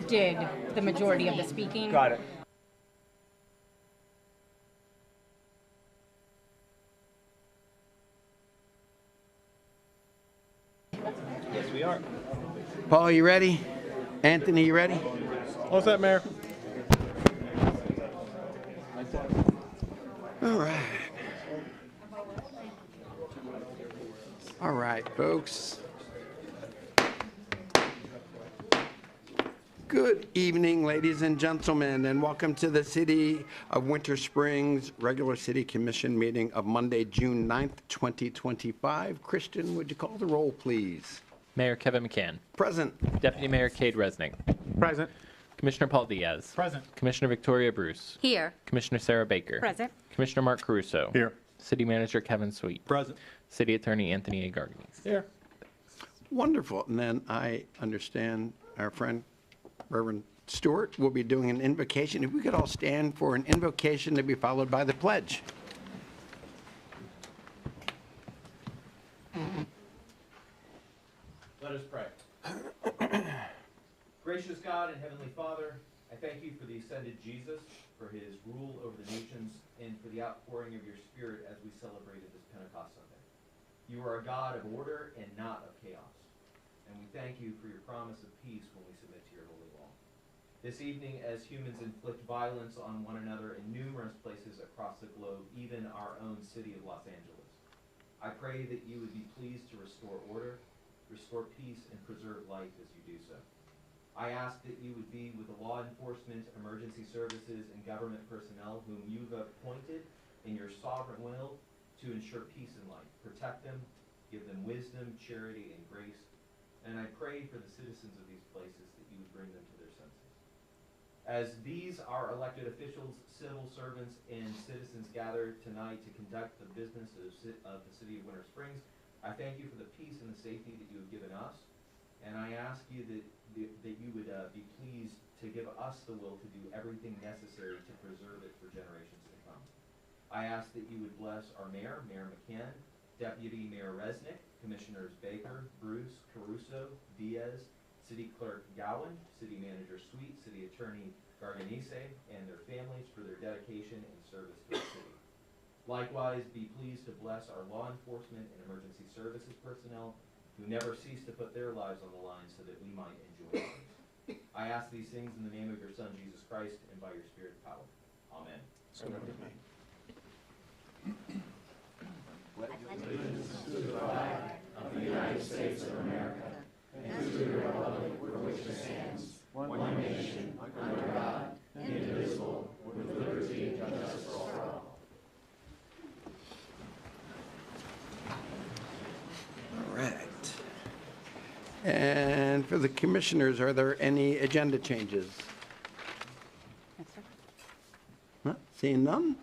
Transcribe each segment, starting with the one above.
did the majority of the speaking. Got it. Yes, we are. Paul, you ready? Anthony, you ready? What's that, Mayor? All right. All right, folks. Good evening, ladies and gentlemen, and welcome to the City of Winter Springs Regular City Commission meeting of Monday, June 9th, 2025. Christian, would you call the roll, please? Mayor Kevin McCann. Present. Deputy Mayor Cade Resnick. Present. Commissioner Paul Diaz. Present. Commissioner Victoria Bruce. Here. Commissioner Sarah Baker. Present. Commissioner Mark Caruso. Here. City Manager Kevin Sweet. Present. City Attorney Anthony A. Garganis. Here. Wonderful. And then I understand our friend Reverend Stewart will be doing an invocation. If we could all stand for an invocation to be followed by the pledge. Let us pray. Gracious God and Heavenly Father, I thank you for the ascended Jesus, for his rule over the nations, and for the outpouring of your Spirit as we celebrated this Pentecost Sunday. You are a God of order and not of chaos, and we thank you for your promise of peace when we submit to your holy law. This evening, as humans inflict violence on one another in numerous places across the globe, even our own city of Los Angeles, I pray that you would be pleased to restore order, restore peace, and preserve life as you do so. I ask that you would be with the law enforcement, emergency services, and government personnel whom you've appointed in your sovereign will to ensure peace in life. Protect them, give them wisdom, charity, and grace. And I pray for the citizens of these places that you would bring them to their senses. As these are elected officials, civil servants, and citizens gather tonight to conduct the business of the City of Winter Springs, I thank you for the peace and the safety that you have given us. And I ask you that you would be pleased to give us the will to do everything necessary to preserve it for generations to come. I ask that you would bless our mayor, Mayor McCann, Deputy Mayor Resnick, Commissioners Baker, Bruce, Caruso, Diaz, City Clerk Gowan, City Manager Sweet, City Attorney Garganise, and their families for their dedication and service to the city. Likewise, be pleased to bless our law enforcement and emergency services personnel who never cease to put their lives on the line so that we might enjoy ours. I ask these things in the name of your Son, Jesus Christ, and by your Spirit's power. Amen. Allegiance to the flag of the United States of America and to the republic for which it stands, one nation, under God, indivisible, with liberty and justice for all. All right. And for the commissioners, are there any agenda changes? Seeing none,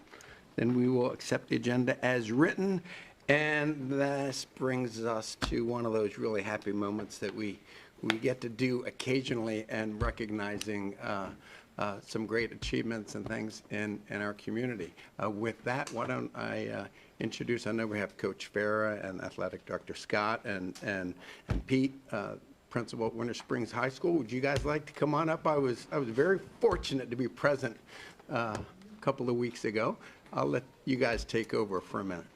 then we will accept the agenda as written. And this brings us to one of those really happy moments that we get to do occasionally, and recognizing some great achievements and things in our community. With that, why don't I introduce, I know we have Coach Farah and Athletic Director Scott and Pete, Principal at Winter Springs High School. Would you guys like to come on up? I was very fortunate to be present a couple of weeks ago. I'll let you guys take over for a minute.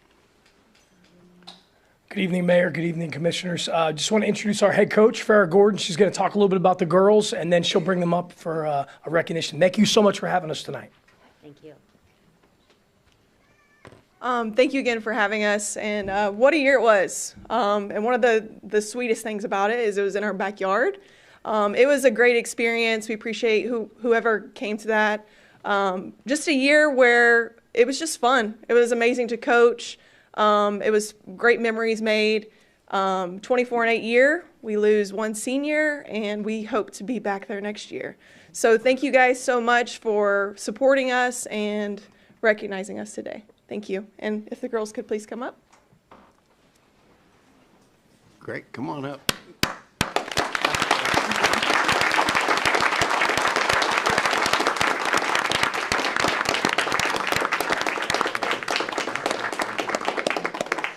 Good evening, Mayor. Good evening, Commissioners. Just want to introduce our head coach, Farah Gordon. She's going to talk a little bit about the girls, and then she'll bring them up for a recognition. Thank you so much for having us tonight. Thank you. Thank you again for having us, and what a year it was. And one of the sweetest things about it is it was in our backyard. It was a great experience. We appreciate whoever came to that. Just a year where it was just fun. It was amazing to coach. It was great memories made. 24-8 year, we lose one senior, and we hope to be back there next year. So thank you guys so much for supporting us and recognizing us today. Thank you. And if the girls could please come up. Great, come on up.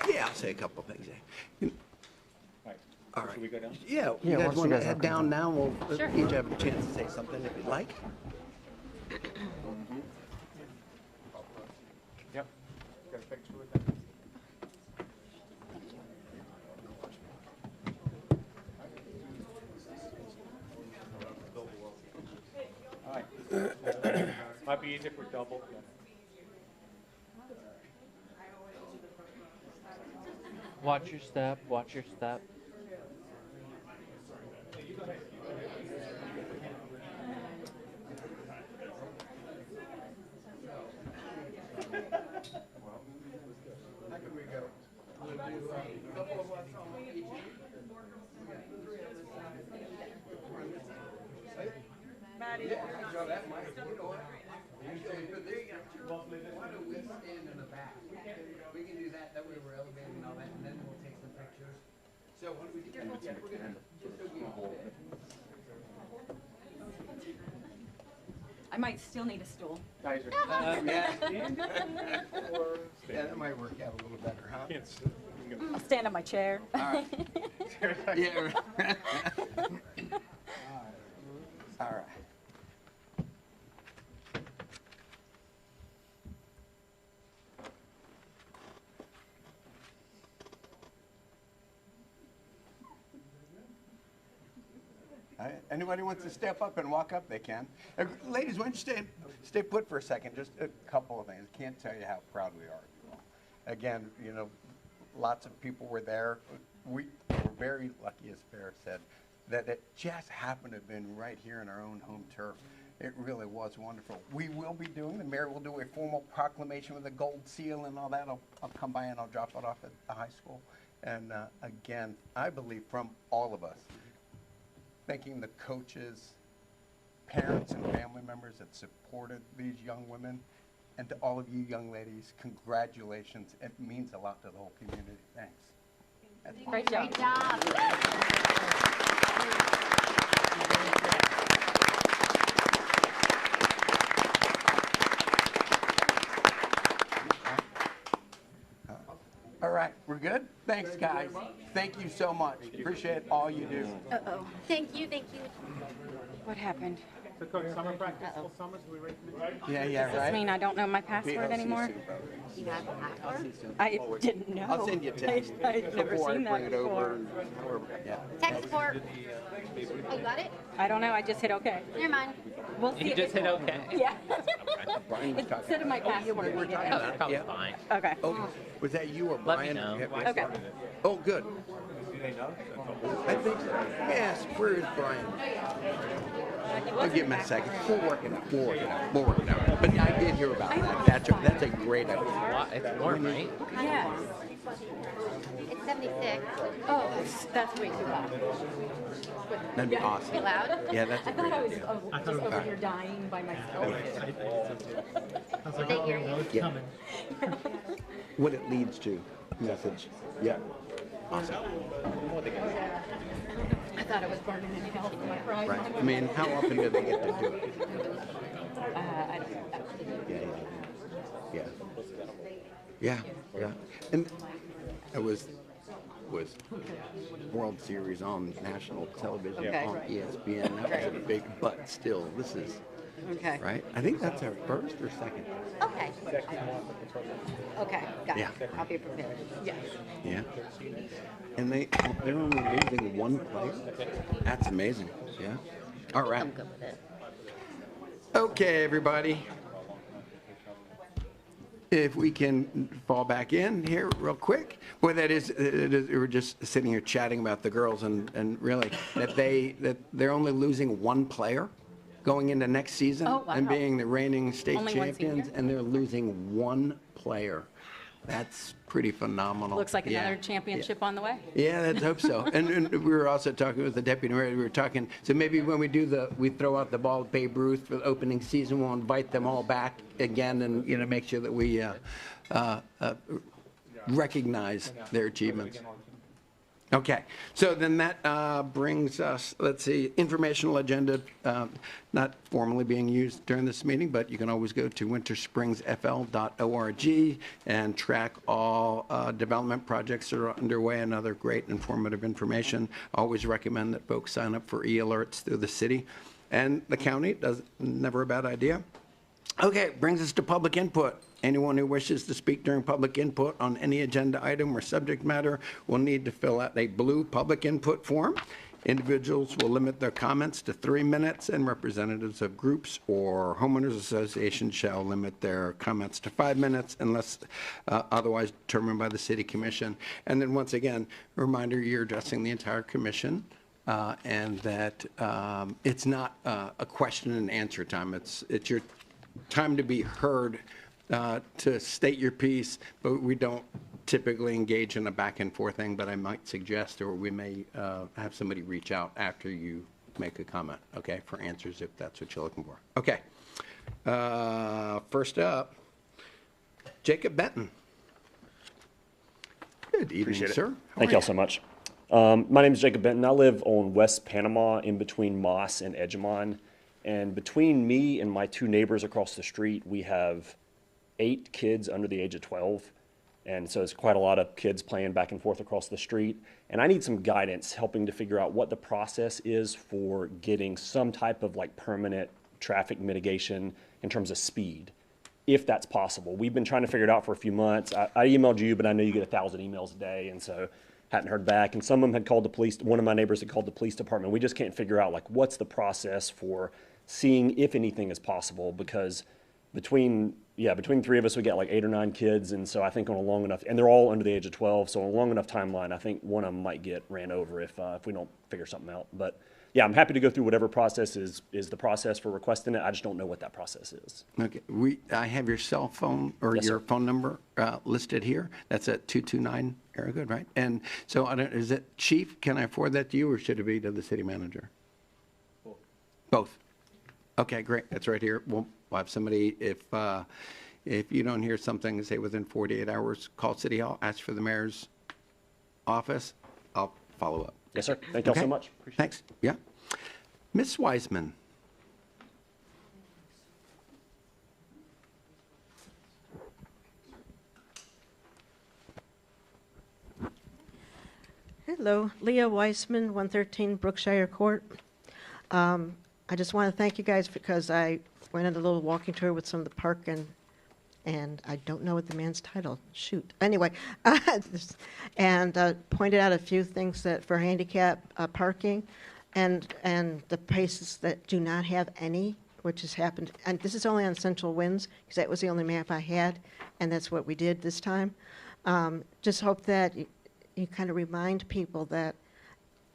Yeah, I'll say a couple things there. All right. Should we go down? Yeah, Yeah, you guys once you want to guys head have down now? We'll Sure. each have a chance to say something if you'd like. Yep. Got a picture with that? All right. Might be easier if we're double. Watch your step, watch your step. Why don't we stand in the back? We can do that, that way we're elevating and all that, and then we'll take some pictures. So what do we do? We're gonna just so we all. I might still need a stool. Guys Yeah, that might work out a little better, huh? can't sit. You can I'll stand on my chair. All right. Yeah. right. All right. Anybody wants to step up and walk up, they can. Ladies, why don't you stay put for a second? Just a couple of things. Can't tell you how proud we are of you all. Again, you know, lots of people were there. We were very lucky, as Farrah said, that it just happened to have been right here in our own home turf. It really was wonderful. We will be doing, the mayor will do a formal proclamation with a gold seal and all that. I'll come by and I'll drop it off at the high school. And again, I believe from all of us, thanking the coaches, parents, and family members that supported these young women, and to all of you young ladies, congratulations. It means a lot to the whole community. Thanks. That's Great job. all right. We're good? Thanks, guys. Thank you so much. Appreciate all you do. Uh-oh. Thank you, thank you. What happened? So Coach, summer practice, full summer, so we ready to Yeah, yeah, Does this right? mean I don't know my password anymore? You have I didn't know. I'll send you a text I've never before I seen bring that it over. before. and however- Yeah. Tech support. Oh, you got it? I don't know, I just hit okay. Never mind. We'll see You if just it hit works. okay. Yeah. Brian was It talking. said in my password. we're needed talking it. about it. Probably Yeah. fine. Okay. Oh, was that you or Let me Brian? know. Yeah, Okay. Oh, good. I think so. Yes, where is Brian? I'll give him a second. We'll work it out. But I did hear about that. That's a great idea. It's warm, right? Yes. It's 76. Oh, that's way too loud. That'd be awesome. You loud? Yeah, that's a I great thought I was idea. just over here dying by myself. Did they hear you? Yeah. What it leads to, message. Yeah. Awesome. I thought I was burning in hell for my pride. Right. I mean, how often do they get to do it? I don't know. Yeah. Yeah. Yeah. And it was World Series on national television Okay. on ESPN. That was a big, but still, this is Okay. right. I think that's our first or second. Okay. Okay, got Yeah. it. I'll be prepared. Yes. Yeah. And they're only losing one player. That's amazing. Yeah. All right. I'm good with it. Okay, everybody. If we can fall back in here real quick. Boy, it is, we're just sitting here chatting about the girls and really that they're only losing one player going into next season Oh, wow. and being the reigning state Only one champions, senior? and they're losing one player. That's pretty phenomenal. Looks like Yeah. another championship on the way. Yeah, let's hope so. And we were also talking with the deputy mayor, we were talking, so maybe when we throw out the ball at Babe Ruth for the opening season, we'll invite them all back again and, make sure that we recognize their achievements. Okay, so then that brings us, let's see, informational agenda, not formally being used during this meeting, but you can always go to winterspringsfl.org and track all development projects that are underway and other great informative information. Always recommend that folks sign up for e-alerts through the city and the county. Never a bad idea. Okay, brings us to public input. Anyone who wishes to speak during public input on any agenda item or subject matter will need to fill out a blue public input form. Individuals will limit their comments to 3 minutes, and representatives of groups or homeowners associations shall limit their comments to 5 minutes unless otherwise determined by the city commission. And then once again, a reminder, you're addressing the entire commission. And that it's not a question and answer time. It's your time to be heard, to state your piece, but we don't typically engage in a back and forth thing, but I might suggest, or we may have somebody reach out after you make a comment, okay, for answers if that's what you're looking for. Okay. First up, Jacob Benton. Good evening, Appreciate it. sir. How Thank are y'all you? so much. My name is Jacob Benton. I live on West Panama in between Moss and Edgemont. And between me and my 2 neighbors across the street, we have 8 kids under the age of 12. And so it's quite a lot of kids playing back and forth across the street. And I need some guidance helping to figure out what the process is for getting some type of like permanent traffic mitigation in terms of speed, if that's possible. We've been trying to figure it out for a few months. I emailed you, but I know you get 1,000 emails a day. And so hadn't heard back. And some of them had called the police. One of my neighbors had called the police department. We just can't figure out like what's the process for seeing if anything is possible, because between 3 of us, we got like 8 or 9 kids. And so I think on a long enough, and they're all under the age of 12. So on a long enough timeline, I think one of them might get ran over if we don't figure something out. But yeah, I'm happy to go through whatever process is the process for requesting it. I just don't know what that process is. Okay, I have your cell phone or Yes, your sir. phone number listed here. That's at 229 area code, right? And so is it chief? Can I forward that to you, or should it be to the city manager? Both. Okay, great. That's right here. We'll have somebody, if you don't hear something, say within 48 hours, call City Hall, ask for the mayor's office. I'll follow up. Yes, sir. Thank y'all Okay. so much. Thanks. Yeah. Ms. Wiseman. Hello, Leah Weissman, 113 Brookshire Court. I just want to thank you guys because I went on a little walking tour with some of the park and I don't know what the man's title, shoot. Anyway, and pointed out a few things that for handicap parking and the places that do not have any, which has happened. And this is only on Central Winds because that was the only map I had, and that's what we did this time. Just hope that you kind of remind people that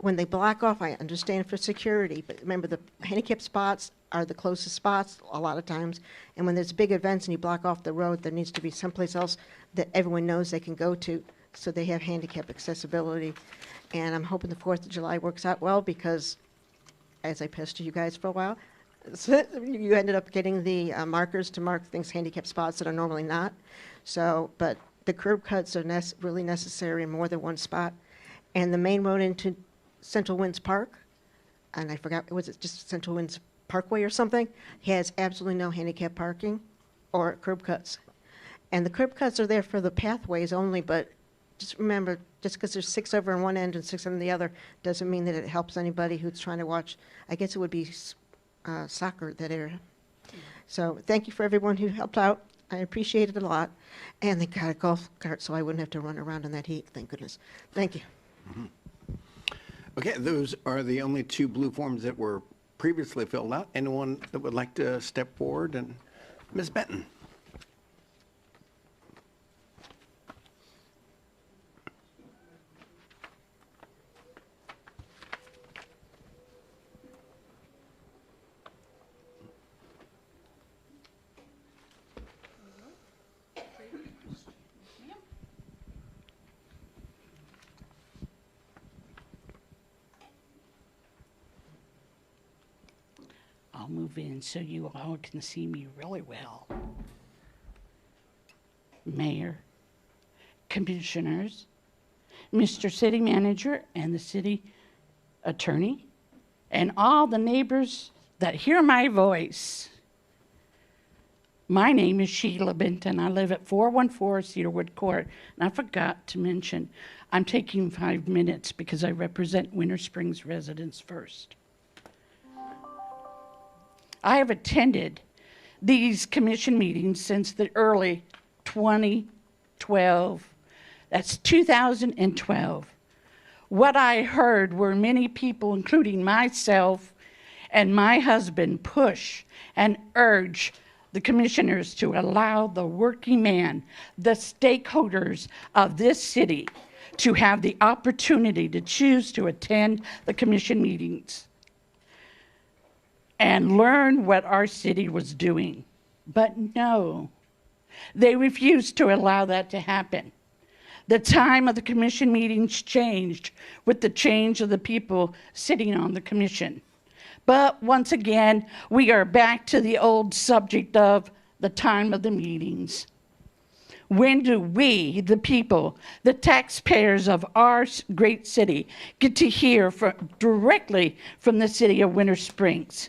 when they block off, I understand for security, but remember the handicap spots are the closest spots a lot of times. And when there's big events and you block off the road, there needs to be someplace else that everyone knows they can go to so they have handicap accessibility. And I'm hoping the 4th of July works out well because, as I pestered you guys for a while, you ended up getting the markers to mark things handicap spots that are normally not. So, but the curb cuts are really necessary in more than one spot. And the main road into Central Winds Park, and I forgot, was it just Central Winds Parkway or something, has absolutely no handicap parking or curb cuts. And the curb cuts are there for the pathways only, but just remember, just because there's 6 over on one end and 6 on the other, doesn't mean that it helps anybody who's trying to watch. I guess it would be soccer, that area. So thank you for everyone who helped out. I appreciate it a lot. And they got a golf cart so I wouldn't have to run around in that heat, thank goodness. Thank you. Mm-hmm. Okay, those are the only 2 blue forms that were previously filled out. Anyone that would like to step forward? And Ms. Benton. I'll move in so you all can see me really well. Mayor, commissioners, Mr. City Manager and the city attorney, and all the neighbors that hear my voice. My name is Sheila Benton. I live at 414 Cedarwood Court. And I forgot to mention, I'm taking 5 minutes because I represent Winter Springs residents first. I have attended these commission meetings since the early 2012. That's 2012. What I heard were many people, including myself and my husband, push and urge the commissioners to allow the working man, the stakeholders of this city, to have the opportunity to choose to attend the commission meetings and learn what our city was doing. But no, they refused to allow that to happen. The time of the commission meetings changed with the change of the people sitting on the commission. But once again, we are back to the old subject of the time of the meetings. When do we, the people, the taxpayers of our great city, get to hear directly from the city of Winter Springs?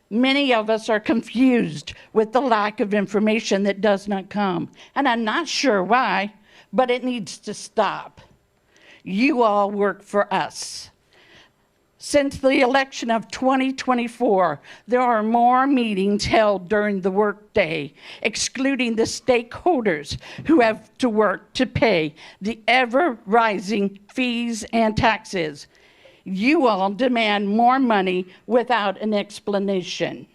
Many of us are confused with the lack of information that does not come. And I'm not sure why, but it needs to stop. You all work for us. Since the election of 2024, there are more meetings held during the workday, excluding the stakeholders who have to work to pay the ever-rising fees and taxes. You all demand more money without an explanation.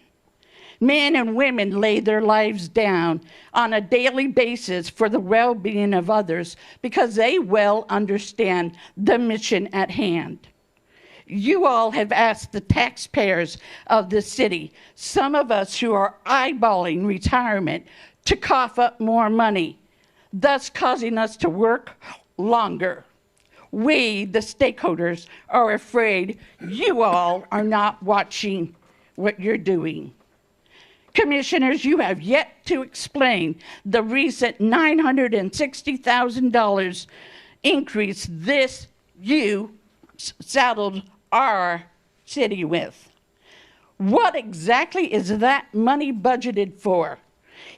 Men and women lay their lives down on a daily basis for the well-being of others because they well understand the mission at hand. You all have asked the taxpayers of the city, some of us who are eyeballing retirement, to cough up more money, thus causing us to work longer. We, the stakeholders, are afraid you all are not watching what you're doing. Commissioners, you have yet to explain the recent $960,000 increase you saddled our city with. What exactly is that money budgeted for?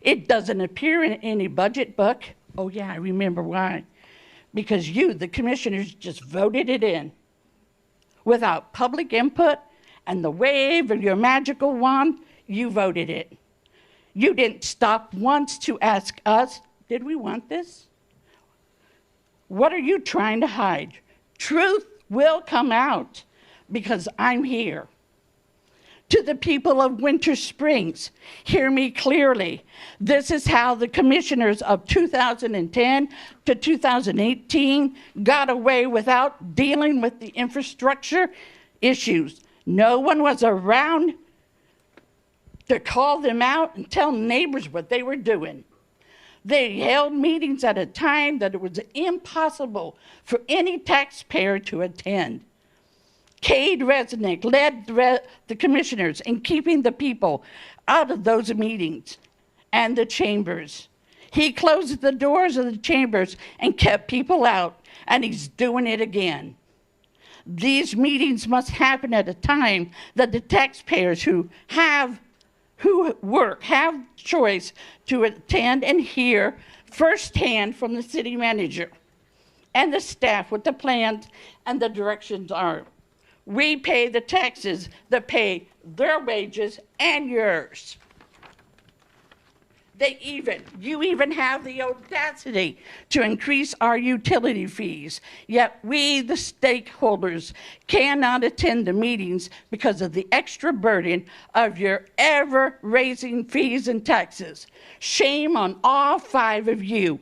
It doesn't appear in any budget book. Oh yeah, I remember why. Because you, the commissioners, just voted it in without public input and the wave of your magical wand. You voted it. You didn't stop once to ask us, did we want this? What are you trying to hide? Truth will come out because I'm here. To the people of Winter Springs, hear me clearly. This is how the commissioners of 2010 to 2018 got away without dealing with the infrastructure issues. No one was around to call them out and tell neighbors what they were doing. They held meetings at a time that it was impossible for any taxpayer to attend. Cade Resnick led the commissioners in keeping the people out of those meetings and the chambers. He closed the doors of the chambers and kept people out, and he's doing it again. These meetings must happen at a time that the taxpayers who work have choice to attend and hear firsthand from the city manager and the staff what the plans and the directions are. We pay the taxes that pay their wages and yours. You even have the audacity to increase our utility fees, yet we, the stakeholders, cannot attend the meetings because of the extra burden of your ever-raising fees and taxes. Shame on all 5 of you,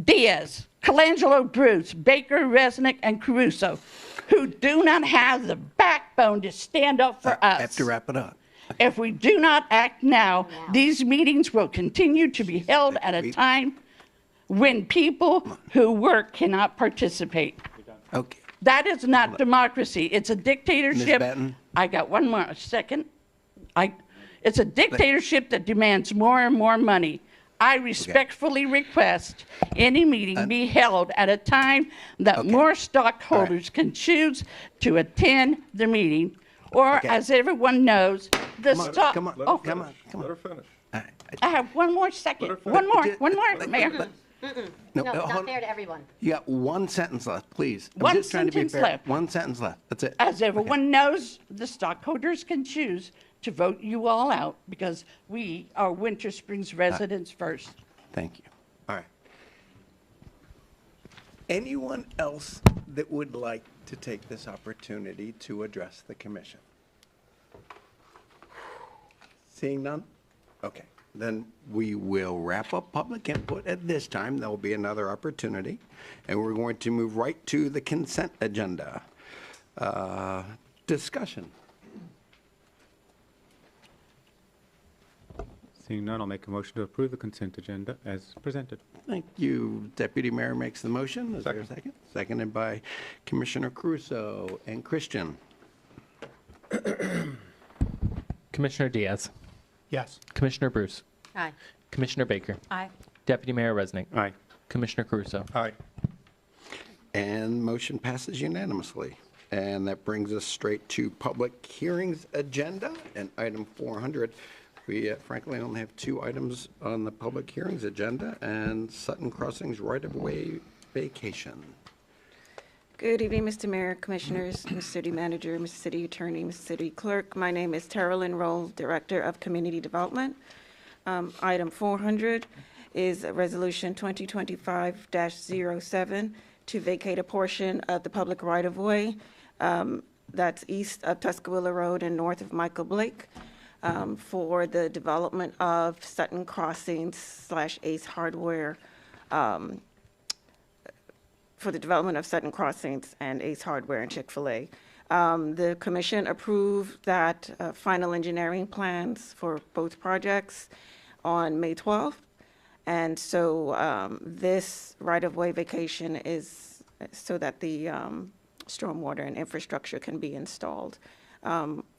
Diaz, Colangelo, Bruce, Baker, Resnick, and Caruso, who do not have the backbone to stand up for us. I have to wrap it up. If we do not act now, these meetings will continue to be held at a time when people who work cannot participate. Okay. That is not democracy. It's a dictatorship. Ms. Batten? I got one more second. It's a dictatorship that demands more and more money. I respectfully request any meeting be held at a time that more stockholders can choose to attend the meeting, or Okay. as everyone knows, the stock. Come on, Oh, come on, come on. Let her finish. I have one more second. Let her One more, finish. one more, Mayor. No, No, hold not on. fair to everyone. You got one sentence left, please. I'm One just trying to be sentence fair. left. One sentence left. That's it. As everyone knows, the stockholders can choose to vote you all out because we are Winter Springs residents first. Thank you. All right. Anyone else that would like to take this opportunity to address the commission? Seeing none? Okay, then we will wrap up public input at this time. There will be another opportunity, and we're going to move right to the consent agenda. Discussion. Seeing none, I'll make a motion to approve the consent agenda as presented. Thank you. Deputy Mayor makes the motion. Is there a second? Seconded by Commissioner Crusoe and Christian. Commissioner Diaz. Yes. Commissioner Bruce. Aye. Commissioner Baker. Aye. Deputy Mayor Resnick. Aye. Commissioner Caruso. Aye. And motion passes unanimously. And that brings us straight to public hearings agenda and item 400. We frankly only have 2 items on the public hearings agenda, and Sutton Crossings right-of-way vacation. Good evening, Mr. Mayor, Commissioners, Mr. City Manager, Mr. City Attorney, Mr. City Clerk. My name is Tara Lynn Roll, Director of Community Development. Item 400 is Resolution 2025-07 to vacate a portion of the public right-of-way that's east of Tuscaloosa Road and north of Michael Blake for the development of Sutton Crossings / Ace Hardware for the development of Sutton Crossings and Ace Hardware and Chick-fil-A. The commission approved that final engineering plans for both projects on May 12th. And so this right-of-way vacation is so that the stormwater and infrastructure can be installed.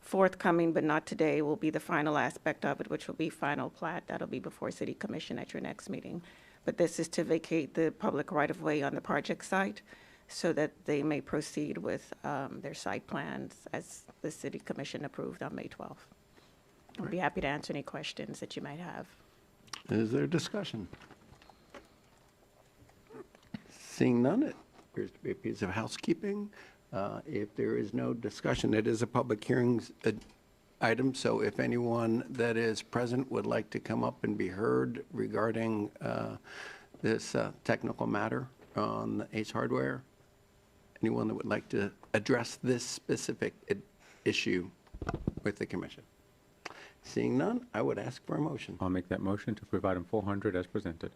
Forthcoming, but not today, will be the final aspect of it, which will be final plat. That'll be before City Commission at your next meeting. But this is to vacate the public right-of-way on the project site so that they may proceed with their site plans as the City Commission approved on May 12th. I'll be happy to answer any questions that you might have. Is there discussion? Seeing none, it appears to be a piece of housekeeping. If there is no discussion, it is a public hearings item, so if anyone that is present would like to come up and be heard regarding this technical matter on the Ace Hardware, anyone that would like to address this specific issue with the commission? Seeing none, I would ask for a motion. I'll make that motion to approve item 400 as presented.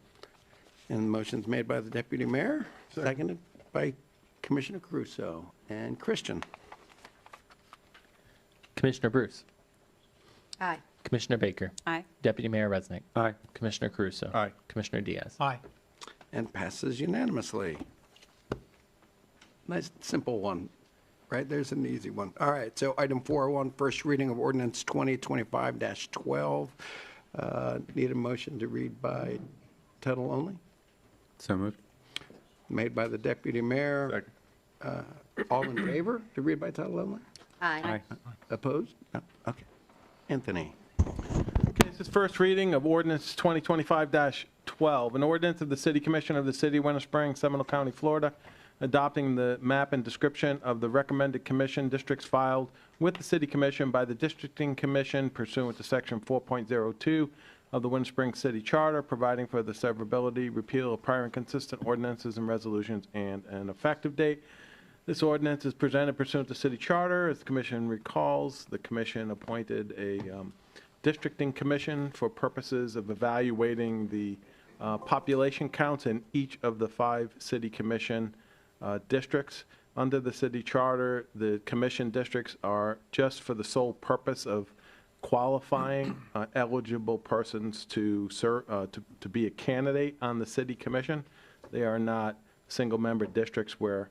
And the motion's made by the Deputy Mayor, seconded by Commissioner Caruso and Christian. Commissioner Bruce. Aye. Commissioner Baker. Aye. Deputy Mayor Resnick. Aye. Commissioner Caruso. Aye. Commissioner Diaz. Aye. And passes unanimously. Nice, simple one, right? There's an easy one. All right, so item 401, first reading of ordinance 2025-12. Need a motion to read by title only? So moved. Made by the Deputy Mayor. All in favor to read by title only? Aye. Opposed? No? Okay. Anthony. Okay, this is first reading of ordinance 2025-12, an ordinance of the City Commission of the City of Winter Springs, Seminole County, Florida, adopting the map and description of the recommended commission districts filed with the City Commission by the Districting Commission pursuant to Section 4.02 of the Winter Springs City Charter, providing for the severability, repeal of prior inconsistent ordinances and resolutions, and an effective date. This ordinance is presented pursuant to City Charter. As the Commission recalls, the Commission appointed a districting commission for purposes of evaluating the population counts in each of the 5 City Commission districts. Under the City Charter, the commission districts are just for the sole purpose of qualifying eligible persons to serve, to be a candidate on the City Commission. They are not single-member districts where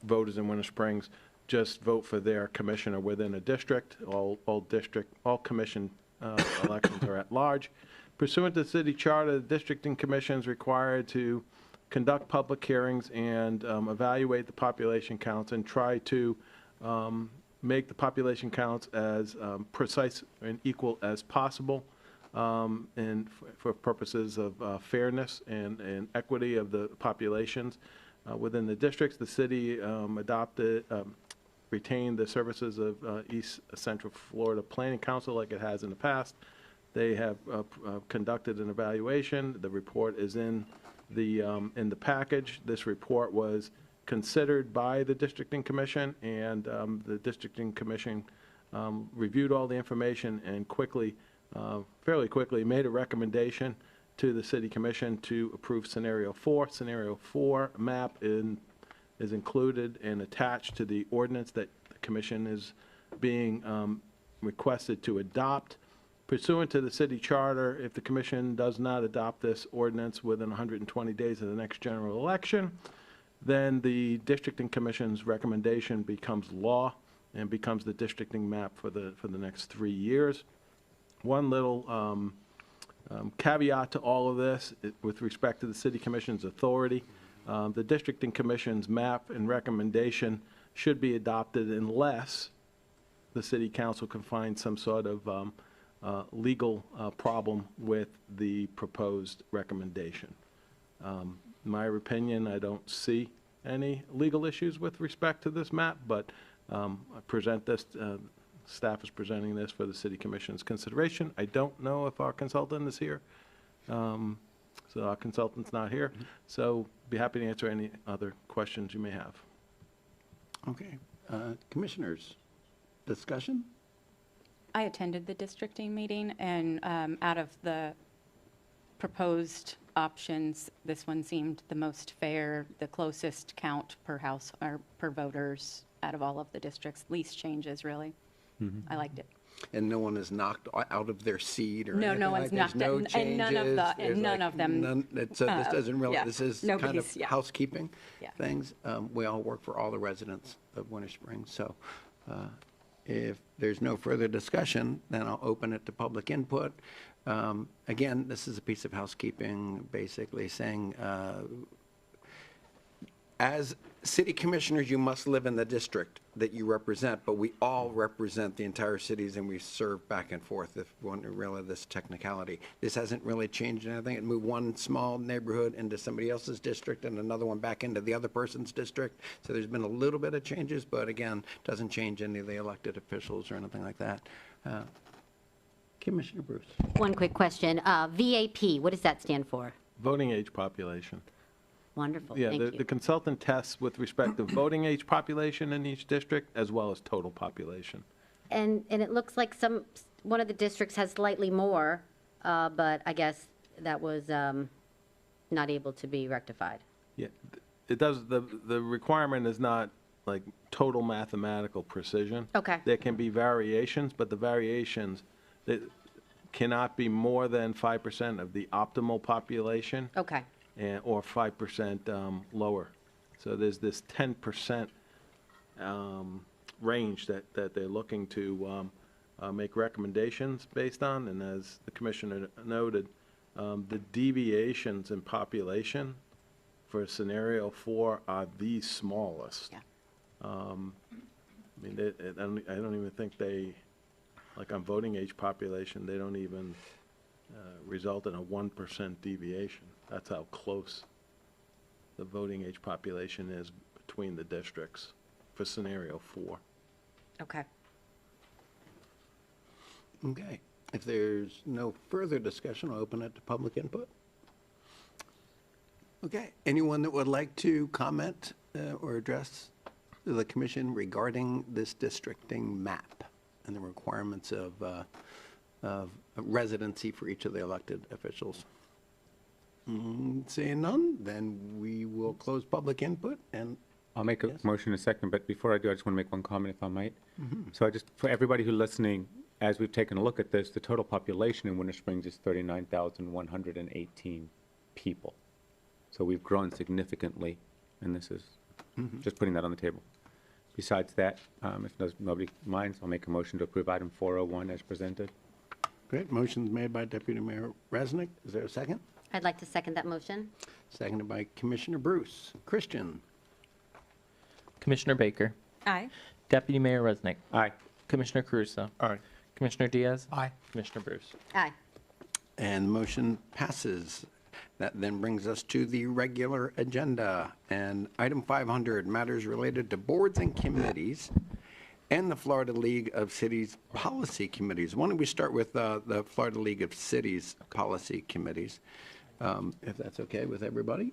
voters in Winter Springs just vote for their commissioner within a district. All commission elections are at large. Pursuant to the city charter, the districting commission is required to conduct public hearings and evaluate the population counts and try to make the population counts as precise and equal as possible, and for purposes of fairness and equity of the populations within the districts. The city retained the services of East Central Florida Planning Council like it has in the past. They have conducted an evaluation. The report is in the package. This report was considered by the districting commission, and the districting commission reviewed all the information and fairly quickly made a recommendation to the city commission to approve scenario 4. Scenario 4 map is included and attached to the ordinance that the commission is being requested to adopt. Pursuant to the city charter, if the commission does not adopt this ordinance within 120 days of the next general election, then the districting commission's recommendation becomes law and becomes the districting map for the next 3 years. One little caveat to all of this with respect to the city commission's authority. The districting commission's map and recommendation should be adopted unless the city council can find some sort of legal problem with the proposed recommendation. In my opinion, I don't see any legal issues with respect to this map, but I present this, staff is presenting this for the city commission's consideration. I don't know if our consultant is here. So our consultant's not here. So be happy to answer any other questions you may have. Okay. Commissioners, discussion? I attended the districting meeting, and out of the proposed options, this one seemed the most fair, the closest count per house or per voters out of all of the districts. Least changes, really. I liked it. And no one is knocked out of their seat or No, anything no like one's that? There's knocked no it, changes? and none of the, There's and none like of them. So this doesn't really, yeah, this is kind of nobody's- yeah. housekeeping Yeah. things. We all work for all the residents of Winter Springs. So if there's no further discussion, then I'll open it to public input. Again, this is a piece of housekeeping, basically saying, as city commissioners, you must live in the district that you represent, but we all represent the entire cities and we serve back and forth if we want to really this technicality. This hasn't really changed anything. It moved one small neighborhood into somebody else's district and another one back into the other person's district. So there's been a little bit of changes, but again, doesn't change any of the elected officials or anything like that. Commissioner Bruce. One quick question. VAP, what does that stand for? Voting age population. Wonderful, Yeah, thank the you. consultant tests with respect to voting age population in each district as well as total population. And it looks like one of the districts has slightly more, but I guess that was not able to be rectified. Yeah, it does, the requirement is not like total mathematical precision. Okay. There can be variations, but the variations, that cannot be more than 5% of the optimal population. Okay. Or 5% lower. So there's this 10% range that they're looking to make recommendations based on. And as the commissioner noted, the deviations in population for scenario 4 are the smallest. Yeah. I mean, I don't even think they, like on voting age population, they don't even result in a 1% deviation. That's how close the voting age population is between the districts for scenario 4. Okay. Okay. If there's no further discussion, I'll open it to public input. Okay. Anyone that would like to comment or address the commission regarding this districting map and the requirements of residency for each of the elected officials? Seeing none, then we will close public input and. I'll make a motion in a second, but before I do, I just want to make one comment if I might. So for everybody who's listening, as we've taken a look at this, the total population in Winter Springs is 39,118 people. So we've grown significantly, and this is just putting that on the table. Besides that, if nobody minds, I'll make a motion to approve item 401 as presented. Great. Motion's made by Deputy Mayor Resnick. Is there a second? I'd like to second that motion. Seconded by Commissioner Bruce. Christian? Commissioner Baker. Aye. Deputy Mayor Resnick. Aye. Commissioner Caruso. Aye. Commissioner Diaz. Aye. Commissioner Bruce. Aye. And the motion passes. That then brings us to the regular agenda. And item 500, matters related to boards and committees and the Florida League of Cities Policy Committees. Why don't we start with the Florida League of Cities Policy Committees, if that's okay with everybody?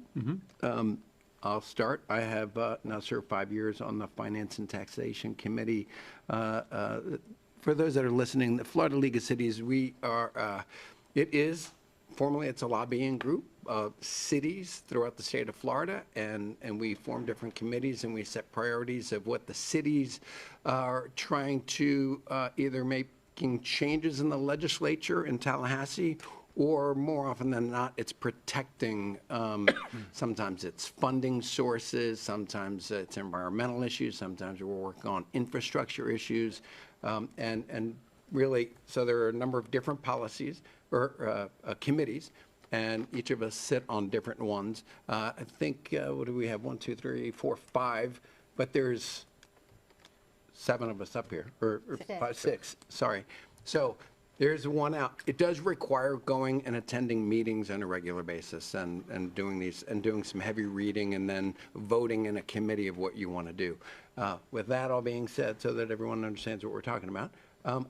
I'll start. I have now served 5 years on the Finance and Taxation Committee. For those that are listening, the Florida League of Cities, we are, formally, it's a lobbying group of cities throughout the state of Florida, and we form different committees and we set priorities of what the cities are trying to either making changes in the legislature in Tallahassee, or more often than not, it's protecting, sometimes it's funding sources, sometimes it's environmental issues, sometimes we're working on infrastructure issues, and really, so there are a number of different policies or committees, and each of us sit on different ones. I think, what do we have, 1, 2, 3, 4, 5, but there's 7 of us up here, or 5, 6, sorry. So there's one out. It does require going and attending meetings on a regular basis and doing these, and doing some heavy reading and then voting in a committee of what you want to do. With that all being said, so that everyone understands what we're talking about,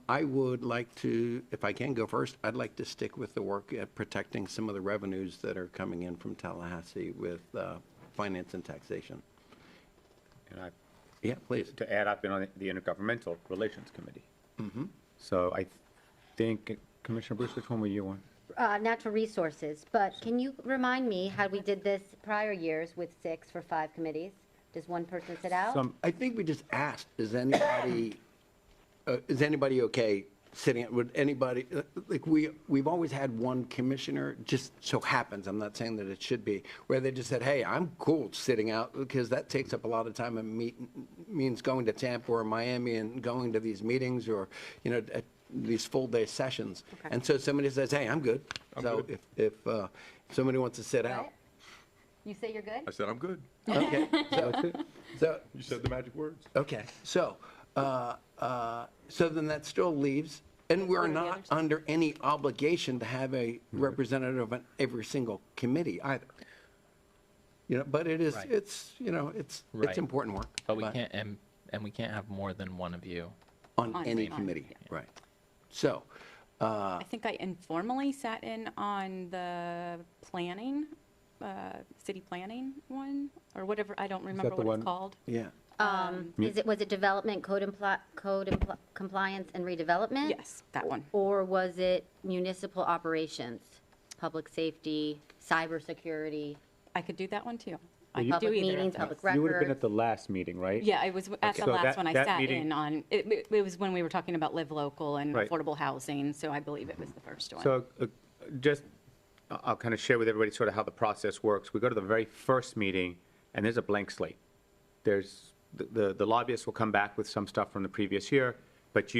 I would like to, if I can go first, I'd like to stick with the work at protecting some of the revenues that are coming in from Tallahassee with finance and taxation. And Yeah, please. to add, I've been on the Intergovernmental Relations Committee. So I think, Commissioner Bruce, which one were you on? Natural resources, but can you remind me how we did this prior years with 6 for 5 committees? Does one person sit out? I think we just asked, is anybody okay sitting, would anybody, like we've always had one commissioner, just so happens, I'm not saying that it should be, where they just said, hey, I'm cool sitting out, because that takes up a lot of time and means going to Tampa or Miami and going to these meetings or, at these full day sessions. Okay. And so somebody says, hey, I'm good. So if somebody wants to sit out. What? You say you're good? I said, I'm good. Okay. So You said the magic words. okay, so then that still leaves, and we're not under any obligation to have a representative on every single committee either. But it is, Right. it's Right. important work. But we can't, and we can't have more than one of you. On any On- committee, right. So, I think I informally sat in on the planning, city planning one, or whatever, I don't remember the what one- it's called. yeah. Was it development, compliance and redevelopment? Yes, that one. Or was it municipal operations, public safety, cybersecurity, I could do that one too. I You- could do public either of meetings, those. public You would have been records? at the last meeting, right? Yeah, I was at the So last one I that sat meeting- in on. It was when we were talking about Live Local and Right. affordable housing, so I believe it was the first one. So I'll kind of share with everybody sort of how the process works. We go to the very first meeting, and there's a blank slate. There's, the lobbyists will come back with some stuff from the previous year, but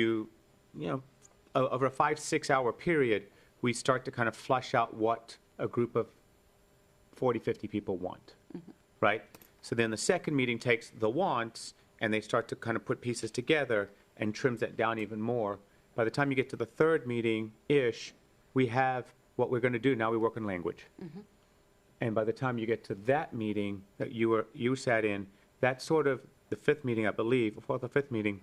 over a 5-6 hour period, we start to kind of flush out what a group of 40, 50 people want, right? So then the second meeting takes the wants, and they start to kind of put pieces together and trims that down even more. By the time you get to the third meeting-ish, we have what we're going to do. Now we work on language. And by the time you get to that meeting that you sat in, that's sort of the fifth meeting, I believe, fourth or fifth meeting,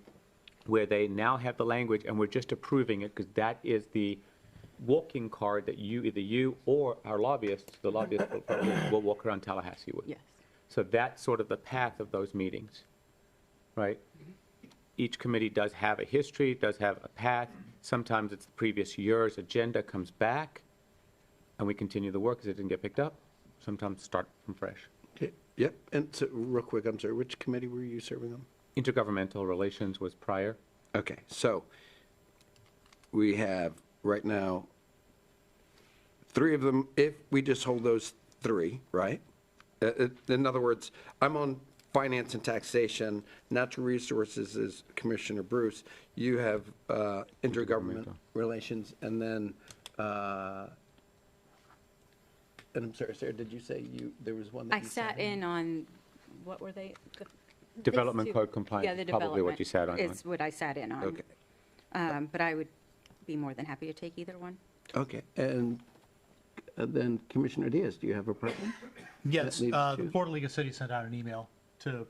where they now have the language and we're just approving it, because that is the walking card that either you or our lobbyists, the lobbyists will walk around Tallahassee with. Yes. So that's sort of the path of those meetings, right? Each committee does have a history, does have a path. Sometimes it's the previous year's agenda comes back, and we continue the work because it didn't get picked up. Sometimes start from fresh. Okay, yep, and so, real quick, I'm sorry, which committee were you serving on? Intergovernmental relations was prior. Okay, so we have right now 3 of them, if we just hold those 3, right? In other words, I'm on Finance and Taxation. Natural Resources is Commissioner Bruce. You have Intergovernmental Relations, and then, and I'm sorry, Sarah, did you say there was one that I you sat in on, what were they? Development These Code two- Compliance Yeah, the is probably what you sat on. development is what I sat in on. Okay. But I would be more than happy to take either one. Okay, and then Commissioner Diaz, do you have a preference? Yes, That leaves the two. Port of League City sent out an email to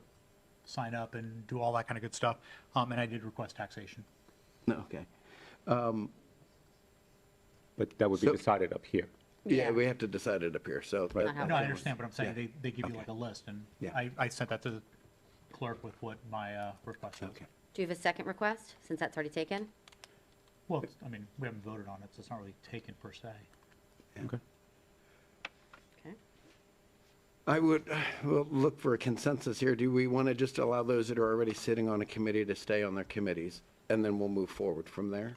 sign up and do all that kind of good stuff, and I did request taxation. No, okay. But that would be So- decided up here. Yeah, we have to decide it up here, so. No, I understand, but I'm saying Yeah. they give you like a list, and Yeah. I sent that to the clerk with what my request was. Okay. Do you have a second request, since that's already taken? Well, I mean, we haven't voted on it, so it's not really taken per se. Okay. Okay. I would, well, look for a consensus here. Do we want to just allow those that are already sitting on a committee to stay on their committees? And then we'll move forward from there?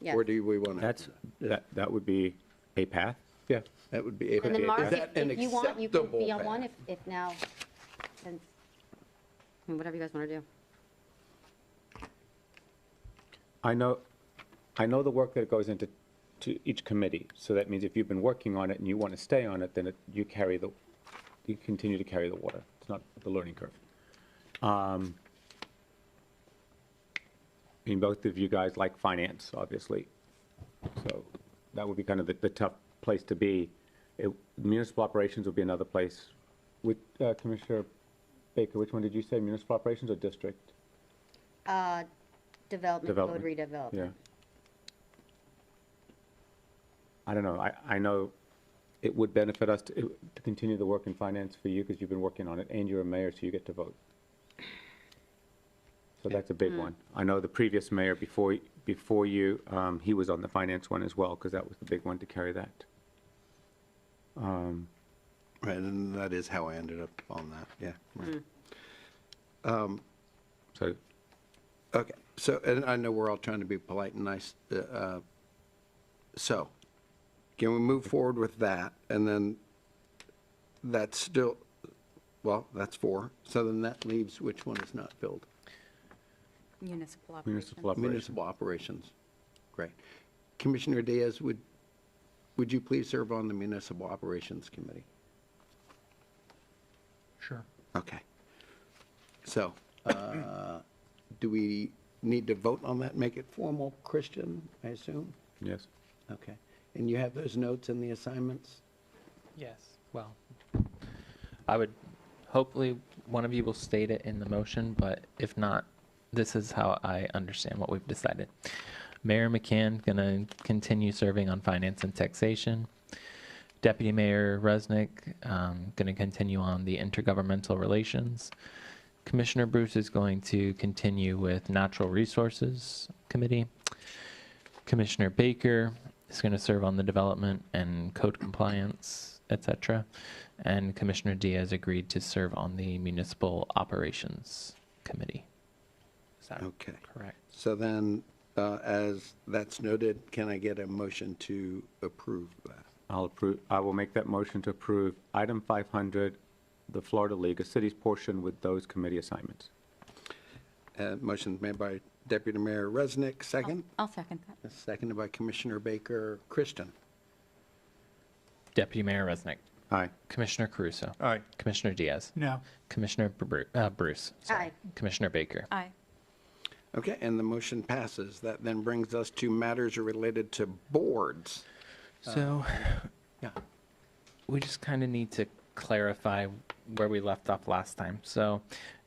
Yes. Or do we want to? That would be a path, yeah. That would be. And then Mark, Is that an if you want, you can acceptable be on path? one if now, since, I mean, whatever you guys want to do. I know the work that goes into each committee, so that means if you've been working on it and you want to stay on it, then you continue to carry the water. It's not the learning curve. I mean, both of you guys like finance, obviously, so that would be kind of the tough place to be. Municipal operations would be another place. With Commissioner Baker, which one did you say, municipal operations or district? Development, code redevelopment. Yeah. I don't know. I know it would benefit us to continue the work in finance for you because you've been working on it and you're a mayor, so you get to vote. So that's a big one. I know the previous mayor before you, he was on the finance one as well because that was the big one to carry that. Right, and that is how I ended up on that, yeah. Right. So, okay, so, and I know we're all trying to be polite and nice, so, can we move forward with that? And then that's still, well, that's 4, so then that leaves which one is not filled? Municipal operations. municipal operations. Municipal operations, great. Commissioner Diaz, would you please serve on the Municipal Operations Committee? Sure. Okay. So, do we need to vote on that, make it formal, Christian, I assume? Yes. Okay. And you have those notes in the assignments? Yes, well, I would, hopefully, one of you will state it in the motion, but if not, this is how I understand what we've decided. Mayor McCann gonna continue serving on finance and taxation. Deputy Mayor Resnick gonna continue on the intergovernmental relations. Commissioner Bruce is going to continue with Natural Resources Committee. Commissioner Baker is going to serve on the development and code compliance, etc. And Commissioner Diaz agreed to serve on the Municipal Operations Committee. Is that Okay. correct? So then, as that's noted, can I get a motion to approve that? I will make that motion to approve item 500, the Florida League of Cities portion with those committee assignments. Motion made by Deputy Mayor Resnick, second. I'll second that. Seconded by Commissioner Baker. Christian? Deputy Mayor Resnick. Aye. Commissioner Caruso. Aye. Commissioner Diaz. No. Commissioner Bruce. Sorry. Aye. Commissioner Baker. Aye. Okay, and the motion passes. That then brings us to matters related to boards. So, Yeah. we just kind of need to clarify where we left off last time. So,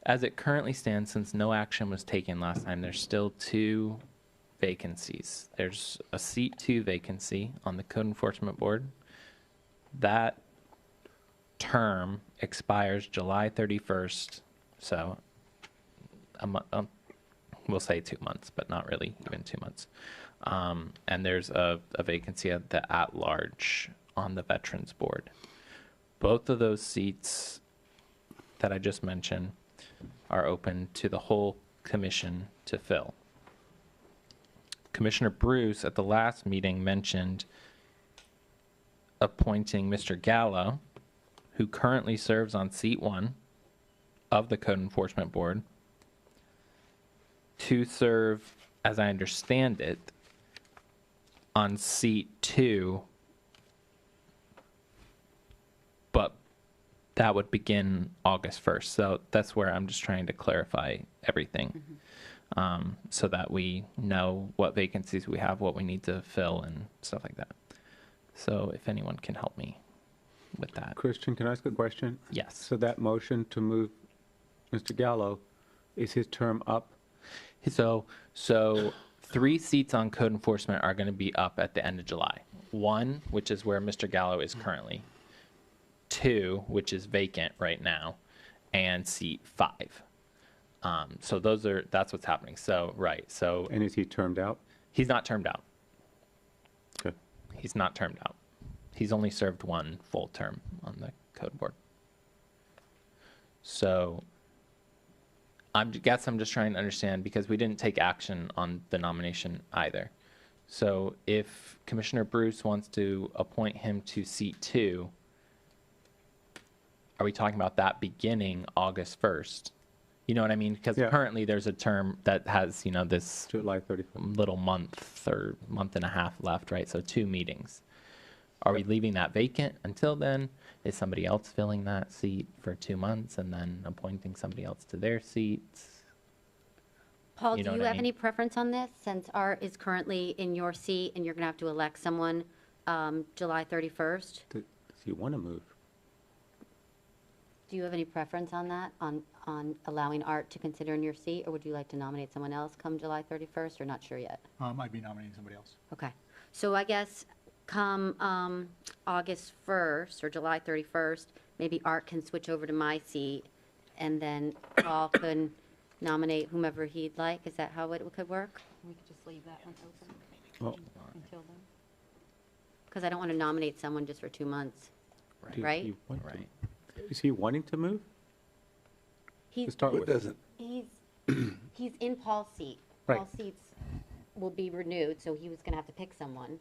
as it currently stands, since no action was taken last time, there's still 2 vacancies. There's a seat 2 vacancy on the Code Enforcement Board. That term expires July 31st, so we'll say 2 months, but not really even 2 months. And there's a vacancy at the at-large on the Veterans Board. Both of those seats that I just mentioned are open to the whole commission to fill. Commissioner Bruce at the last meeting mentioned appointing Mr. Gallo, who currently serves on seat 1, of the Code Enforcement Board to serve, as I understand it, on seat 2, but that would begin August 1st. So that's where I'm just trying to clarify everything, so that we know what vacancies we have, what we need to fill, and stuff like that. So if anyone can help me with that. Christian, can I ask a question? Yes. So that motion to move Mr. Gallo, is his term up? So 3 seats on code enforcement are going to be up at the end of July. 1, which is where Mr. Gallo is currently. 2, which is vacant right now, and seat 5. So that's what's happening. So, right. So. And is he termed out? He's not termed out. Good. He's not termed out. He's only served 1 full term on the code board. So I guess I'm just trying to understand, because we didn't take action on the nomination either. So if Commissioner Bruce wants to appoint him to seat 2, are we talking about that beginning August 1st? You know what I mean? Because currently there's a term that has, this July 31st. little month or month and a half left, right? So 2 meetings. Are we leaving that vacant until then? Is somebody else filling that seat for 2 months and then appointing somebody else to their seats? Paul, You do know you what I have mean? any preference on this, since Art is currently in your seat and you're going to have to elect someone July 31st? Does he want to move? Do you have any preference on that, on allowing Art to consider in your seat, or would you like to nominate someone else come July 31st, or not sure yet? I'd be nominating somebody else. Okay, so I guess come August 1st or July 31st, maybe Art can switch over to my seat, and then Paul can nominate whomever he'd like. Is that how it could work? We could just leave that one open Well, until then? Because I don't want to nominate someone just for 2 months, does right? he want to- Is he wanting to move? He- To start Who with. doesn't? He's in Paul's seat. Right. Paul's seats will be renewed, so he was going to have to pick someone.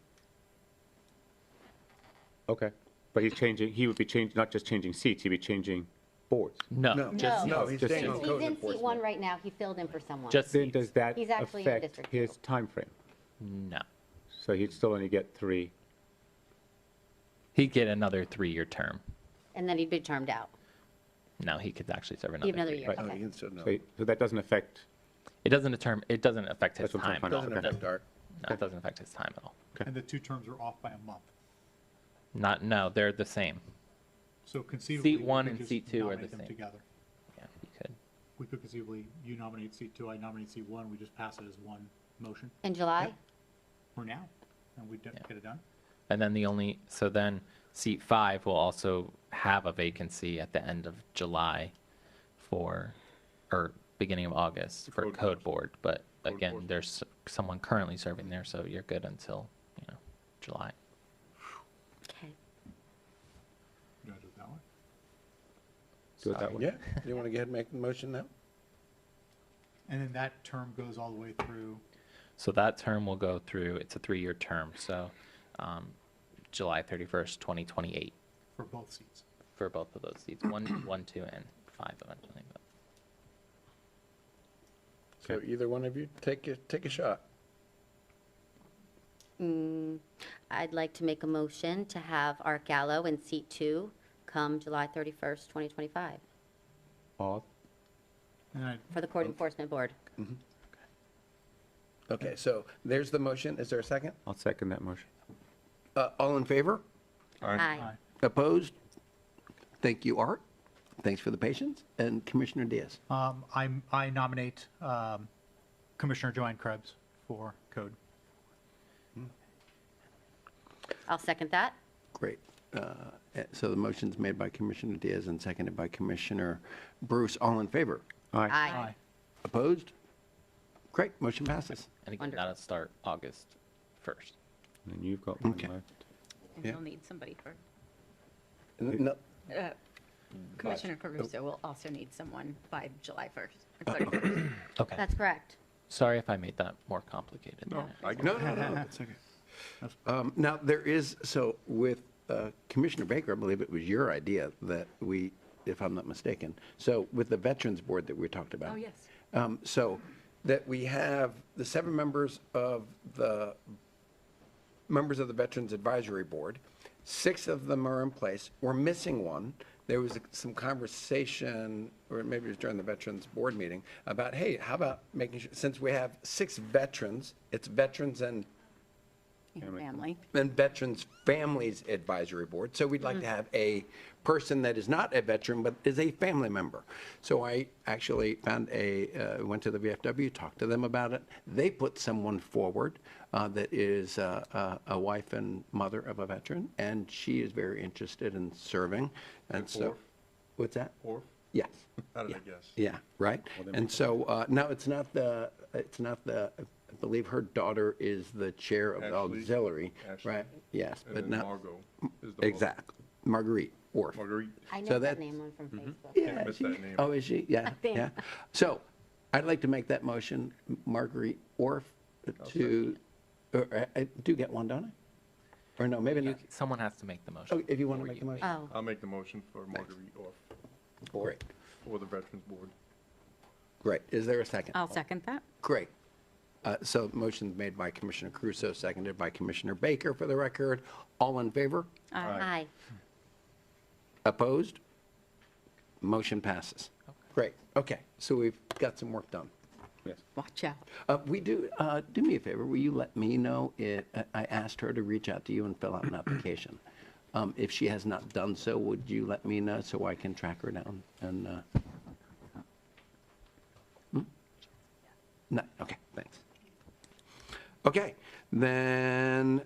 Okay. But he would be changing, not just changing seats, he'd be changing boards. No. No, Just no, seats. he's Just staying on seats. He's code in seat 1 enforcement. right now. He filled in for someone. Just Then seats. does that He's actually in affect District his 2. timeframe? No. So he'd still only get 3? He'd get another 3-year term. And then he'd be termed out. No, he could actually serve He'd another have another 3 year. Right. Oh, Okay. you can still know. So that doesn't affect, It doesn't affect his That's what I'm time. trying to find out. Doesn't Okay. affect Art. No, it doesn't affect his time at all. And the 2 terms are off by a month. No, they're the same. So conceivably. Seat we 1 could and just seat 2 are nominate the them same. Together. Yeah, you could. We could conceivably, you nominate seat 2, I nominate seat 1, we just pass it as one motion In July? Yep. for now, and we get it done. And then then seat 5 will also have a vacancy at the end of July or beginning of August for code board. But again, there's someone currently serving there, so you're good until, July. Okay. You want to do it that way? do it that Sorry. way? Yeah, do you want to go ahead and make the motion now? And then that term goes all the way through, So that term will go through, it's a 3-year term, so July 31st, 2028 for both seats. for both of those seats, 1, 2, and 5 eventually. But So either one of you, take a shot. I'd like to make a motion to have Art Gallo in seat 2 come July 31st, 2025, All, And I, for the Court Enforcement Board. Okay, so there's the motion. Is there a second? I'll second that motion. All in favor? Aye. aye. Opposed? Thank you, Art. Thanks for the patience. And Commissioner Diaz. I nominate Commissioner Joanne Krebs for code. I'll second that. Great. So the motion's made by Commissioner Diaz and seconded by Commissioner Bruce. All in favor? Aye. Aye. Opposed? Great, motion passes. and again, Wonderful. that'll start August 1st. And you've got one Okay. left. And Yeah. you'll need somebody for, No, Commissioner Caruso will also need someone by July 1st, or 31st. Okay. That's correct. Sorry if I made that more complicated. No, no, it's okay. Now, there is, so with Commissioner Baker, I believe it was your idea that we if I'm not mistaken. So with the Veterans Board that we talked about. Oh, yes. So that we have the 7 members of the Veterans Advisory Board. 6 of them are in place. We're missing one. There was some conversation, or maybe it was during the Veterans Board meeting, about, hey, how about making sure, since we have 6 veterans, it's Veterans and Family. Veterans Families Advisory Board. So we'd like to have a person that is not a veteran, but is a family member. So I actually found went to the VFW, talked to them about it. They put someone forward that is a wife and mother of a veteran, and she is very interested in serving. And so, Orf? what's that? Orf? Yes. How did Yeah. I guess? Yeah, right. Well, then And we- so, no, it's not the, I believe her daughter is the chair of the Ashley? auxiliary, Ashley. right? Yes, And but then not. Margot is the Exactly. Marguerite Orff. Marguerite. I know So that that's- name one from Facebook. Yeah, miss she- that name. Oh, is she? Yeah, think. yeah. So I'd like to make that motion, Marguerite Orff, to, or I do get one, don't I? Or no, maybe not. Someone has to make the motion. Oh, if you want to make the motion. Oh, I'll make the motion for Marguerite Orff Great, for the Veterans Board. great. Is there a second? I'll second that. Great. So motion made by Commissioner Crusoe, seconded by Commissioner Baker for the record. All in favor? aye. Opposed? Motion passes. Great. Okay, so we've got some work done. Yes. Watch out. We do me a favor, will you let me know I asked her to reach out to you and fill out an application. If she has not done so, would you let me know so I can track her down and, No, okay, thanks. Okay, then,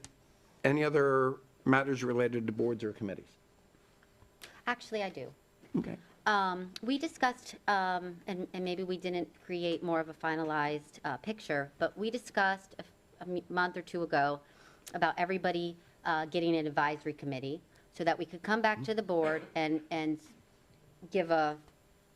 any other matters related to boards or committees? Actually, I do. Okay. We discussed, and maybe we didn't create more of a finalized picture, but we discussed a month or 2 ago about everybody getting an advisory committee so that we could come back to the board and give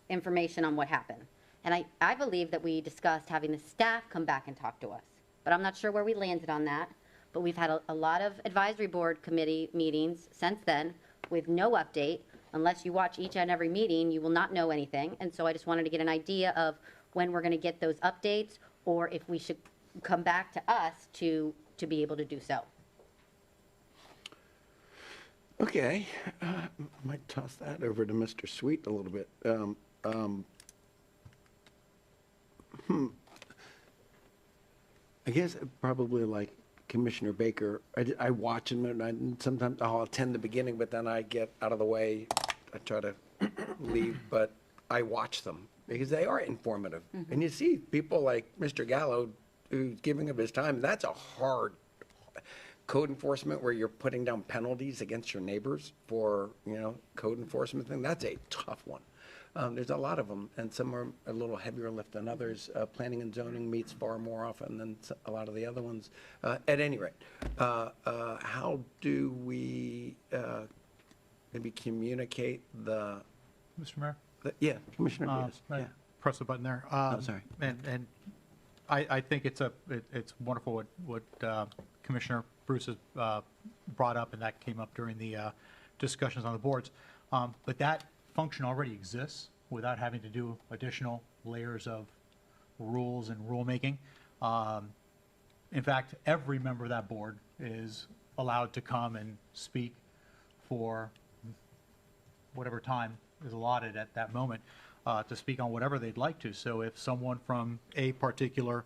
information on what happened. And I believe that we discussed having the staff come back and talk to us, but I'm not sure where we landed on that. But we've had a lot of advisory board committee meetings since then with no update. Unless you watch each and every meeting, you will not know anything. And so I just wanted to get an idea of when we're going to get those updates, or if we should come back to us to be able to do so. Okay, might toss that over to Mr. Sweet a little bit. I guess probably like Commissioner Baker, I watch them and sometimes I'll attend the beginning, but then I get out of the way. I try to leave, but I watch them because they are informative. And you see people like Mr. Gallo who's giving up his time. That's a hard code enforcement where you're putting down penalties against your neighbors for, code enforcement thing. That's a tough one. There's a lot of them, and some are a little heavier lift than others. Planning and zoning meets far more often than a lot of the other ones. At any rate, how do we maybe communicate the? Mr. Mayor? Yeah, Commissioner Diaz. I Yeah. press the button there. Sorry. And I think it's wonderful what Commissioner Bruce has brought up, and that came up during the discussions on the boards. But that function already exists without having to do additional layers of rules and rulemaking. In fact, every member of that board is allowed to come and speak for whatever time is allotted at that moment to speak on whatever they'd like to. So if someone from a particular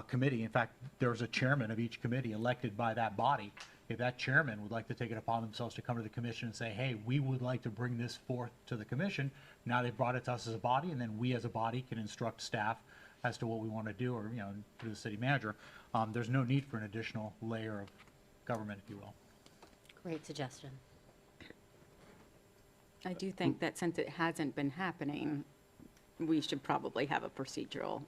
committee, in fact, there's a chairman of each committee elected by that body, if that chairman would like to take it upon themselves to come to the commission and say, hey, we would like to bring this forth to the commission, now they've brought it to us as a body, and then we as a body can instruct staff as to what we want to do, or, to the city manager. There's no need for an additional layer of government, if you will. Great suggestion. I do think that since it hasn't been happening, we should probably have a procedural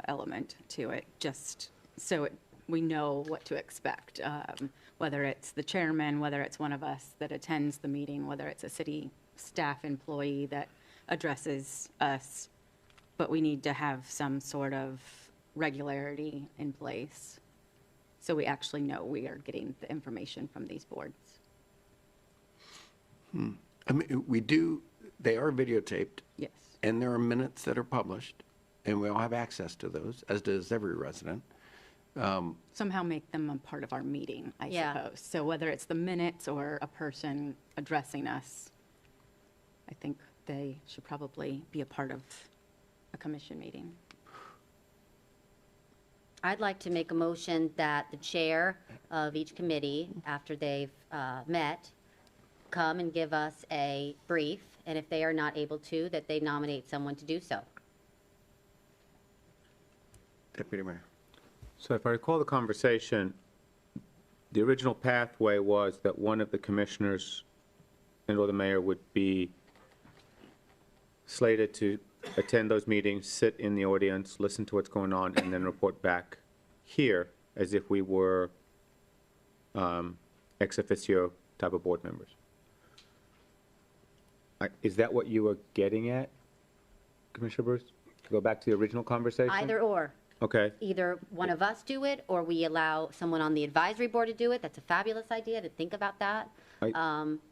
element to it, just so we know what to expect, whether it's the chairman, whether it's one of us that attends the meeting, whether it's a city staff employee that addresses us, but we need to have some sort of regularity in place so we actually know we are getting the information from these boards. I mean, we do, they are videotaped. Yes. And there are minutes that are published, and we all have access to those, as does every resident. Somehow make them a part of our meeting, I Yeah. suppose. So whether it's the minutes or a person addressing us, I think they should probably be a part of a commission meeting. I'd like to make a motion that the chair of each committee, after they've met, come and give us a brief, and if they are not able to, that they nominate someone to do so. Deputy Mayor. So if I recall the conversation, the original pathway was that one of the commissioners and/or the mayor would be slated to attend those meetings, sit in the audience, listen to what's going on, and then report back here as if we were ex officio type of board members. Is that what you were getting at, Commissioner Bruce? To go back to the original conversation? Either or. Okay. Either one of us do it, or we allow someone on the advisory board to do it. That's a fabulous idea, to think about that.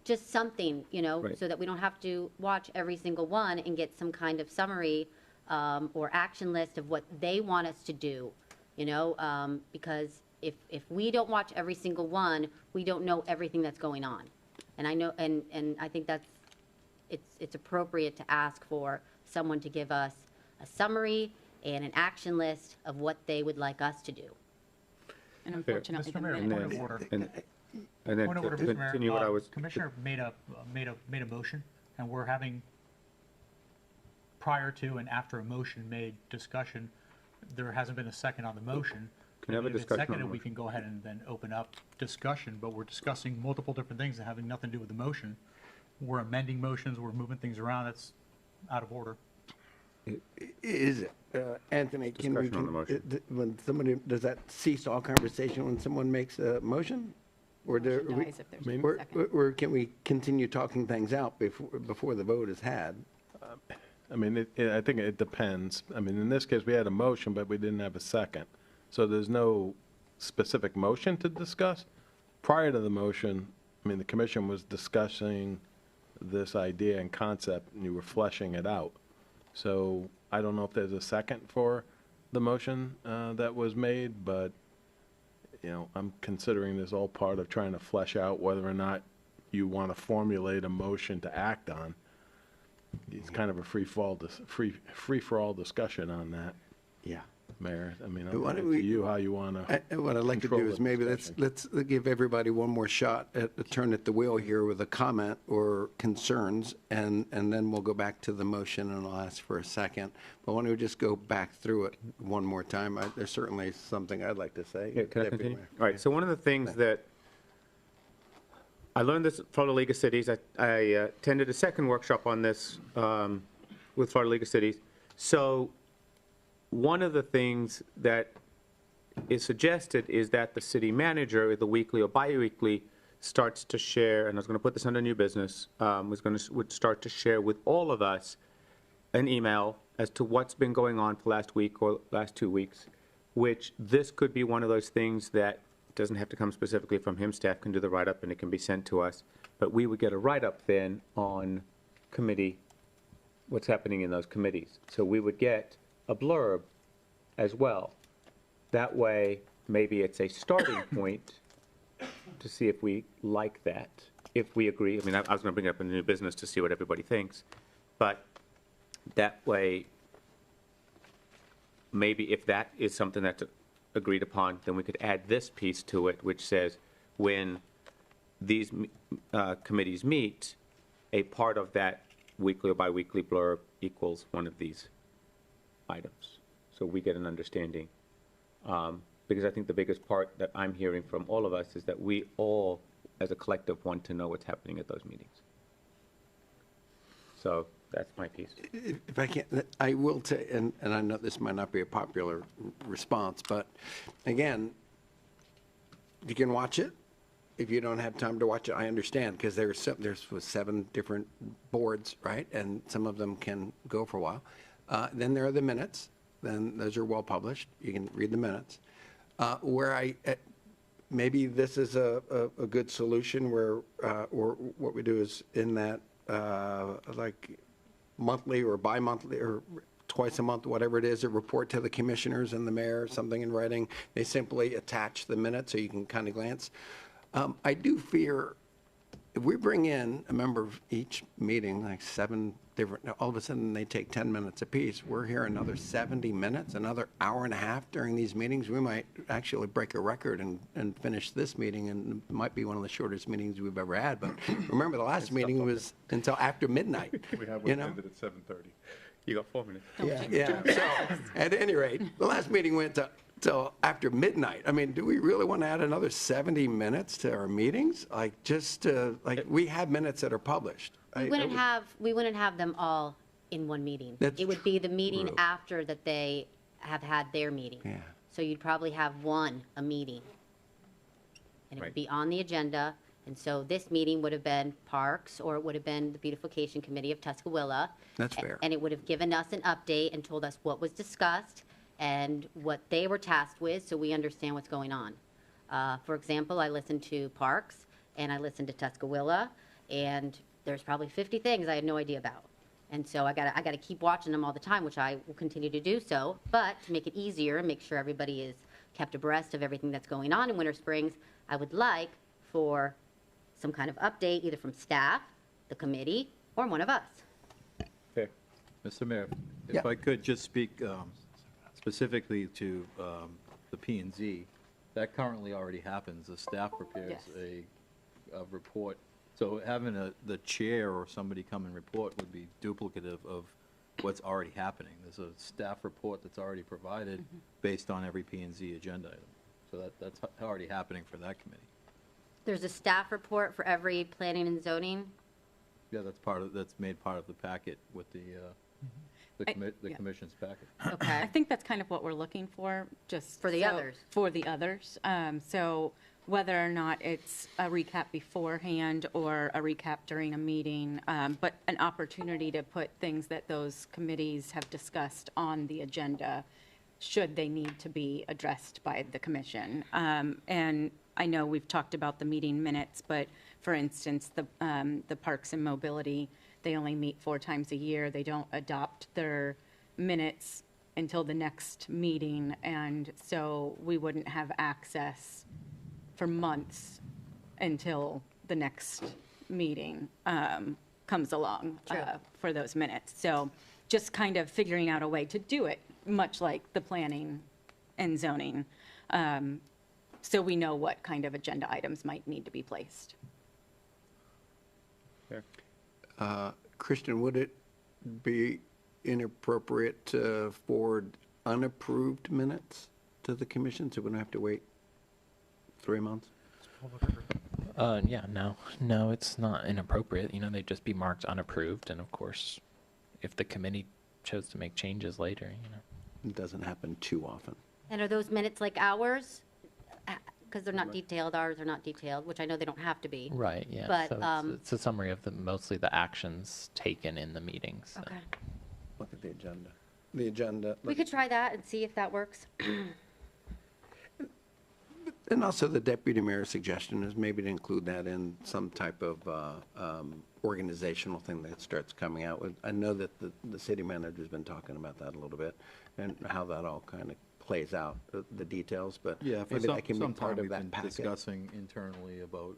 Just something, Right. so that we don't have to watch every single one and get some kind of summary or action list of what they want us to do, because if we don't watch every single one, we don't know everything that's going on. And I know, and I think it's appropriate to ask for someone to give us a summary and an action list of what they would like us to do. And unfortunately, Mr. Mayor, And point then- of order. And then Point of to order, Mr. Mayor. continue what I was. Commissioner made a motion, and we're having, prior to and after a motion made discussion, there hasn't been a second on the motion. Can we have a If it's discussion on the seconded, we motion? can go ahead and then open up discussion, but we're discussing multiple different things that having nothing to do with the motion. We're amending motions, we're moving things around, that's out of order. Is it, Anthony, can we, Discussion on the motion. when somebody, does that cease all conversation when someone makes a motion? Or do Motion we- dies if there's no second. or can we continue talking things out before the vote is had? I mean, I think it depends. I mean, in this case, we had a motion, but we didn't have a second. So there's no specific motion to discuss. Prior to the motion, I mean, the commission was discussing this idea and concept, and you were fleshing it out. So I don't know if there's a second for the motion that was made, but, I'm considering this all part of trying to flesh out whether or not you want to formulate a motion to act on. It's kind of a free-for-all discussion on that. Yeah. Mayor, I mean, Why up don't to we- you how you want to. What I'd like to do is maybe let's give everybody one more shot at the turn at the wheel here with a comment or concerns, and then we'll go back to the motion and I'll ask for a second. But why don't we just go back through it one more time? There's certainly something I'd like to say. Yeah, can I Deputy continue? Mayor. All right, so one of the things that, I learned this at Florida League of Cities. I attended a second workshop on this with Florida League of Cities. So one of the things that is suggested is that the city manager, either weekly or bi-weekly, starts to share, and I was going to put this under new business, would start to share with all of us an email as to what's been going on for last week or last 2 weeks, which this could be one of those things that doesn't have to come specifically from him. Staff can do the write-up and it can be sent to us. But we would get a write-up then on committee, what's happening in those committees. So we would get a blurb as well. That way, maybe it's a starting point to see if we like that, if we agree. I mean, I was going to bring it up in the new business to see what everybody thinks. But that way, maybe if that is something that's agreed upon, then we could add this piece to it, which says when these committees meet, a part of that weekly or biweekly blurb equals one of these items. So we get an understanding. Because I think the biggest part that I'm hearing from all of us is that we all, as a collective, want to know what's happening at those meetings. So that's my piece. If I can, I will say, and I know this might not be a popular response, but again, you can watch it. If you don't have time to watch it, I understand, because there's 7 different boards, right? And some of them can go for a while. Then there are the minutes. Then those are well published. You can read the minutes. Maybe this is a good solution where, or what we do is in that like monthly or bi-monthly or twice a month, whatever it is, a report to the commissioners and the mayor, something in writing. They simply attach the minutes so you can kind of glance. I do fear if we bring in a member of each meeting, like 7 different, all of a sudden they take 10 minutes apiece, we're here another 70 minutes, another hour and a half during these meetings. We might actually break a record and finish this meeting, and it might be one of the shortest meetings we've ever had. But remember, the last meeting was until after midnight. We have you one know? ended at 7:30. You got 4 minutes. Yeah. So, at any rate, the last meeting went till after midnight. I mean, do we really want to add another 70 minutes to our meetings? Like, just like we have minutes that are published. We wouldn't have them all in one meeting. That's It would be the meeting true. after that they have had their meeting. Yeah. So you'd probably have a meeting. And it would Right. be on the agenda. And so this meeting would have been Parks, or it would have been the Beautification Committee of Tuscaloosa. That's fair. And it would have given us an update and told us what was discussed and what they were tasked with, so we understand what's going on. For example, I listened to Parks, and I listened to Tuscaloosa, and there's probably 50 things I had no idea about. And so I gotta keep watching them all the time, which I will continue to do so. But to make it easier and make sure everybody is kept abreast of everything that's going on in Winter Springs, I would like for some kind of update, either from staff, the committee, or one of us. Fair. Mr. Mayor, Yeah. if I could just speak specifically to the P and Z, that currently already happens. The staff prepares Yes. a report. So having the chair or somebody come and report would be duplicative of what's already happening. There's a staff report that's already provided based on every P and Z agenda item. So that's already happening for that committee. There's a staff report for every planning and zoning. Yeah, that's made part of the packet with the yeah. commission's packet. Okay. I think that's kind of what we're looking for, just. For the so- others. For the others. So whether or not it's a recap beforehand or a recap during a meeting, but an opportunity to put things that those committees have discussed on the agenda, should they need to be addressed by the commission. And I know we've talked about the meeting minutes, but for instance, the Parks and Mobility, they only meet 4 times a year. They don't adopt their minutes until the next meeting, and so we wouldn't have access for months until the next meeting comes along for those minutes. So just kind of figuring out a way to do it, much like the planning and zoning, so we know what kind of agenda items might need to be placed. Christian, would it be inappropriate to forward unapproved minutes to the commission, so we don't have to wait 3 months? Yeah, no, it's not inappropriate. They'd just be marked unapproved, and of course, if the committee chose to make changes later, It doesn't happen too often. And are those minutes like ours? Because they're not detailed, ours are not detailed, which I know they don't have to be. Right, yeah. But, So it's a summary of mostly the actions taken in the meetings. So. Okay. Look at the agenda. The agenda. We could try that and see if that works. And also the deputy mayor's suggestion is maybe to include that in some type of organizational thing that starts coming out with. I know that the city manager's been talking about that a little bit and how that all kind of plays out, the details, but Yeah, for maybe that can be some part time of we've that been packet. discussing internally about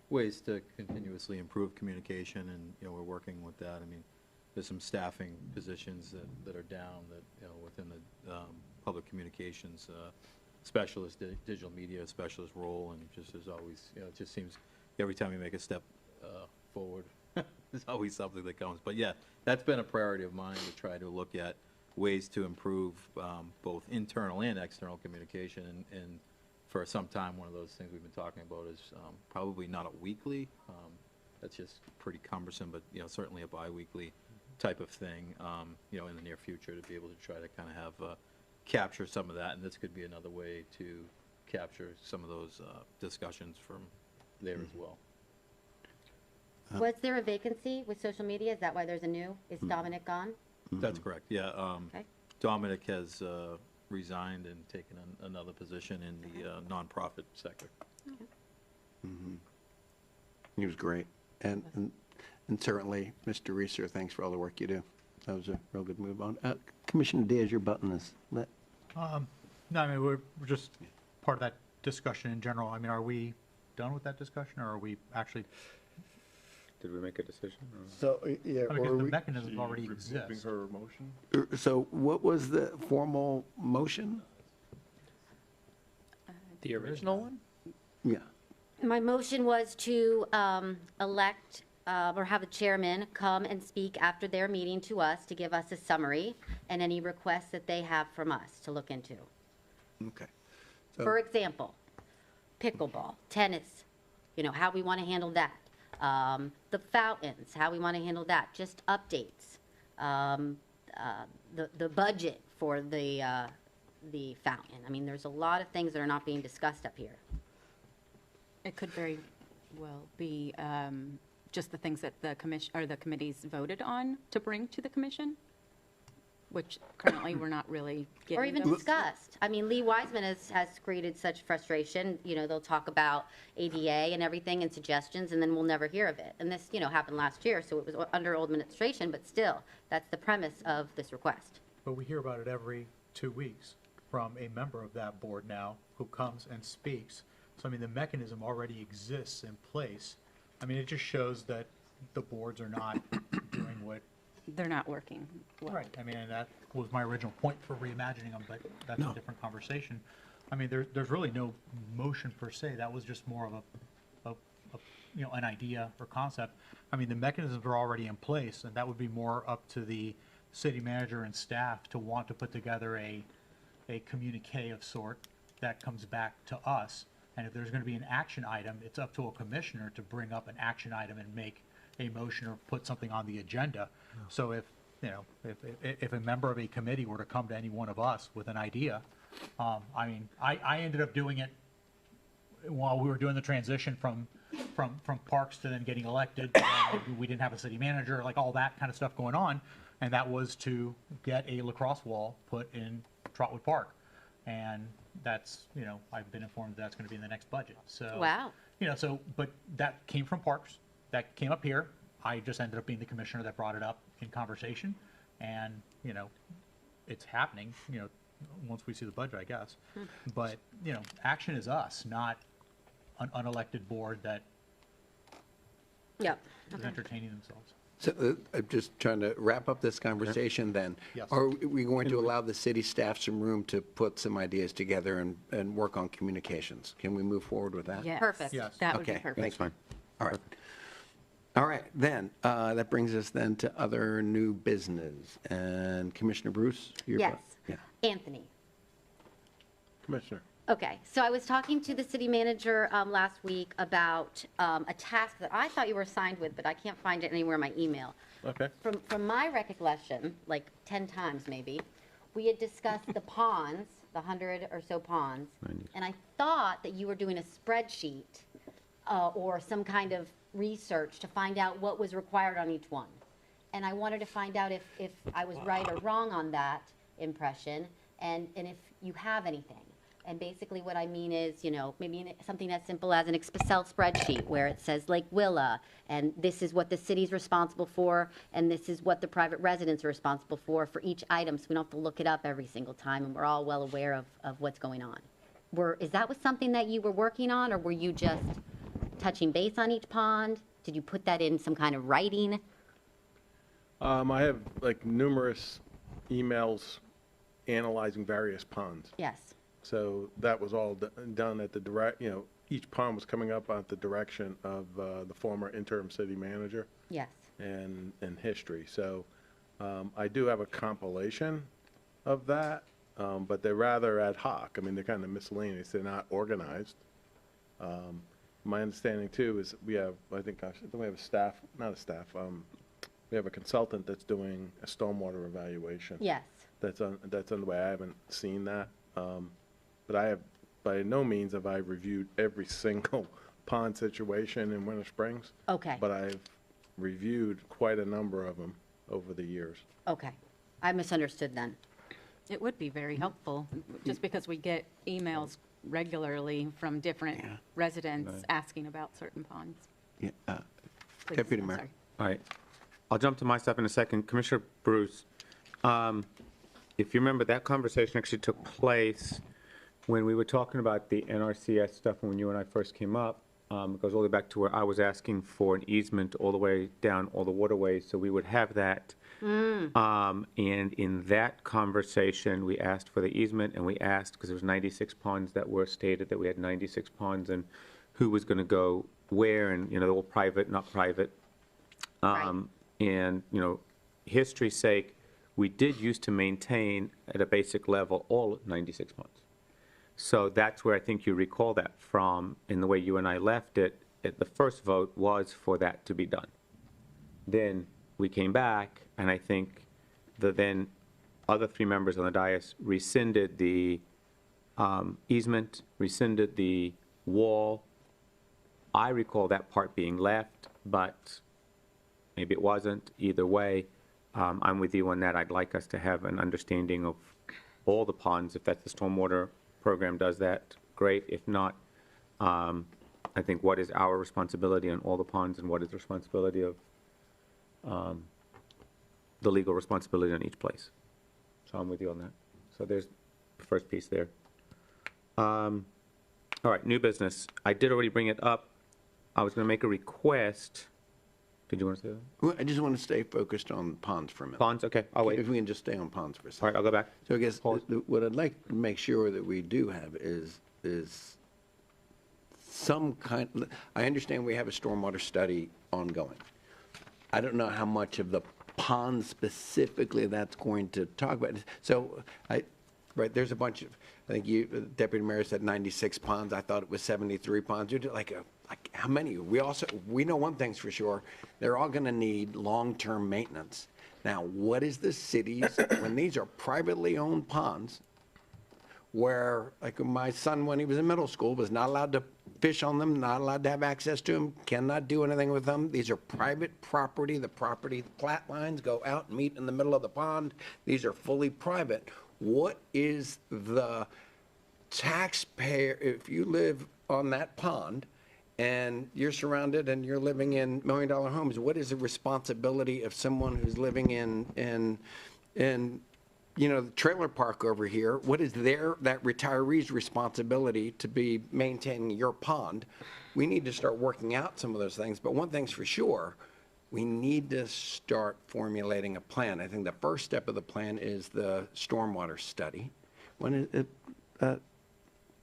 ways to continuously improve communication, and, we're working with that. I mean, there's some staffing positions that are down that, within the public communications specialist, digital media specialist role, and just as always, it just seems every time you make a step forward, there's always something that comes. But yeah, that's been a priority of mine, to try to look at ways to improve both internal and external communication. And for some time, one of those things we've been talking about is probably not a weekly, that's just pretty cumbersome, but, certainly a bi-weekly type of thing, in the near future, to be able to try to kind of have, capture some of that. And this could be another way to capture some of those discussions from there as well. Was there a vacancy with social media? Is that why there's a new? Is Dominic gone? That's correct, yeah. Okay. Dominic has resigned and taken another position in the nonprofit sector. He was great. And And certainly, Mr. Reeser, thanks for all the work you do. That was a real good move on. Commissioner Diaz, your button is lit. No, I mean, we're just part of that discussion in general. I mean, are we done with that discussion, or are we actually? Did we make a decision? So, yeah. I mean, because the mechanism already exists. her motion? So what was the formal motion? The original one? Yeah. My motion was to elect or have a chairman come and speak after their meeting to us to give us a summary and any requests that they have from us to look into. Okay. For example, pickleball, tennis, how we want to handle that. The fountains, how we want to handle that, just updates. The budget for the fountain. I mean, there's a lot of things that are not being discussed up here. It could very well be just the things that the commission, or the committees voted on to bring to the commission, which currently we're not really getting. Or even those. discussed. I mean, Lee Wiseman has created such frustration, they'll talk about ADA and everything and suggestions, and then we'll never hear of it. And this, happened last year, so it was under old administration, but still, that's the premise of this request. But we hear about it every 2 weeks from a member of that board now who comes and speaks. So, I mean, the mechanism already exists in place. I mean, it just shows that the boards are not doing what. They're not working well. Right. I mean, and that was my original point for reimagining them, but that's a different conversation. I mean, there's really no motion per se. That was just more of an idea or concept. I mean, the mechanisms are already in place, and that would be more up to the city manager and staff to want to put together a communique of sort that comes back to us. And if there's going to be an action item, it's up to a commissioner to bring up an action item and make a motion or put something on the agenda. So if a member of a committee were to come to any one of us with an idea, I mean, I ended up doing it while we were doing the transition from parks to then getting elected. We didn't have a city manager, like all that kind of stuff going on. And that was to get a lacrosse wall put in Trotwood Park. And that's, I've been informed that's going to be in the next budget. So, Wow. But that came from Parks. That came up here. I just ended up being the commissioner that brought it up in conversation. And, it's happening, once we see the budget, I guess. But, action is us, not an unelected board that Yep. is entertaining themselves. So I'm just trying to wrap up this conversation then. Yes. Are we going to allow the city staff some room to put some ideas together and work on communications? Can we move forward with that? Yes. Perfect. Yes. That would be Okay, perfect. thanks. Fine. All right. All right, then, that brings us then to other new business. And Commissioner Bruce? your Yes. Yeah. Anthony. Commissioner. Okay, so I was talking to the city manager last week about a task that I thought you were assigned with, but I can't find it anywhere in my email. Okay. From my recollection, like 10 times maybe, we had discussed the ponds, the 100 or so ponds, and I thought that you were doing a spreadsheet or some kind of research to find out what was required on each one. And I wanted to find out if I was right or wrong on that impression, and if you have anything. And basically what I mean is, maybe something as simple as an Excel spreadsheet where it says Lake Willa, and this is what the city's responsible for, and this is what the private residents are responsible for each item, so we don't have to look it up every single time, and we're all well aware of what's going on. Is that was something that you were working on, or were you just touching base on each pond? Did you put that in some kind of writing? I have numerous emails analyzing various ponds. Yes. So that was all done at the each pond was coming up at the direction of the former interim city manager. Yes. And history. So I do have a compilation of that, but they're rather ad hoc. I mean, they're kind of miscellaneous. They're not organized. My understanding too is we have, I think we have a staff, not a staff, we have a consultant that's doing a stormwater evaluation. Yes. That's underway. I haven't seen that. But I have, by no means have I reviewed every single pond situation in Winter Springs. Okay. But I've reviewed quite a number of them over the years. Okay. I misunderstood then. It would be very helpful, just because we get emails regularly from different residents Right. asking about certain ponds. Yeah. Please, Deputy I'm Mayor. sorry. All right. I'll jump to my stuff in a second. Commissioner Bruce, if you remember, that conversation actually took place when we were talking about the NRCS stuff when you and I first came up. It goes all the way back to where I was asking for an easement all the way down all the waterways, so we would have that. And in that conversation, we asked for the easement, and we asked, because there was 96 ponds that were stated, that we had 96 ponds, and who was going to go where, and, they're all private, not private. And, history's sake, we did used to maintain at a basic level all 96 ponds. So that's where I think you recall that from, in the way you and I left it. The first vote was for that to be done. Then we came back, and I think the then other three members on the dais rescinded the easement, rescinded the wall. I recall that part being left, but maybe it wasn't. Either way, I'm with you on that. I'd like us to have an understanding of all the ponds. If that's the stormwater program does that, great. If not, I think what is our responsibility on all the ponds and what is the responsibility of the legal responsibility on each place. So I'm with you on that. So there's the first piece there. All right, new business. I did already bring it up. I was going to make a request. Did you want to say that? Well, I just want to stay focused on ponds for a minute. Ponds, okay, I'll wait. If we can just stay on ponds for a second. All right, I'll go back. So I guess what I'd like to make sure that we do have is some kind, I understand we have a stormwater study ongoing. I don't know how much of the pond specifically that's going to talk about. So right, there's a bunch of, I think you, Deputy Mayor said 96 ponds. I thought it was 73 ponds. You're like how many? We know one thing's for sure. They're all going to need long-term maintenance. Now, what is the city's, when these are privately owned ponds, where, like my son, when he was in middle school, was not allowed to fish on them, not allowed to have access to them, cannot do anything with them. These are private property. The plat lines go out and meet in the middle of the pond. These are fully private. What is the taxpayer, if you live on that pond and you're surrounded and you're living in million-dollar homes, what is the responsibility of someone who's living in the trailer park over here? What is that retiree's responsibility to be maintaining your pond? We need to start working out some of those things, but one thing's for sure, we need to start formulating a plan. I think the first step of the plan is the stormwater study. When is it,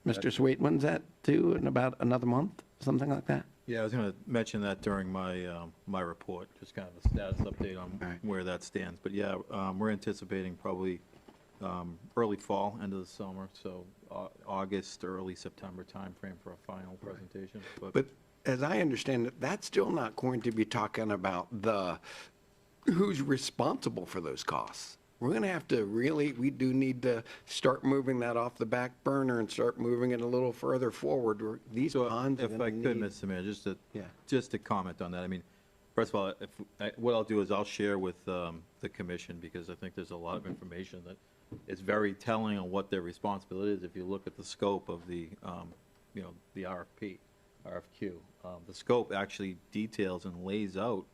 Mr. Sweet, when's that due? In about another month, something like that? Yeah, I was going to mention that during my my report, just kind of a status update on where that stands. But yeah, we're anticipating probably early fall, end of the summer, so August, early September timeframe for a final presentation. But as I understand it, that's still not going to be talking about who's responsible for those costs. We're going to have to we do need to start moving that off the back burner and start moving it a little further forward. These ponds. If I could, Mr. Mayor, just to comment on that. I mean, first of all, what I'll do is I'll share with the commission, because I think there's a lot of information that is very telling on what their responsibility is. If you look at the scope of the RFQ, the scope actually details and lays out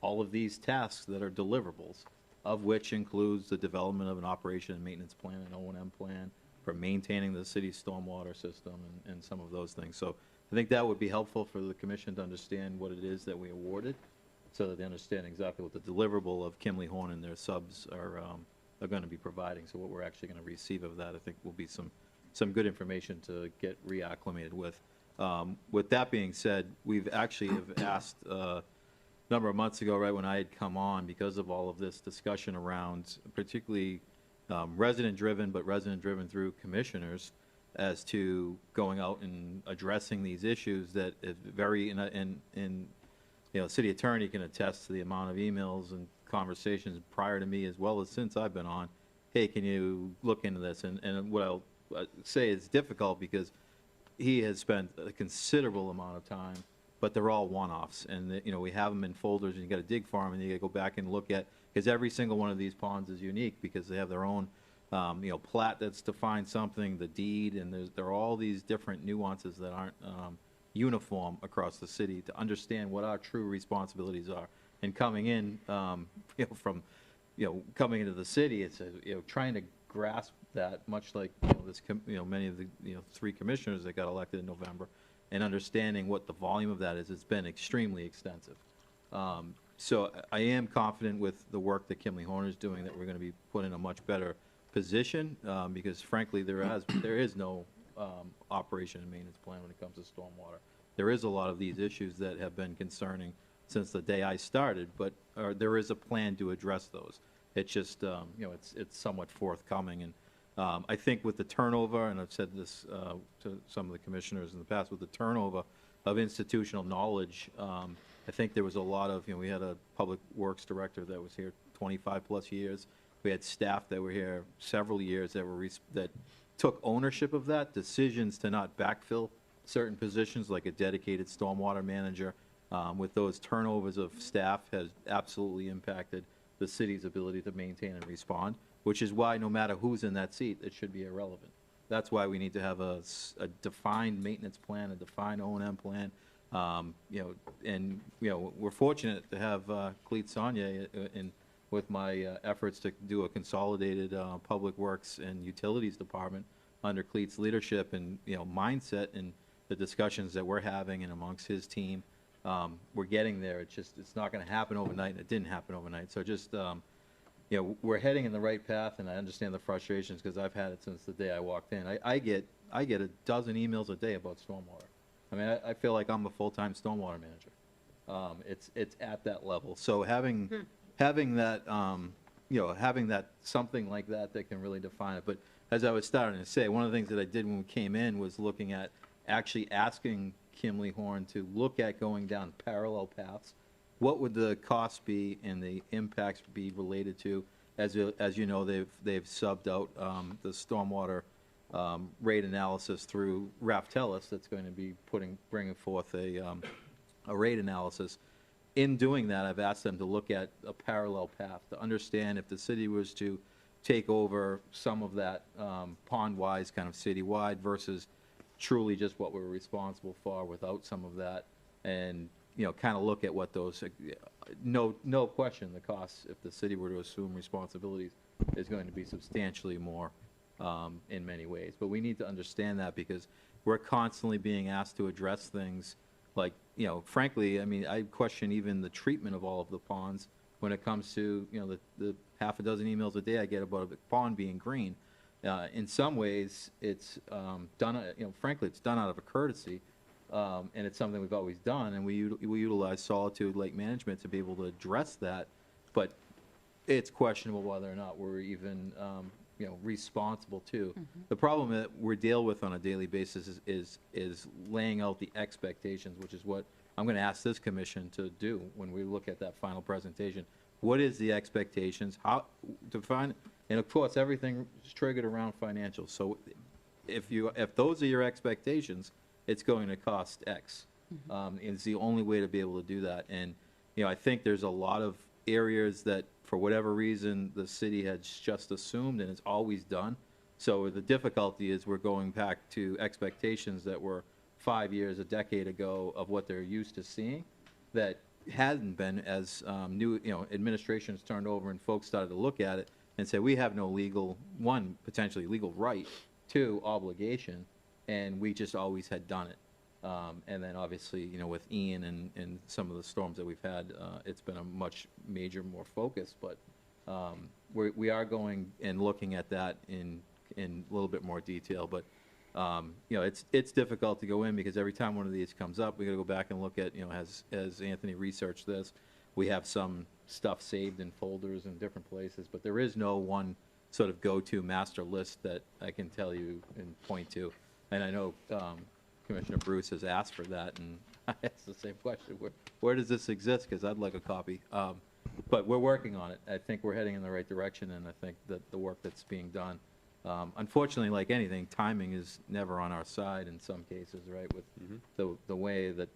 all of these tasks that are deliverables, of which includes the development of an operation and maintenance plan, an O&M plan for maintaining the city's stormwater system and some of those things. So I think that would be helpful for the commission to understand what it is that we awarded, so that they understand exactly what the deliverable of Kimley Horn and their subs are going to be providing. So what we're actually going to receive of that, I think, will be some good information to get reacclimated with. With that being said, we've actually have asked number of months ago, right when I had come on, because of all of this discussion around particularly resident-driven, but resident-driven through commissioners, as to going out and addressing these issues that is very, city attorney can attest to the amount of emails and conversations prior to me as well as since I've been on, hey, can you look into this? And what I'll say is difficult because he has spent a considerable amount of time, but they're all one-offs, and we have them in folders, and you got to dig for them, and you got to go back and look at, because every single one of these ponds is unique because they have their own, plat that's defined something, the deed, and there are all these different nuances that aren't uniform across the city to understand what our true responsibilities are. And coming in, from, coming into the city, it's, trying to grasp that, much like, many of the, 3 commissioners that got elected in November, and understanding what the volume of that is, it's been extremely extensive. So I am confident with the work that Kimley Horner is doing, that we're going to be put in a much better position, because frankly, there is no operation and maintenance plan when it comes to stormwater. There is a lot of these issues that have been concerning since the day I started, but there is a plan to address those. It's just, it's somewhat forthcoming. And I think with the turnover, and I've said this to some of the commissioners in the past, with the turnover of institutional knowledge, I think there was a lot of, we had a public works director that was here 25-plus years. We had staff that were here several years that took ownership of that, decisions to not backfill certain positions, like a dedicated stormwater manager. With those turnovers of staff has absolutely impacted the city's ability to maintain and respond, which is why no matter who's in that seat, it should be irrelevant. That's why we need to have a defined maintenance plan, a defined O&M plan. We're fortunate to have Cleet Sonnier with my efforts to do a consolidated public works and utilities department under Cleet's leadership and, mindset, and the discussions that we're having and amongst his team. We're getting there. It's not going to happen overnight, and it didn't happen overnight. So just, we're heading in the right path, and I understand the frustrations because I've had it since the day I walked in. I get a dozen emails a day about stormwater. I mean, I feel like I'm a full-time stormwater manager. It's at that level. So having that, having that, something like that can really define it. But as I was starting to say, one of the things that I did when we came in was looking at actually asking Kimley Horn to look at going down parallel paths. What would the costs be and the impacts be related to? As you know, they've subbed out the stormwater rate analysis through Raftellus. That's going to be bringing forth a rate analysis. In doing that, I've asked them to look at a parallel path to understand if the city was to take over some of that pond-wise, kind of citywide, versus truly just what we're responsible for without some of that, and kind of look at what those, no question, the costs, if the city were to assume responsibilities, is going to be substantially more in many ways. But we need to understand that, because we're constantly being asked to address things like, frankly, I mean, I question even the treatment of all of the ponds when it comes to, the half a dozen emails a day I get about a pond being green. In some ways, it's done, frankly, it's done out of a courtesy, and it's something we've always done, and we utilize Solitude Lake Management to be able to address that, but it's questionable whether or not we're even, responsible too. The problem that we're dealing with on a daily basis is laying out the expectations, which is what I'm going to ask this commission to do when we look at that final presentation. What is the expectations? How define? And of course, everything is triggered around financials. So if those are your expectations, it's going to cost X. It's the only way to be able to do that. And I think there's a lot of areas that, for whatever reason, the city has just assumed and it's always done. So the difficulty is we're going back to expectations that were 5 years, a decade ago, of what they're used to seeing, that hadn't been as new, administrations turned over and folks started to look at it and say, we have no potentially legal right, 2, obligation, and we just always had done it. And then obviously, with Ian and some of the storms that we've had, it's been a much more focus, but we are going and looking at that in a little bit more detail. But it's difficult to go in, because every time one of these comes up, we got to go back and look at, has Anthony researched this? We have some stuff saved in folders in different places, but there is no one sort of go-to master list that I can tell you and point to. And I know Commissioner Bruce has asked for that, and I asked the same question. Where does this exist? Because I'd like a copy. But we're working on it. I think we're heading in the right direction, and I think that the work that's being done, unfortunately, like anything, timing is never on our side in some cases, right? With the way that,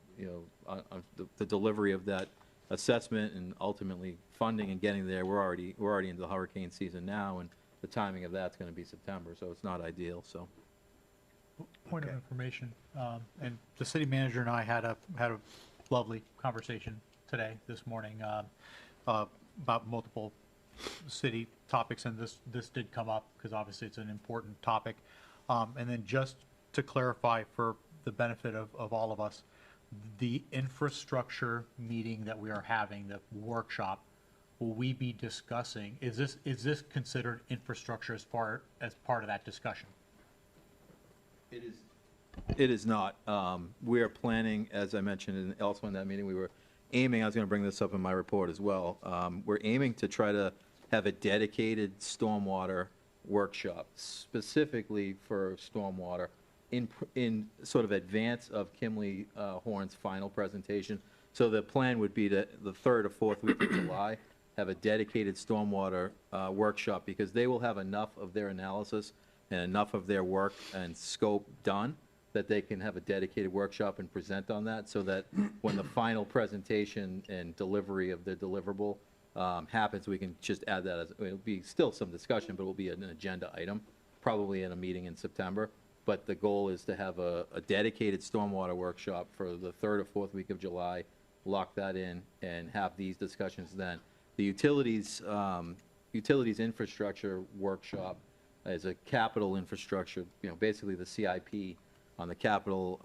the delivery of that assessment and ultimately funding and getting there, we're already into the hurricane season now, and the timing of that's going to be September, so it's not ideal. So. Point of information, and the city manager and I had a lovely conversation today, this morning, about multiple city topics, and this did come up because obviously it's an important topic. And then just to clarify for the benefit of all of us, the infrastructure meeting that we are having, the workshop, will we be discussing, is this considered infrastructure as part of that discussion? It is not. We are planning, as I mentioned also in that meeting, we were aiming, I was going to bring this up in my report as well, we're aiming to try to have a dedicated stormwater workshop, specifically for stormwater, in sort of advance of Kimley Horn's final presentation. So the plan would be to, the 3rd or 4th week of July, have a dedicated stormwater workshop, because they will have enough of their analysis and enough of their work and scope done that they can have a dedicated workshop and present on that, so that when the final presentation and delivery of their deliverable happens, we can just add that as, it'll be still some discussion, but it will be an agenda item, probably in a meeting in September. But the goal is to have a dedicated stormwater workshop for the 3rd or 4th week of July, lock that in, and have these discussions then. The utilities infrastructure workshop is a capital infrastructure, basically the CIP on the capital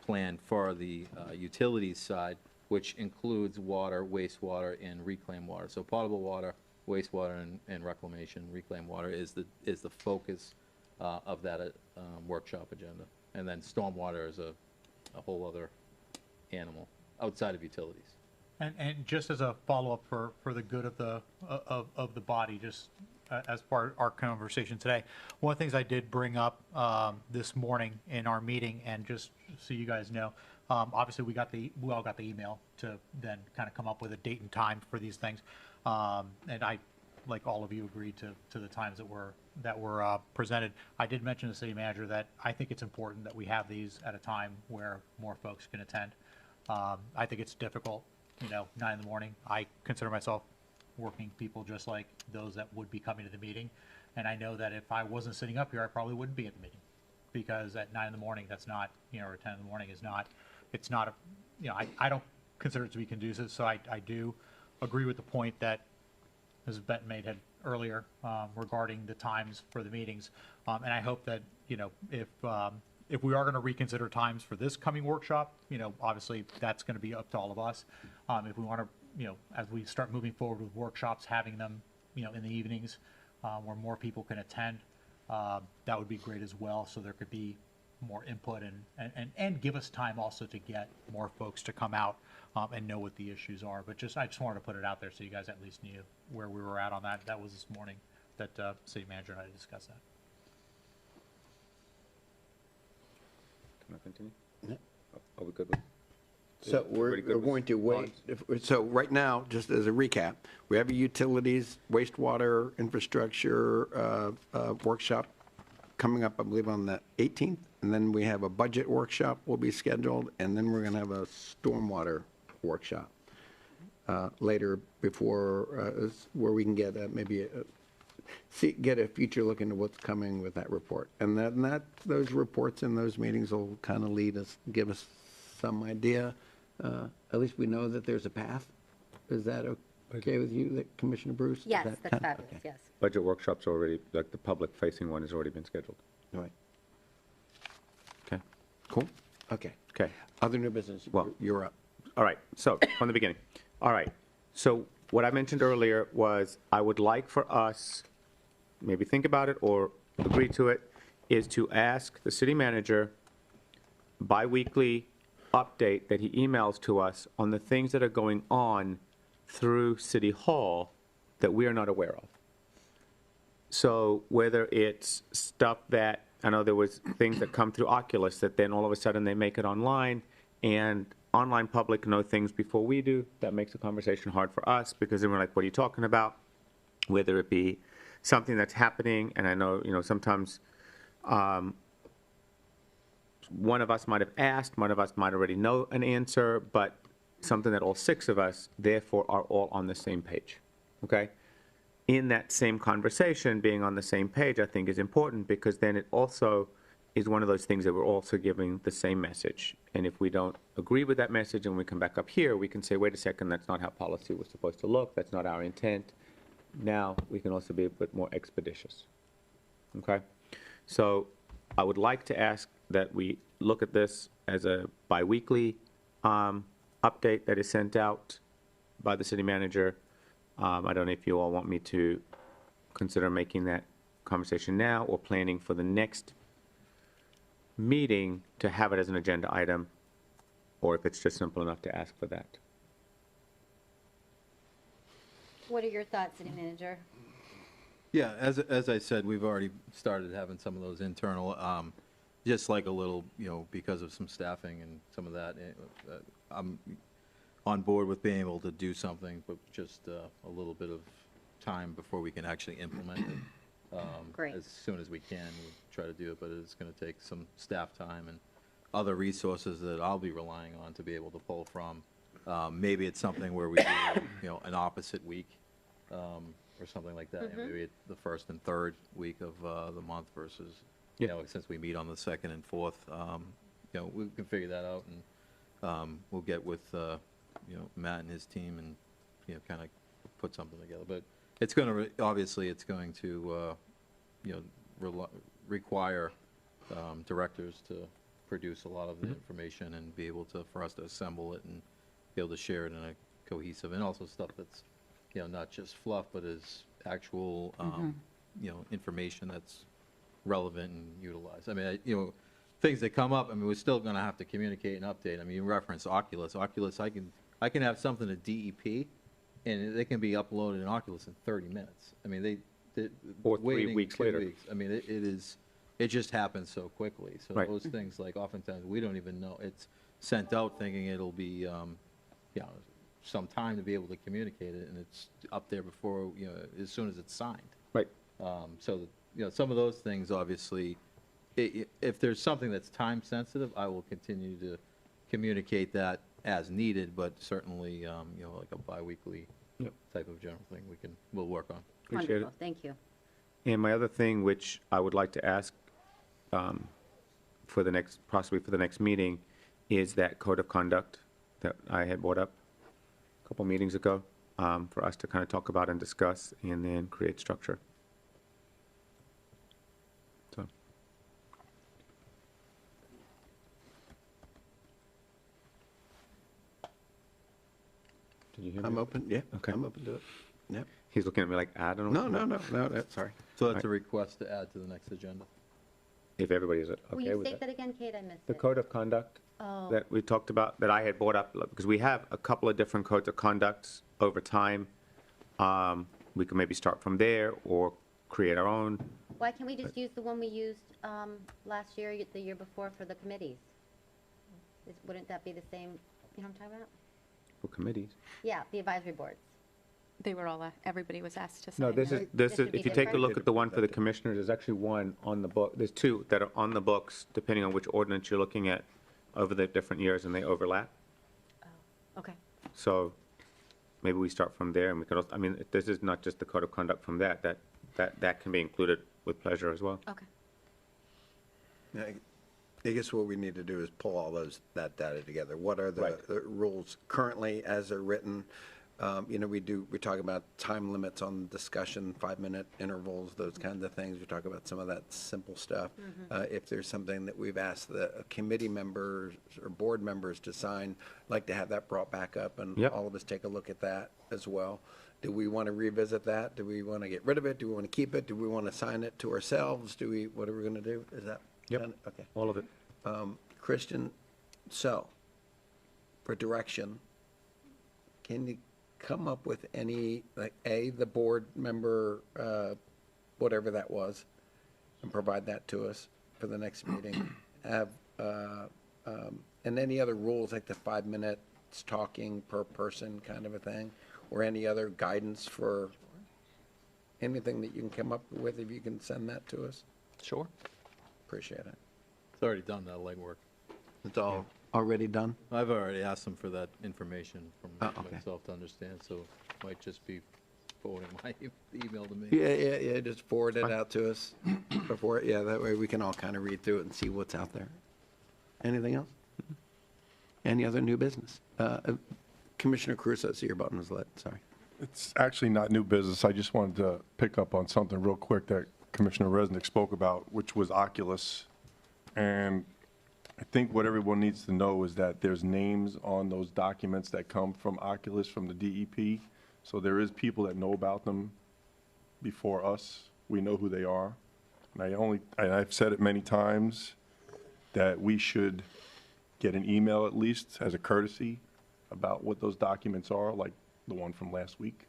plan for the utilities side, which includes water, wastewater, and reclaimed water. So potable water, wastewater, and reclamation, reclaimed water is the focus of that workshop agenda. And then stormwater is a whole other animal outside of utilities. And just as a follow-up for the good of the body, just as part of our conversation today, one of the things I did bring up this morning in our meeting, and just so you guys know, obviously we all got the email to then kind of come up with a date and time for these things, and I, like all of you, agreed to the times that were presented. I did mention to the city manager that I think it's important that we have these at a time where more folks can attend. I think it's difficult. 9 in the morning. I consider myself working people just like those that would be coming to the meeting. And I know that if I wasn't sitting up here, I probably wouldn't be at the meeting, because at 9 in the morning, that's not, or 10 in the morning is not, it's not, I don't consider it to be conducive. So I do agree with the point that Mrs. Benton made earlier regarding the times for the meetings. And I hope that, if we are going to reconsider times for this coming workshop, obviously that's going to be up to all of us. If we want to, as we start moving forward with workshops, having them, in the evenings where more people can attend, that would be great as well. So there could be more input and give us time also to get more folks to come out and know what the issues are. But I just wanted to put it out there so you guys at least knew where we were at on that. That was this morning that city manager and I discussed that. Can I continue? Yeah. Are we good with? So we're going to wait. So right now, just as a recap, we have a utilities, wastewater, infrastructure workshop coming up, I believe, on the 18th. And then we have a budget workshop will be scheduled. And then we're going to have a stormwater workshop later before, where we can get maybe get a future look into what's coming with that report. And then those reports and those meetings will kind of give us some idea. At least we know that there's a path. Is that okay with you, Commissioner Bruce? Yes, that's fabulous, okay. yes. Budget workshops already, like the public-facing one has already been scheduled. All right. Okay. Cool. Okay. Okay. Other new business, well, you're up. All right, so from the beginning. All right, so what I mentioned earlier was I would like for us, maybe think about it or agree to it, is to ask the city manager bi-weekly update that he emails to us on the things that are going on through City Hall that we are not aware of. So whether it's stuff that, I know there was things that come through Oculus that then all of a sudden they make it online, and online public know things before we do. That makes the conversation hard for us, because then we're like, what are you talking about? Whether it be something that's happening, and I know, sometimes one of us might have asked, one of us might already know an answer, but something that all 6 of us, therefore, are all on the same page, okay? In that same conversation, being on the same page, I think is important, because then it also is one of those things that we're also giving the same message. And if we don't agree with that message and we come back up here, we can say, wait a second, that's not how policy was supposed to look, that's not our intent. Now, we can also be a bit more expeditious. Okay? So I would like to ask that we look at this as a biweekly update that is sent out by the city manager. I don't know if you all want me to consider making that conversation now or planning for the next meeting to have it as an agenda item, or if it's just simple enough to ask for that. What are your thoughts, City Manager? Yeah, as I said, we've already started having some of those internal, just like a little, because of some staffing and some of that. I'm on board with being able to do something, but just a little bit of time before we can actually implement it. Great. As soon as we can, we'll try to do it, but it's going to take some staff time and other resources that I'll be relying on to be able to pull from. Maybe it's something where we do, an opposite week or something like that. Mhm. Maybe the first and third week of the month versus, since we meet on the second and fourth, we can figure that out, and we'll get with, Matt and his team and, kind of put something together. But it's going to, obviously, it's going to, require directors to produce a lot of the information and be able to, for us to assemble it and be able to share it in a cohesive, and also stuff that's, not just fluff, but is actual, information that's relevant and utilized. I mean, things that come up, we're still going to have to communicate and update. You reference Oculus. Oculus, I can have something to DEP, and they can be uploaded in Oculus in 30 minutes. Or 3 waiting weeks 2 later. weeks. It just happens so quickly. So Right. those things, like, oftentimes, we don't even know. It's sent out thinking it'll be, some time to be able to communicate it, and it's up there before, as soon as it's signed. Right. So, some of those things, obviously, if there's something that's time sensitive, I will continue to communicate that as needed, but certainly, like a biweekly Yep. type of general thing, we'll work on. Appreciate Wonderful, it. thank you. And my other thing, which I would like to ask possibly for the next meeting, is that code of conduct that I had brought up a couple meetings ago, for us to kind of talk about and discuss, and then create structure. So. Did you hear me? I'm open, yeah, Okay. I'm open to it. Yep. He's looking at me like, I don't know. No, that's, sorry. So that's a request to add to the next agenda. If everybody's Will okay you with state that. that again, Kate? I missed The it. code of conduct Oh. that we talked about, that I had brought up, because we have a couple of different codes of conducts over time. We could maybe start from there or create our own. Why can't we just use the one we used last year, the year before for the committees? Wouldn't that be the same, you know what I'm talking about? For committees. Yeah, the advisory boards. They were all, everybody was asked to sign. No, this them. is, this This is, would be if you take a different? look at the one for the commissioners, there's actually one on the book, there's two that are on the books, depending on which ordinance you're looking at over the different years, and they overlap. Okay. So maybe we start from there, and we could also, this is not just the code of conduct from that can be included with pleasure as well. Okay. Yeah, I guess what we need to do is pull all that data together. What are the Right. the rules currently as they're written? We talk about time limits on discussion, 5-minute intervals, those kinds of things. We talk about some of that simple stuff. If there's something that we've asked the committee members or board members to sign, I'd like to have that brought back up, and Yep. all of us take a look at that as well. Do we want to revisit that? Do we want to get rid of it? Do we want to keep it? Do we want to sign it to ourselves? What are we going to do? Is that? Yep. done? Okay. All of it. Christian, so, for direction, can you come up with any, like, the board member, whatever that was, and provide that to us for the next meeting? Have, and any other rules, like the 5 minutes talking per person kind of a thing? Or any other guidance for anything that you can come up with, if you can send that to us? Sure. Appreciate it. It's already done, that legwork. It's all already done? I've already asked them for that information from Oh, okay. myself to understand, so it might just be forwarding my email to me. Yeah, just forward it out to us before, yeah, that way we can all kind of read through it and see what's out there. Anything else? Any other new business? Commissioner Crusoe, see your button was lit, sorry. It's actually not new business. I just wanted to pick up on something real quick that Commissioner Resnick spoke about, which was Oculus. And I think what everyone needs to know is that there's names on those documents that come from Oculus, from the DEP. So there is people that know about them before us. We know who they are. And I've said it many times that we should get an email at least as a courtesy about what those documents are, like the one from last week,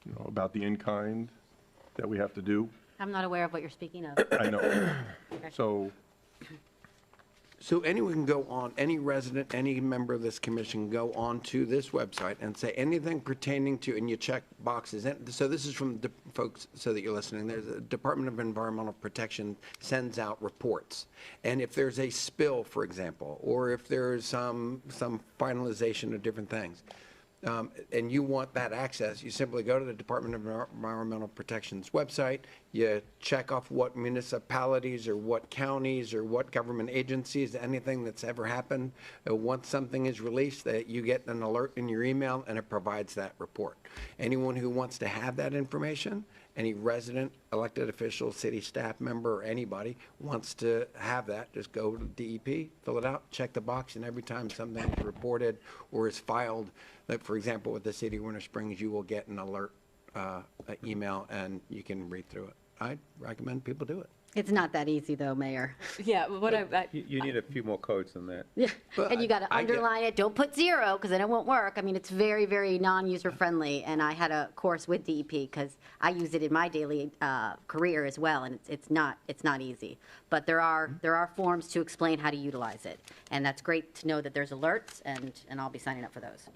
you know, about the in-kind that we have to do. I'm not aware of what you're speaking of. I know. So anyone can go on, any resident, any member of this commission can go on to this website and say anything pertaining to, and you check boxes. And so this is from the folks, so that you're listening, there's a Department of Environmental Protection sends out reports. And if there's a spill, for example, or if there's some finalization of different things, and you want that access, you simply go to the Department of Environmental Protection's website, you check off what municipalities or what counties or what government agencies, anything that's ever happened. Once something is released, that you get an alert in your email and it provides that report. Anyone who wants to have that information, any resident, elected official, city staff member, or anybody wants to have that, just go to DEP, fill it out, check the box, and every time something is reported or is filed, like for example with the city of Winter Springs, you will get an alert email and you can read through it. I'd recommend people do it. It's not that easy though, Mayor. Yeah, what You need a few more codes than that. Yeah, and you got to underline it. Don't put 0 because then it won't work. I mean, it's very, very non-user friendly. And I had a course with DEP because I use it in my daily career as well, and it's not easy. But there are forms to explain how to utilize it, and that's great to know that there's alerts, and I'll be signing up for those.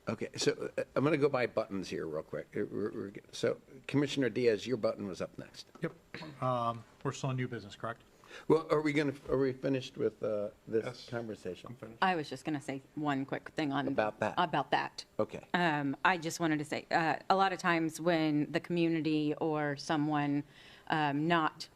Okay, so I'm going to go by buttons here real quick. So Commissioner Diaz, your button was up next. Yep. We're still in new business, correct? Well, are we finished with this conversation? I was just going to say one quick thing on About that. Okay. I just wanted to say, a lot of times when the community or someone not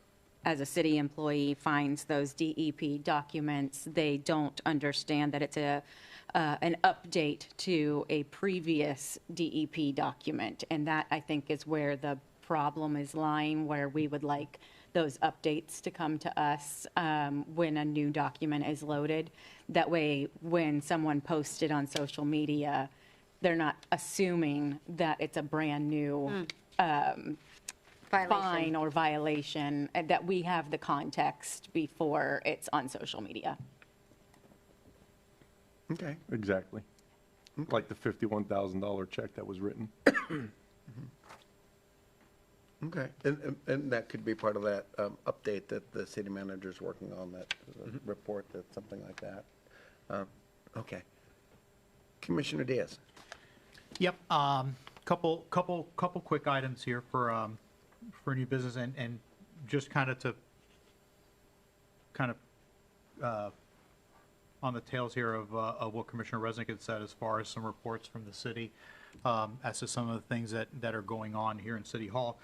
as a city employee finds those DEP documents, they don't understand that it's an update to a previous DEP document. And that, I think, is where the problem is lying, where we would like those updates to come to us when a new document is loaded. That way, when someone posts it on social media, they're not assuming that it's a brand new fine or violation, and that we have the context before it's on social media. Okay. Exactly. Like the $51,000 check that was written. Okay, and that could be part of that update that the city manager's working on, that report, that something like that. Okay. Commissioner Diaz. Yep. Couple quick items here for new business and just kind of on the tails here of what Commissioner Resnick had said as far as some reports from the city as to some of the things that are going on here in City Hall.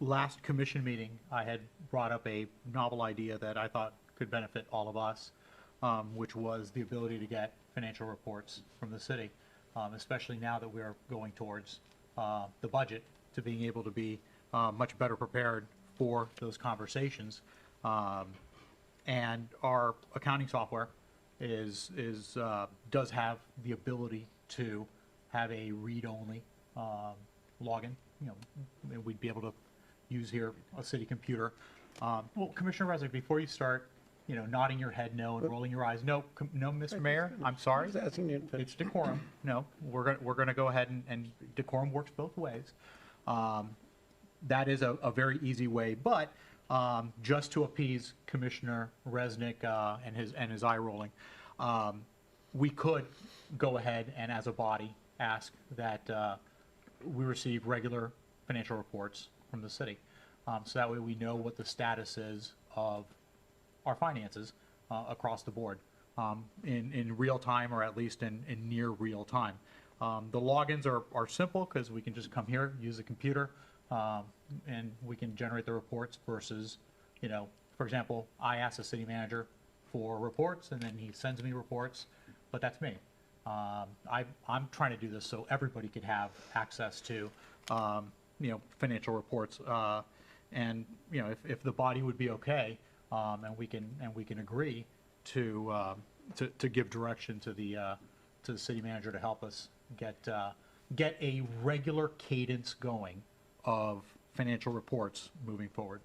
Last commission meeting, I had brought up a novel idea that I thought could benefit all of us, which was the ability to get financial reports from the city, especially now that we are going towards the budget, to being able to be much better prepared for those conversations. And our accounting software does have the ability to have a read-only login. You know, we'd be able to use here a city computer. Well, Commissioner Resnick, before you start, nodding your head no and rolling your eyes, no, Mr. Mayor, I'm sorry. It's decorum. No, we're gonna go ahead and decorum works both ways. That is a very easy way, but just to appease Commissioner Resnick and his eye rolling, we could go ahead and, as a body, ask that we receive regular financial reports from the city, so that way we know what the status is of our finances across the board in real time, or at least in near real time. The logins are simple because we can just come here, use the computer, and we can generate the reports versus, for example, I ask the city manager for reports and then he sends me reports, but that's me. I'm trying to do this so everybody could have access to, financial reports. And, if the body would be okay, and we can agree to give direction to the city manager to help us get a regular cadence going of financial reports moving forward.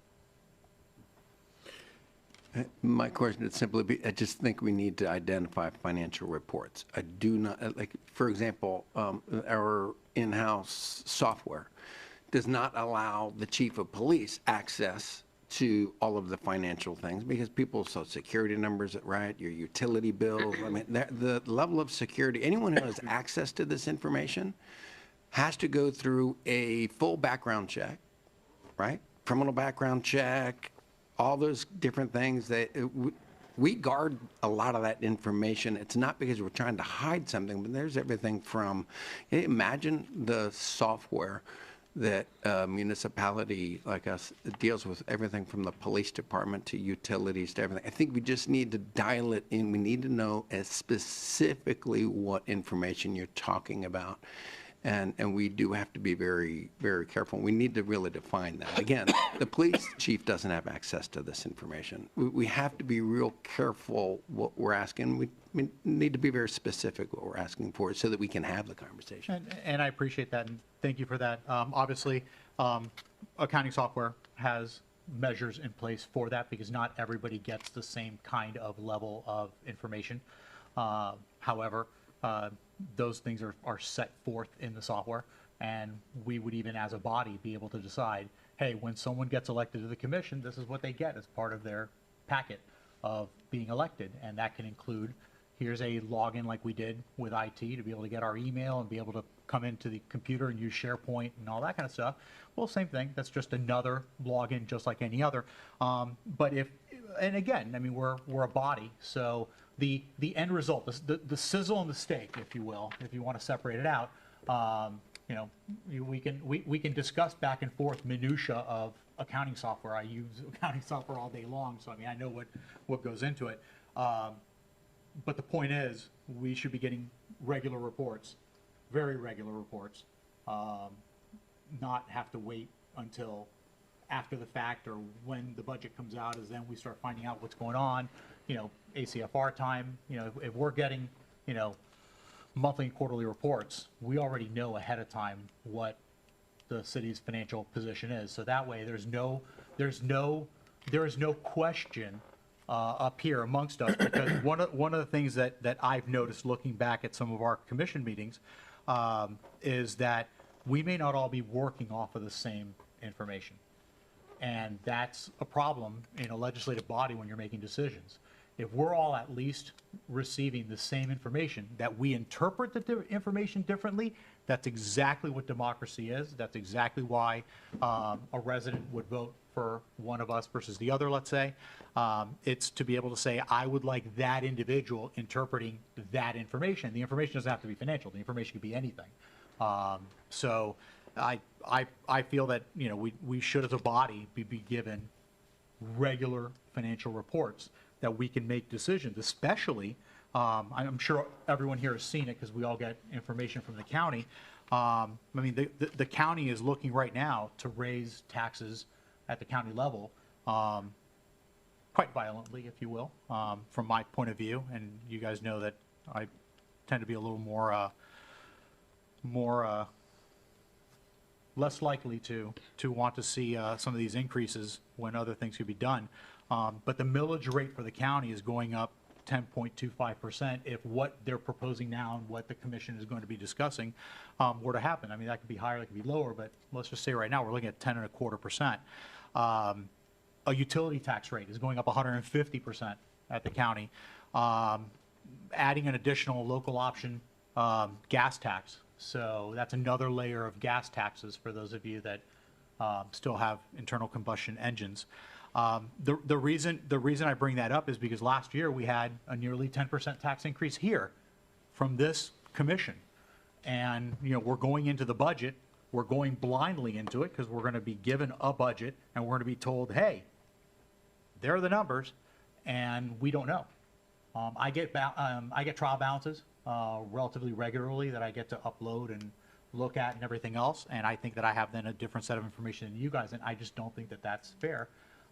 My question would simply be, I just think we need to identify financial reports. I do not, like, for example, our in-house software does not allow the chief of police access to all of the financial things because people's social security numbers, right, your utility bills, I mean, the level of security, anyone who has access to this information has to go through a full background check, right? Criminal background check, all those different things that we guard a lot of that information. It's not because we're trying to hide something, but there's everything from, imagine the software that a municipality like us deals with everything from the police department to utilities to everything. I think we just need to dial it in. We need to know as specifically what information you're talking about. And we do have to be very, very careful. We need to really define that. Again, the police chief doesn't have access to this information. We have to be real careful what we're asking. We need to be very specific what we're asking for so that we can have the conversation. And I appreciate that, and thank you for that. Obviously, accounting software has measures in place for that because not everybody gets the same kind of level of information. However, those things are set forth in the software, and we would even as a body be able to decide, hey, when someone gets elected to the commission, this is what they get as part of their packet of being elected, and that can include, here's a login like we did with IT to be able to get our email and be able to come into the computer and use SharePoint and all that kind of stuff. Well, same thing, that's just another login just like any other. But and again, I mean, we're a body, so the end result, the sizzle on the steak, if you will, if you want to separate it out, we can discuss back and forth minutia of accounting software. I use accounting software all day long, so I mean I know what goes into it. But the point is, we should be getting regular reports, very regular reports, not have to wait until after the fact or when the budget comes out, is then we start finding out what's going on, ACFR time, if we're getting, monthly and quarterly reports, we already know ahead of time what the city's financial position is. So that way there is no question up here amongst us, because one of the things that I've noticed looking back at some of our commission meetings is that we may not all be working off of the same information. And that's a problem in a legislative body when you're making decisions. If we're all at least receiving the same information, that we interpret the information differently, that's exactly what democracy is. That's exactly why a resident would vote for one of us versus the other, let's say. It's to be able to say, I would like that individual interpreting that information. The information doesn't have to be financial. The information could be anything. So I feel that, we should as a body be given regular financial reports that we can make decisions, especially, I'm sure everyone here has seen it because we all get information from the county. I mean, the county is looking right now to raise taxes at the county level quite violently, if you will, from my point of view. And you guys know that I tend to be a little less likely to want to see some of these increases when other things could be done. But the millage rate for the county is going up 10.25% if what they're proposing now and what the commission is going to be discussing were to happen. I mean, that could be higher, that could be lower, but let's just say right now we're looking at 10.25%. A utility tax rate is going up 150% at the county. Adding an additional local option gas tax. So that's another layer of gas taxes for those of you that still have internal combustion engines. The reason I bring that up is because last year we had a nearly 10% tax increase here from this commission. And, we're going into the budget, we're going blindly into it because we're going to be given a budget and we're going to be told, hey, there are the numbers, and we don't know. I get trial balances relatively regularly that I get to upload and look at and everything else, and I think that I have then a different set of information than you guys, and I just don't think that that's fair.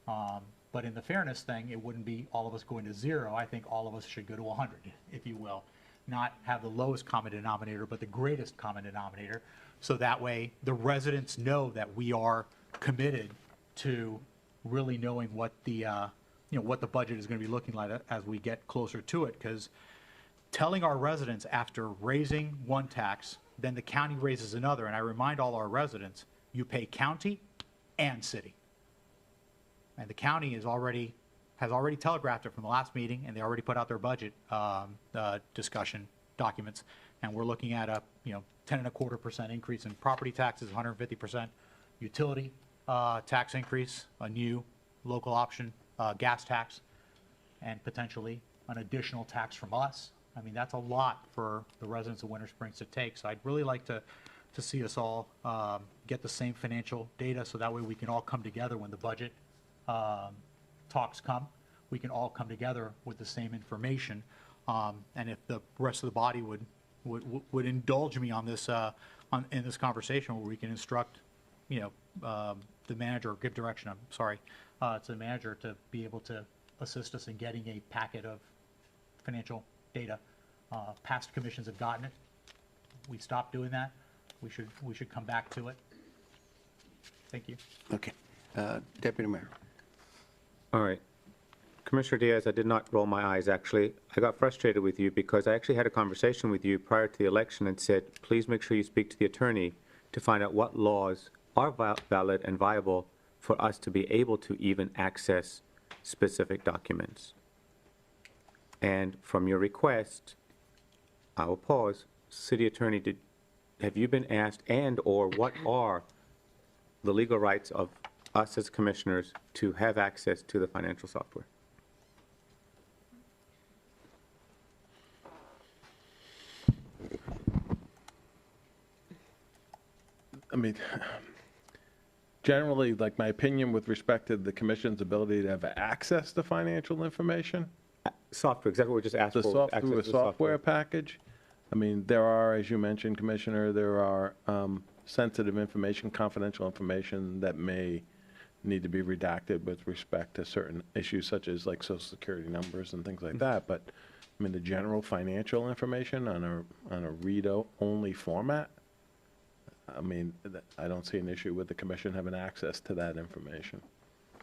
But in the fairness thing, it wouldn't be all of us going to 0. I think all of us should go to 100, if you will. Not have the lowest common denominator, but the greatest common denominator. So that way, the residents know that we are committed to really knowing what the, what the budget is going to be looking like as we get closer to it. Because telling our residents after raising one tax, then the county raises another, and I remind all our residents, you pay county and city. And the county has already telegraphed it from the last meeting, and they already put out their budget discussion documents. And we're looking at a 10.25% increase in property taxes, 150% utility tax increase, a new local option gas tax, and potentially an additional tax from us. I mean, that's a lot for the residents of Winter Springs to take. So I'd really like to see us all get the same financial data, so that way we can all come together when the budget talks come. We can all come together with the same information. And if the rest of the body would indulge me on this in this conversation, where we can instruct, the manager, or give direction, to the manager to be able to assist us in getting a packet of financial data. Past commissions have gotten it. We stopped doing that. We should come back to it. Thank you. Okay. Deputy Mayor. All right. Commissioner Diaz, I did not roll my eyes, actually. I got frustrated with you because I actually had a conversation with you prior to the election and said, please make sure you speak to the attorney to find out what laws are valid and viable for us to be able to even access specific documents. And from your request, I will pause. City Attorney, have you been asked, and or what are the legal rights of us as commissioners to have access to the financial software? I mean, generally, like, my opinion with respect to the commission's ability to have access to financial information. Software, exactly what we just asked for. Through a software package. I mean, there are, as you mentioned, Commissioner, there are sensitive information, confidential information that may need to be redacted with respect to certain issues such as like social security numbers and things like that. But I mean, the general financial information on a read-only format, I mean, I don't see an issue with the commission having access to that information.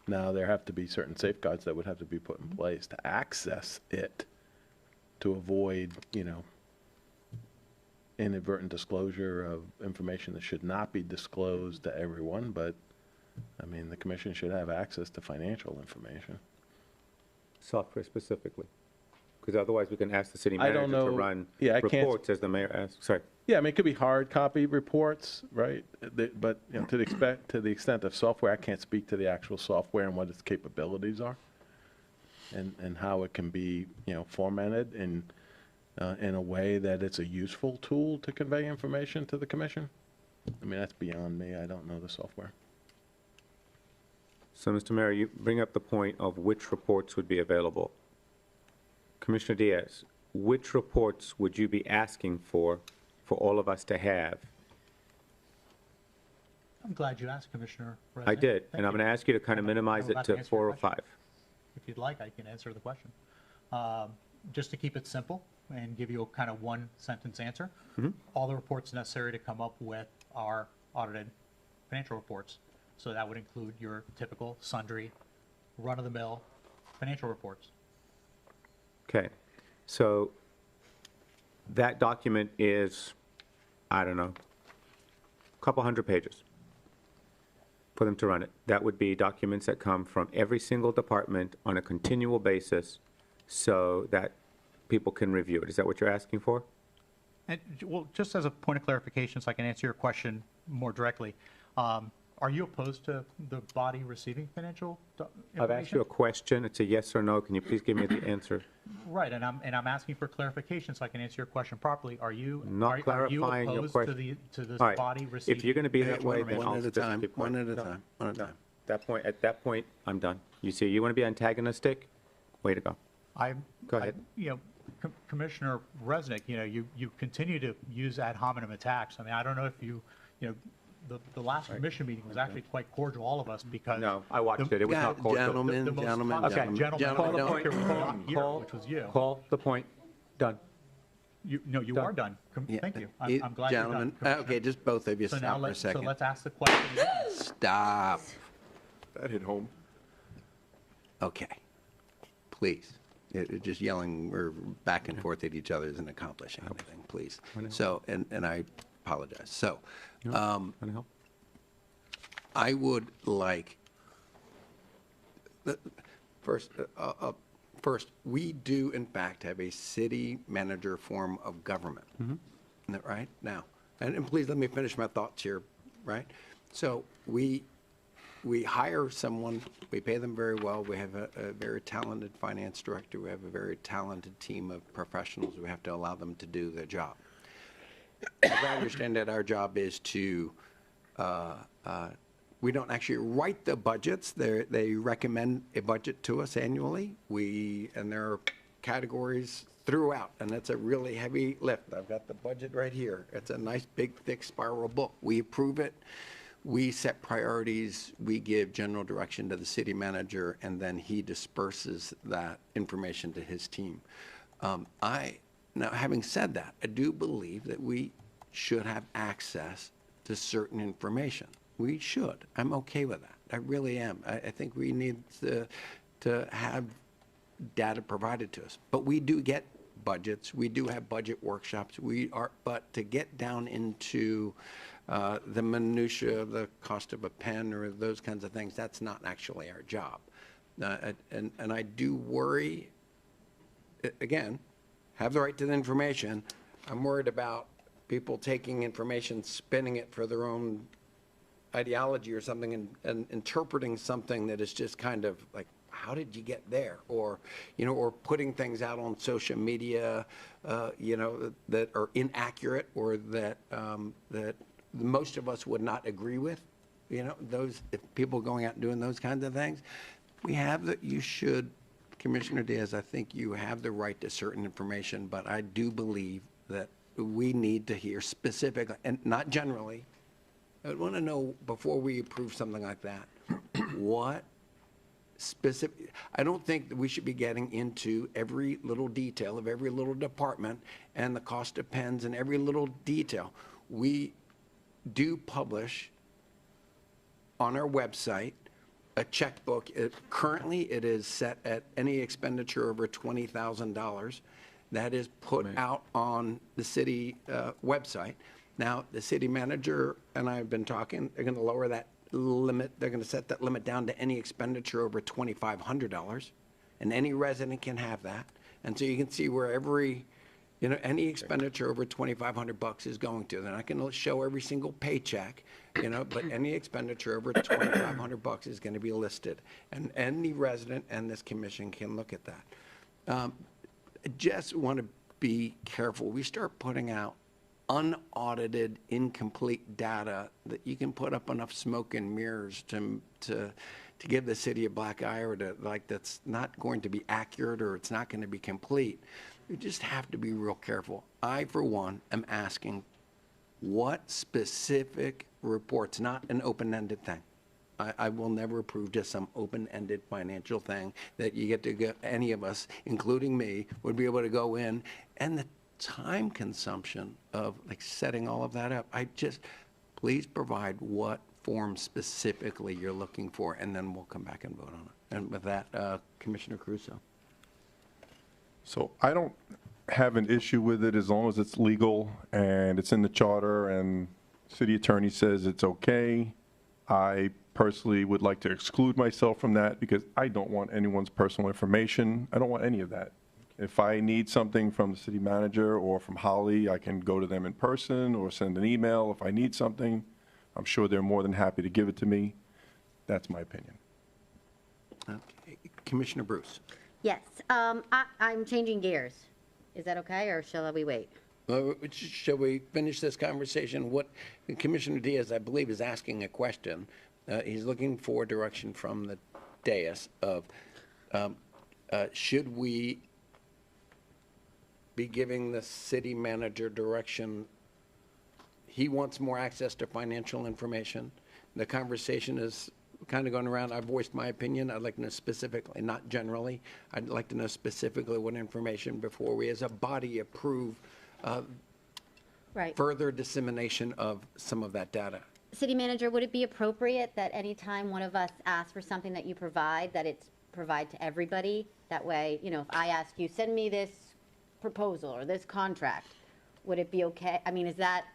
Now, there have to be certain safeguards that would have to be put in place to access it, to avoid, inadvertent disclosure of information that should not be disclosed to everyone. But, I mean, the commission should have access to financial information. Software specifically? Because otherwise we can ask the city manager to run reports as the mayor asks. Sorry. Yeah, I mean, it could be hard copy reports, right? But to the extent of software, I can't speak to the actual software and what its capabilities are, and how it can be, formatted in a way that it's a useful tool to convey information to the commission. I mean, that's beyond me. I don't know the software. So, Mr. Mayor, you bring up the point of which reports would be available. Commissioner Diaz, which reports would you be asking for all of us to have? I'm glad you asked, Commissioner. I did, and I'm going to ask you to kind of minimize it to 4 or 5. If you'd like, I can answer the question. Just to keep it simple and give you a kind of one-sentence answer, all the reports necessary to come up with our audited financial reports. So that would include your typical sundry, run-of-the-mill financial reports. Okay, so that document is, I don't know, a couple hundred pages for them to run it. That would be documents that come from every single department on a continual basis so that people can review it. Is that what you're asking for? And, well, just as a point of clarification, so I can answer your question more directly, are you opposed to the body receiving financial information? I've asked you a question. It's a yes or no. Can you please give me the answer? Right, and I'm asking for clarification so I can answer your question properly. Are you, Not are you clarifying your opposed question. to this All right, body receiving? if you're going to be that way, then One I'll at a just time, keep one quiet. at a No, time, one at a no. time. At that point, I'm done. You see, you want to be antagonistic? Way to go. Go ahead. You know, Commissioner Resnick, you know, you continue to use ad hominem attacks. I mean, I don't know if you know, the last commission meeting was actually quite cordial, all of us, because. No, I watched it. It was Yeah, not cordial. gentlemen, The most gentlemen, toxic gentlemen, gentleman Call the gentlemen, point. here was not here, which was you. Call the point. Done. No, you are done. Yeah, Thank you. it- I'm glad you're done. Gentlemen, Commissioner. okay, just both of you So now stop for a let's, so second. let's ask the question again. Stop. That hit home. Okay, please. Just yelling or back and forth at each other isn't accomplishing anything, please. So, and I apologize. So, I would like, first, we do in fact have a city manager form of government. Isn't that right? Now, and please let me finish my thoughts here, right? So we hire someone, we pay them very well, we have a very talented finance director, we have a very talented team of professionals, we have to allow them to do their job. As I understand it, our job is to, we don't actually write the budgets, they recommend a budget to us annually, and there are categories throughout, and it's a really heavy lift. I've got the budget right here, it's a nice, big, thick spiral book, we approve it. We set priorities, we give general direction to the city manager, and then he disperses that information to his team. Now, having said that, I do believe that we should have access to certain information. We should. I'm okay with that. I really am. I think we need to have data provided to us. But we do get budgets. We do have budget workshops. But to get down into the minutia of the cost of a pen or those kinds of things, that's not actually our job. And I do worry, again, have the right to the information. I'm worried about people taking information, spinning it for their own ideology or something, and interpreting something that is just kind of like, how did you get there? Or, or putting things out on social media, that are inaccurate or that most of us would not agree with. Those, if people going out and doing those kinds of things, you should, Commissioner Diaz, I think you have the right to certain information, but I do believe that we need to hear specifically, and not generally. I want to know, before we approve something like that, what specific, I don't think that we should be getting into every little detail of every little department and the cost of pens and every little detail. We do publish on our website a checkbook. Currently, it is set at any expenditure over $20,000. That is put out on the city website. Now, the city manager and I have been talking, they're going to lower that limit. They're going to set that limit down to any expenditure over $2,500, and any resident can have that. And so you can see where any expenditure over $2,500 is going to. They're not going to show every single paycheck, but any expenditure over $2,500 is going to be listed. And any resident and this commission can look at that. Just want to be careful. We start putting out unaudited, incomplete data that you can put up enough smoke and mirrors to give the city a black eye, or that's not going to be accurate, or it's not going to be complete. You just have to be real careful. I, for one, am asking what specific reports, not an open-ended thing. I will never approve just some open-ended financial thing that you get to go, any of us, including me, would be able to go in, and the time consumption of setting all of that up. Please provide what form specifically you're looking for, and then we'll come back and vote on it. And with that, Commissioner Crusoe. So I don't have an issue with it as long as it's legal and it's in the charter and city attorney says it's okay. I personally would like to exclude myself from that because I don't want anyone's personal information. I don't want any of that. If I need something from the city manager or from Holly, I can go to them in person or send an email if I need something. I'm sure they're more than happy to give it to me. That's my opinion. Okay. Commissioner Bruce. Yes, I'm changing gears. Is that okay, or shall we wait? Shall we finish this conversation? What Commissioner Diaz, I believe, is asking a question. He's looking for direction from the dais of, should we be giving the city manager direction? He wants more access to financial information. The conversation is kind of going around. I voiced my opinion. I'd like to know specifically, not generally. I'd like to know specifically what information before we, as a body, approve Right. further dissemination of some of that data. City manager, would it be appropriate that anytime one of us asks for something that you provide, that it's provide to everybody? That way, you know, if I ask you, send me this proposal or this contract, would it be okay? I mean, is that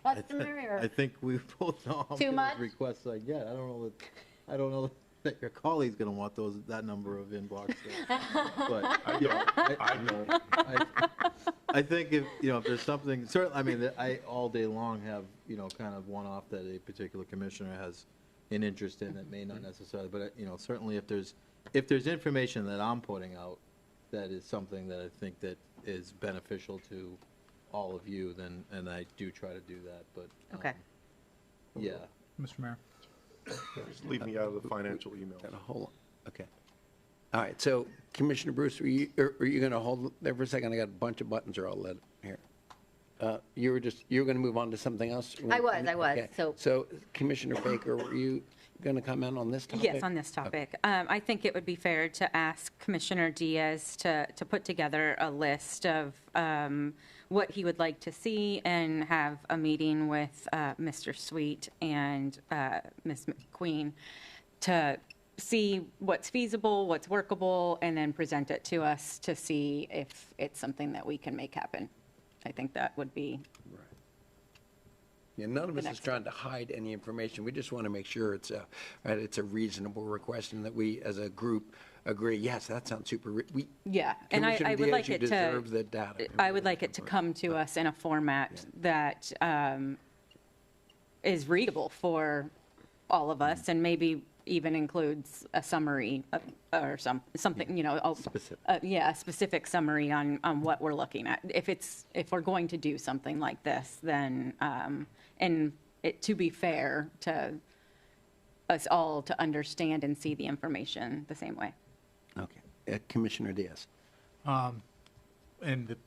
customary or? I think we both know how Too many much? requests I get. I don't know that your colleague's gonna want that number of inboxes. But, you know, I think if there's something, certainly, I mean, that I all day long have, kind of one-off that a particular commissioner has an interest in that may not necessarily, but, certainly if there's information that I'm putting out that is something that I think that is beneficial to all of you, then, and I do try to do that, but. Okay. Yeah. Mr. Mayor. Just leave me out of the financial email. Hold on. Okay. All right, so Commissioner Bruce, are you going to hold there for a second? I got a bunch of buttons are all lit here. You were going to move on to something else? I was, Okay. so. So Commissioner Baker, were you going to comment on this topic? Yes, on this topic. I think it would be fair to ask Commissioner Diaz to put together a list of what he would like to see and have a meeting with Mr. Sweet and Ms. McQueen to see what's feasible, what's workable, and then present it to us to see if it's something that we can make happen. I think that would be. Yeah, none of The us is next trying to hide any information. We just want to make sure it's a reasonable request and that we, as a group, agree, yes, that sounds super, Yeah, and I Commissioner would Diaz, like you it to. deserve the data. I would like it to come to us in a format that is readable for all of us and maybe even includes a summary or something, Specific. a specific summary on what we're looking at. If we're going to do something like this, then, and it, to be fair to us all to understand and see the information the same way. Okay. Commissioner Diaz. And the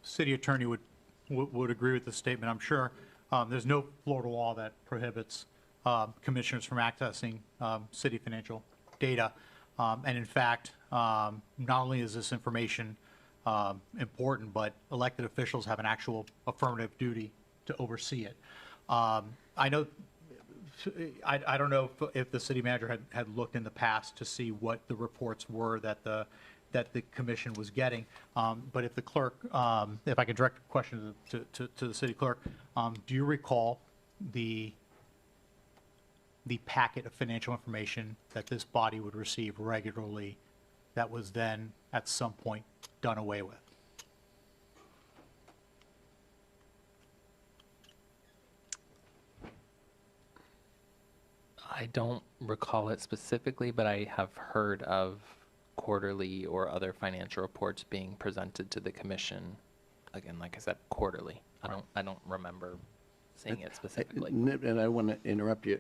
city attorney would agree with the statement, I'm sure. There's no Florida law that prohibits commissioners from accessing city financial data. And in fact, not only is this information important, but elected officials have an actual affirmative duty to oversee it. I know, I don't know if the city manager had looked in the past to see what the reports were that the commission was getting. But if the clerk, if I could direct a question to the city clerk, do you recall the packet of financial information that this body would receive regularly that was then at some point done away with? I don't recall it specifically, but I have heard of quarterly or other financial reports being presented to the commission. Again, like I said, quarterly. I don't remember seeing it specifically. And I want to interrupt you.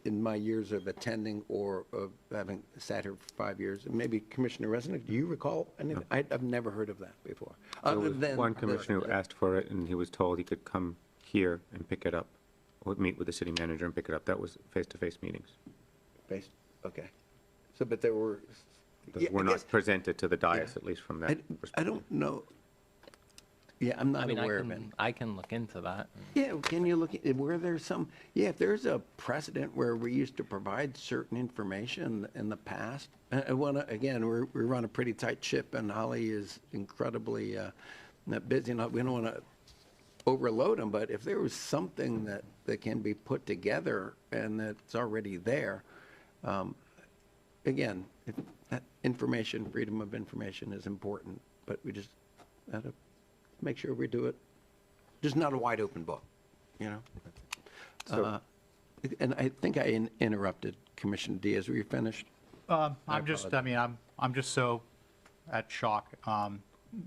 In my years of attending or of having sat here for 5 years, maybe Commissioner Resnick, do you recall anything? I've never heard of that before. There Other was than one commissioner who asked for it, and he was told he could come here and pick it up, or meet with the city manager and pick it up. That was face-to-face meetings. Okay. So, but there were. Those were not presented to the dais, at least from that perspective. I don't know. Yeah, I'm not aware of it. I can look into that. Yeah, can you look at, where there's some, if there's a precedent where we used to provide certain information in the past, I want to, again, we run a pretty tight ship and Holly is incredibly busy, and we don't want to overload them, but if there was something that can be put together and that's already there, again, that information, freedom of information is important, but we just have to make sure we do it. Just not a wide open book, So- and I think I interrupted Commissioner Diaz. Were you finished? I'm just, I mean, I'm just so at shock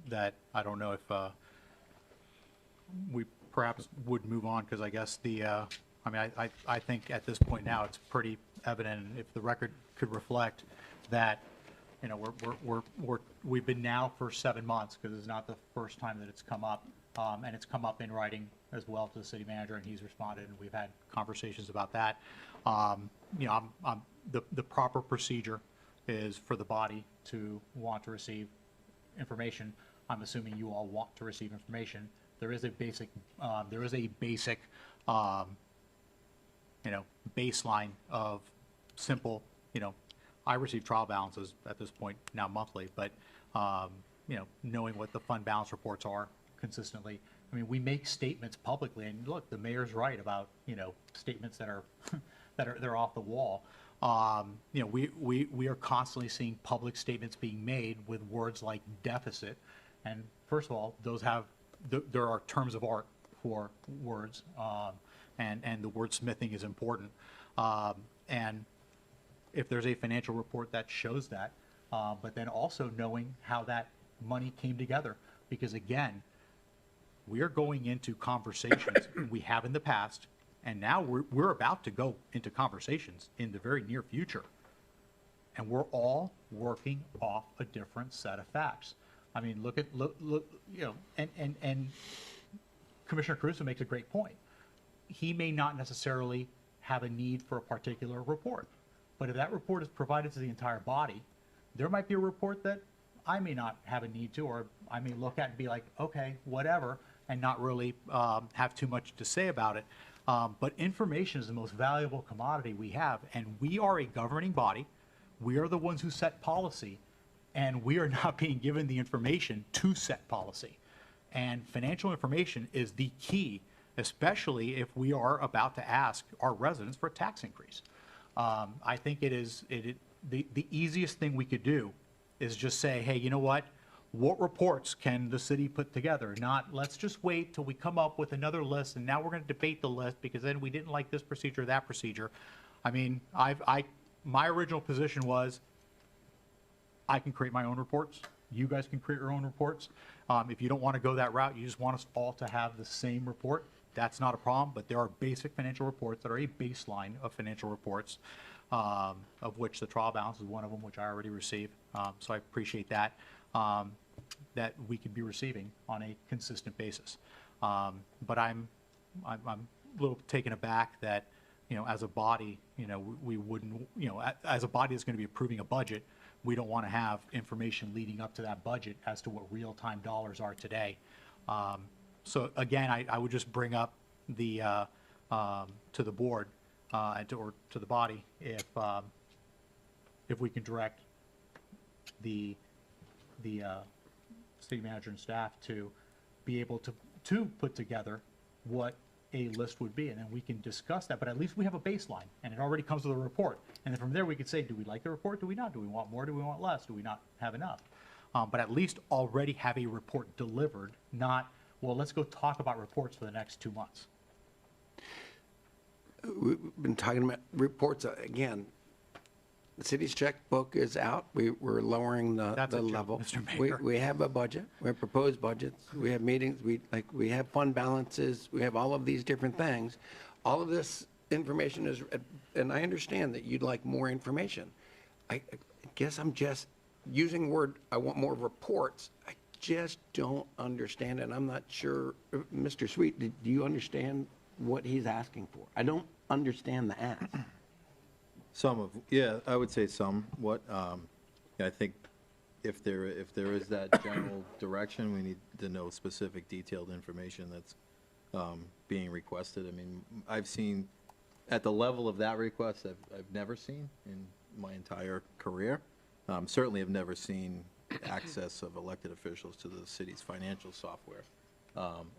that I don't know if we perhaps would move on, because I guess I mean, I think at this point now, it's pretty evident, if the record could reflect that, you know, we've been now for 7 months, because it's not the first time that it's come up, and it's come up in writing as well to the city manager, and he's responded, and we've had conversations about that. You know, the proper procedure is for the body to want to receive information. I'm assuming you all want to receive information. There is a basic, you know, baseline of simple, you know, I receive trial balances at this point now monthly, but, you know, knowing what the fund balance reports are consistently. I mean, we make statements publicly, and look, the mayor's right about, you know, statements that are, they're off the wall. You know, we are constantly seeing public statements being made with words like deficit. And first of all, those have, there are terms of art for words, and the wordsmithing is important. And if there's a financial report that shows that, but then also knowing how that money came together. Because again, we are going into conversations we have in the past, and now we're about to go into conversations in the very near future. And we're all working off a different set of facts. I mean, look, you know, and Commissioner Caruso makes a great point. He may not necessarily have a need for a particular report, but if that report is provided to the entire body, there might be a report that I may not have a need to, or I may look at and be like, okay, whatever, and not really have too much to say about it. But information is the most valuable commodity we have, and we are a governing body. We are the ones who set policy, and we are not being given the information to set policy. And financial information is the key, especially if we are about to ask our residents for a tax increase. I think the easiest thing we could do is just say, hey, you know what reports can the city put together? Not, let's just wait till we come up with another list, and now we're going to debate the list because then we didn't like this procedure or that procedure. I mean, my original position was, I can create my own reports. You guys can create your own reports. If you don't want to go that route, you just want us all to have the same report, that's not a problem, but there are basic financial reports that are a baseline of financial reports, of which the trial balance is one of them, which I already received. So I appreciate that, that we could be receiving on a consistent basis. But I'm a little taken aback that, you know, as a body, you know, we wouldn't, you know, as a body that's going to be approving a budget, we don't want to have information leading up to that budget as to what real-time dollars are today. So again, I would just bring up the to the board and or to the body if we can direct the city manager and staff to be able to put together what a list would be, and then we can discuss that, but at least we have a baseline, and it already comes with a report. And then from there, we could say, do we like the report? Do we not? Do we want more? Do we want less? Do we not have enough? But at least already have a report delivered, not, well, let's go talk about reports for the next 2 months. We've been talking about reports, again, the city's checkbook is out. We're lowering the level. Mr. Mayor. We have a budget. We have proposed budgets. We have meetings. We have fund balances. We have all of these different things. All of this information is, and I understand that you'd like more information. I guess I'm just using the word, I want more reports. I just don't understand it. I'm not sure, Mr. Sweet, do you understand what he's asking for? I don't understand the ask. Yeah, I would say somewhat. I think if there is that general direction, we need to know specific detailed information that's being requested. I mean, I've seen, at the level of that request, I've never seen in my entire career. Certainly have never seen access of elected officials to the city's financial software.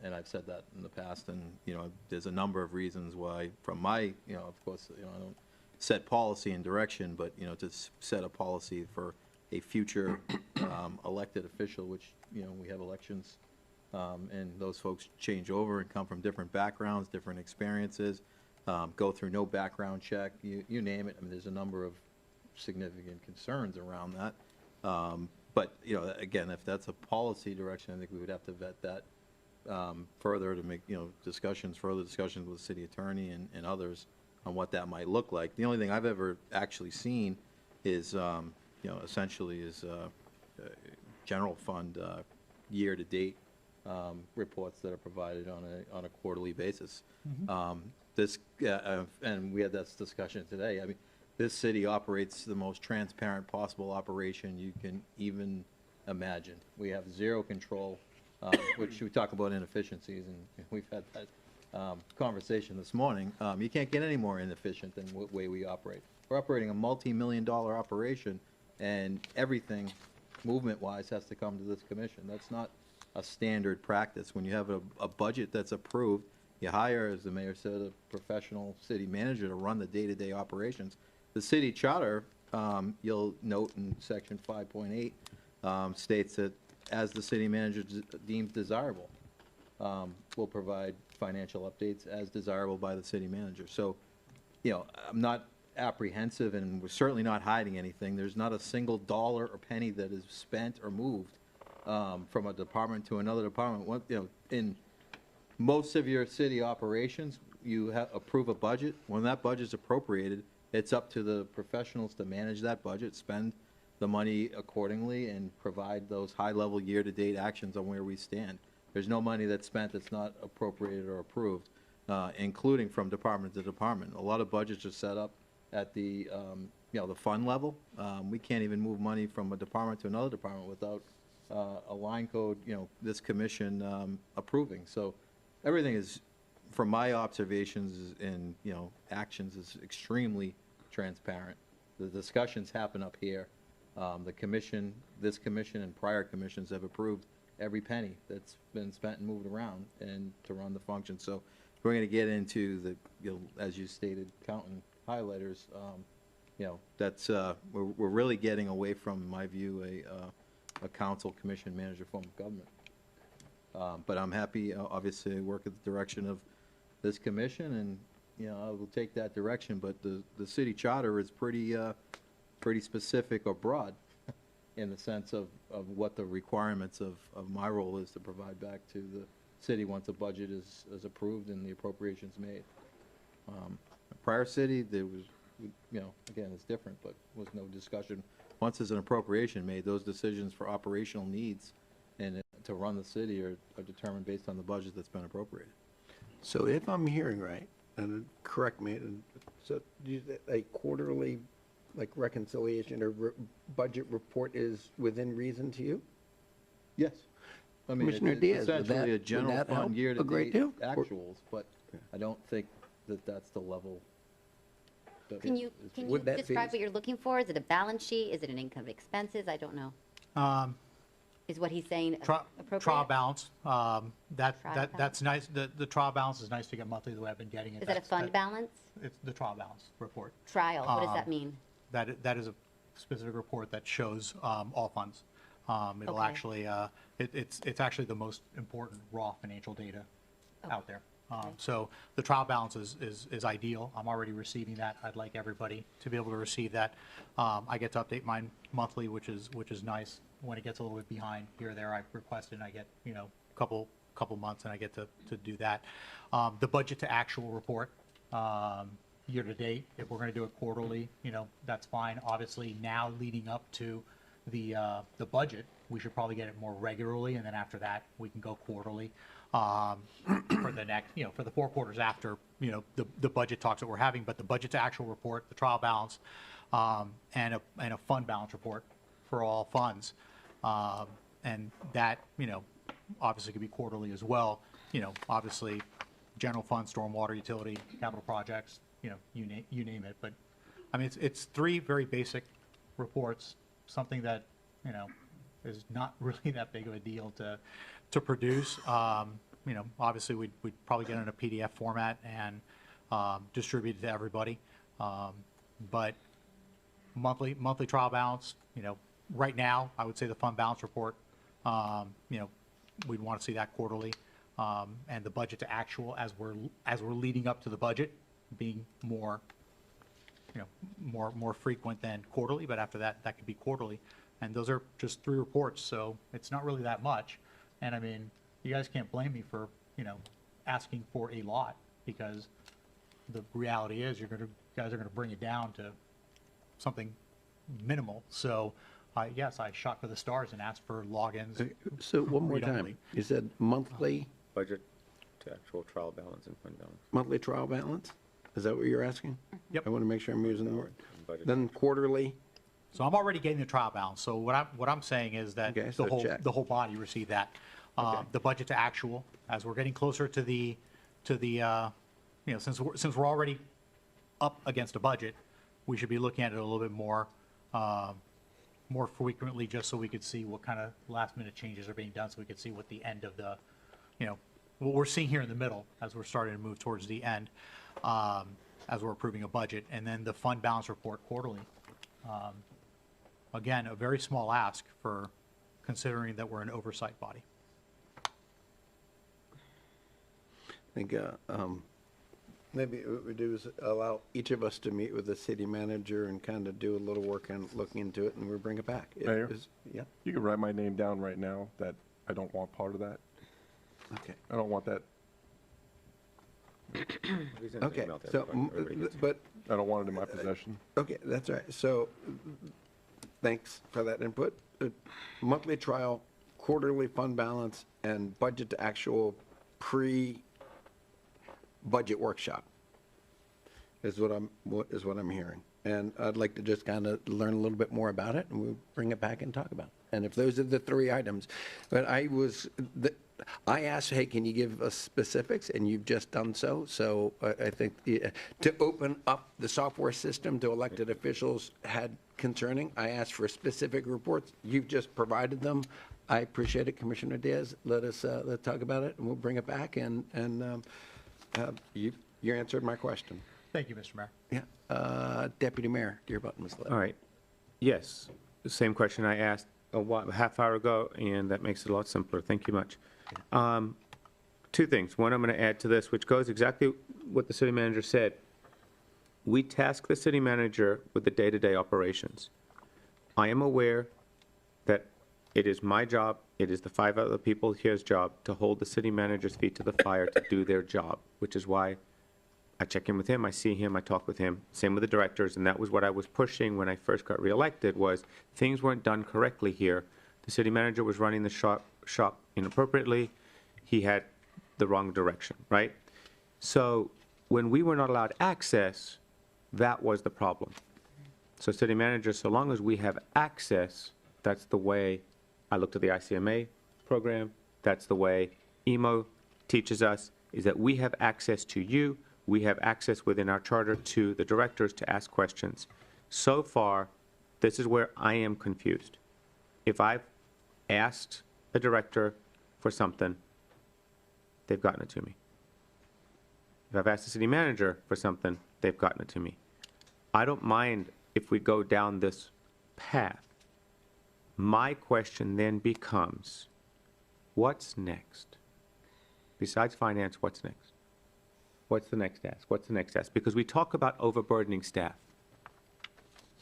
And I've said that in the past, and, you know, there's a number of reasons why, from my, you know, of course, you know, I don't set policy and direction, but, you know, to set a policy for a future elected official, which, you know, we have elections, and those folks change over and come from different backgrounds, different experiences, go through no background check, you name it. I mean, there's a number of significant concerns around that. But, you know, again, if that's a policy direction, I think we would have to vet that further to make, you know, further discussions with the city attorney and others on what that might look like. The only thing I've ever actually seen is, you know, essentially is general fund year-to-date reports that are provided on a quarterly basis. This, and we had this discussion today, I mean, this city operates the most transparent possible operation you can even imagine. We have zero control, which we talk about inefficiencies, and we've had that conversation this morning. You can't get any more inefficient than the way we operate. We're operating a multi-million-dollar operation, and everything, movement-wise, has to come to this commission. That's not a standard practice. When you have a budget that's approved, you hire, as the mayor said, a professional city manager to run the day-to-day operations. The city charter, you'll note in section 5.8, states that as the city manager deems desirable, will provide financial updates as desirable by the city manager. So, you know, I'm not apprehensive, and we're certainly not hiding anything. There's not a single dollar or penny that is spent or moved from a department to another department. You know, in most of your city operations, you approve a budget. When that budget's appropriated, it's up to the professionals to manage that budget, spend the money accordingly, and provide those high-level year-to-date actions on where we stand. There's no money that's spent that's not appropriated or approved, including from department to department. A lot of budgets are set up at the, you know, the fund level. We can't even move money from a department to another department without a line code, you know, this commission approving. So everything is, from my observations and, you know, actions, is extremely transparent. The discussions happen up here. The commission, this commission and prior commissions have approved every penny that's been spent and moved around and to run the function. So we're going to get into the, you know, as you stated, counting highlighters. You know, that's, we're really getting away from, in my view, a council, commission, manager form of government. But I'm happy, obviously, to work at the direction of this commission, and, you know, I will take that direction. But the city charter is pretty specific or broad in the sense of what the requirements of my role is to provide back to the city once a budget is approved and the appropriations made. Prior city, there was, you know, again, it's different, but was no discussion. Once there's an appropriation made, those decisions for operational needs and to run the city are determined based on the budget that's been appropriated. So if I'm hearing right, and correct me, and so a quarterly, like, reconciliation or budget report is within reason to you? Yes. I mean, Commissioner it's Diaz, would essentially a that general help fund a year-to-date great deal? actuals, but I don't think that that's the level. that Can you is- Would that be- describe what you're looking for? Is it a balance sheet? Is it an income and expenses? I don't know. Is what he's saying appropriate? Trial balance, Trial that's nice. The trial balance is nice to get monthly, the way I've been getting it. Is that a fund balance? It's the trial balance report. Trial, what does that mean? That is a specific report that shows all funds. It'll Okay. actually, it's actually the most important raw financial data out there. So the trial balance is ideal. I'm already receiving that. I'd like everybody to be able to receive that. I get to update mine monthly, which is nice. When it gets a little bit behind here or there, I request it, and I get, you know, a couple months, and I get to do that. The budget to actual report, year to date, if we're going to do it quarterly, you know, that's fine. Obviously, now leading up to the budget, we should probably get it more regularly, and then after that, we can go quarterly for the next, you know, for the 4 quarters after, you know, the budget talks that we're having. But the budget to actual report, the trial balance, and a fund balance report for all funds, and that, you know, obviously could be quarterly as well. You know, obviously, general fund, stormwater, utility, capital projects, you know, you name it. But I mean, it's 3 very basic reports, something that, you know, is not really that big of a deal to produce. You know, obviously, we'd probably get it in a PDF format and distribute it to everybody. But monthly trial balance, you know, right now, I would say the fund balance report, you know, we'd want to see that quarterly. And the budget to actual, as we're leading up to the budget, being more you know, more frequent than quarterly, but after that, that could be quarterly. And those are just 3 reports, so it's not really that much. And I mean, you guys can't blame me for, you know, asking for a lot, because the reality is you guys are gonna bring it down to something minimal. So, yes, I shot for the stars and asked for logins. So one more read time, only. you said monthly, Budget to actual trial balance and fund balance. monthly trial balance? Is that what you're asking? Yep. I want to make sure I'm using the word. Budget. Then quarterly, So I'm already getting the trial balance. So what I'm saying is that Okay, so check. the whole body received that. The budget to actual, as we're getting closer to the, you know, since we're already up against a budget, we should be looking at it a little bit more frequently, just so we could see what kind of last minute changes are being done, so we could see what the end of the, you know, what we're seeing here in the middle as we're starting to move towards the end, as we're approving a budget, and then the fund balance report quarterly. Again, a very small ask for considering that we're an oversight body. I think maybe what we do is allow each of us to meet with the city manager and kind of do a little work on looking into it, and we'll bring it back. Mayor? Yeah, You can write my name down right now that I don't want part of that. okay. I don't want that, We sent an Okay, email to so, everybody. Everybody gets it. but, I don't want it in my possession. okay, that's right. So, thanks for that input. Monthly trial, quarterly fund balance, and budget to actual pre-budget workshop is what I'm hearing. And I'd like to just kind of learn a little bit more about it, and we'll bring it back and talk about it. And if those are the 3 items, but I asked, hey, can you give us specifics? And you've just done so. So I think to open up the software system to elected officials had concerning. I asked for specific reports. You've just provided them. I appreciate it, Commissioner Diaz. Let's talk about it, and we'll bring it back. And you answered my question. Thank you, Mr. Mayor. Yeah. Deputy Mayor, your button was lit. All right. Yes, the same question I asked a half hour ago, and that makes it a lot simpler. Thank you much. 2 things. One, I'm going to add to this, which goes exactly what the city manager said. We task the city manager with the day-to-day operations. I am aware that it is my job, it is the 5 other people here's job to hold the city manager's feet to the fire to do their job, which is why I check in with him, I see him, I talk with him. Same with the directors, and that was what I was pushing when I first got reelected, was things weren't done correctly here. The city manager was running the shop inappropriately. He had the wrong direction, right? So when we were not allowed access, that was the problem. So city manager, so long as we have access, that's the way I looked at the ICMA program. That's the way EMO teaches us, is that we have access to you. We have access within our charter to the directors to ask questions. So far, this is where I am confused. If I've asked a director for something, they've gotten it to me. If I've asked the city manager for something, they've gotten it to me. I don't mind if we go down this path. My question then becomes, what's next? Besides finance, what's next? What's the next ask? What's the next ask? Because we talk about overburdening staff.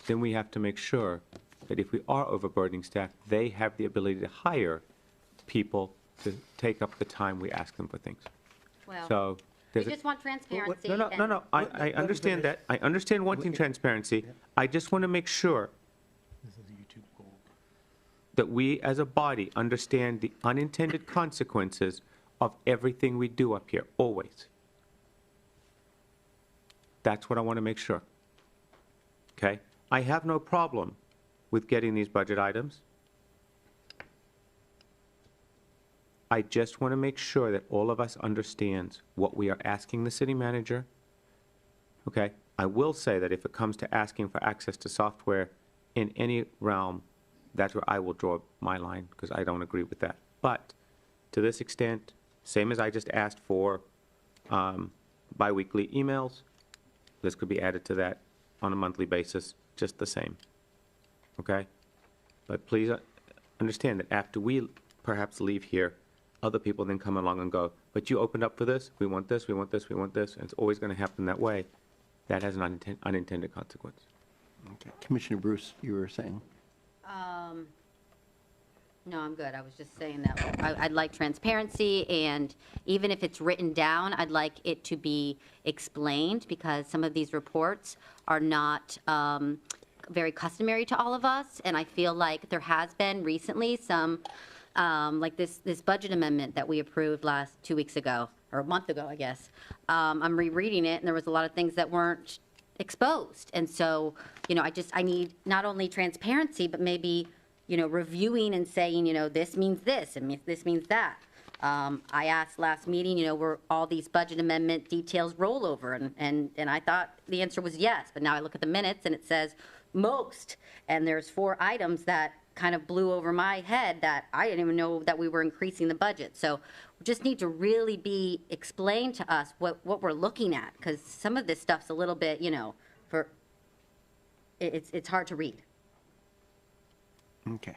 Then we have to make sure that if we are overburdening staff, they have the ability to hire people to take up the time we ask them for things. Well, So we there's a- just want transparency. No, I understand that. I understand wanting transparency. I just want to make sure that we as a body understand the unintended consequences of everything we do up here, always. That's what I want to make sure. Okay? I have no problem with getting these budget items. I just want to make sure that all of us understands what we are asking the city manager. Okay? I will say that if it comes to asking for access to software in any realm, that's where I will draw my line, because I don't agree with that. But to this extent, same as I just asked for biweekly emails, this could be added to that on a monthly basis, just the same. Okay? But please understand that after we perhaps leave here, other people then come along and go, but you opened up for this, we want this, we want this, we want this, and it's always going to happen that way. that has an unintended consequence. Okay. Commissioner Bruce, you were saying? No, I'm good. I was just saying that I'd like transparency, and even if it's written down, I'd like it to be explained, because some of these reports are not very customary to all of us, and I feel like there has been recently some, like this budget amendment that we approved 2 weeks ago, or a month ago, I guess. I'm rereading it, and there was a lot of things that weren't exposed, and so, I need not only transparency, but maybe reviewing and saying, this means this, and this means that. I asked last meeting, were all these budget amendment details rollover? And I thought the answer was yes, but now I look at the minutes and it says most, and there's 4 items that kind of blew over my head that I didn't even know that we were increasing the budget. So we just need to really be explained to us what we're looking at, because some of this stuff's a little bit, it's hard to read. Okay.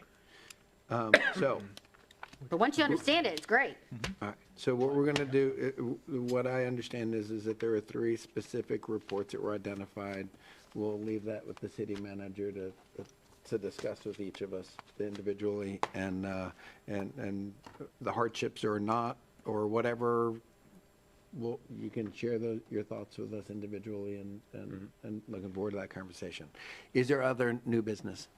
So, But once you understand it, it's great. all right, so what we're going to do, what I understand is that there are 3 specific reports that were identified. We'll leave that with the city manager to discuss with each of us individually, and the hardships or not, or whatever, you can share your thoughts with us individually, and looking forward to that conversation. Is there other new business?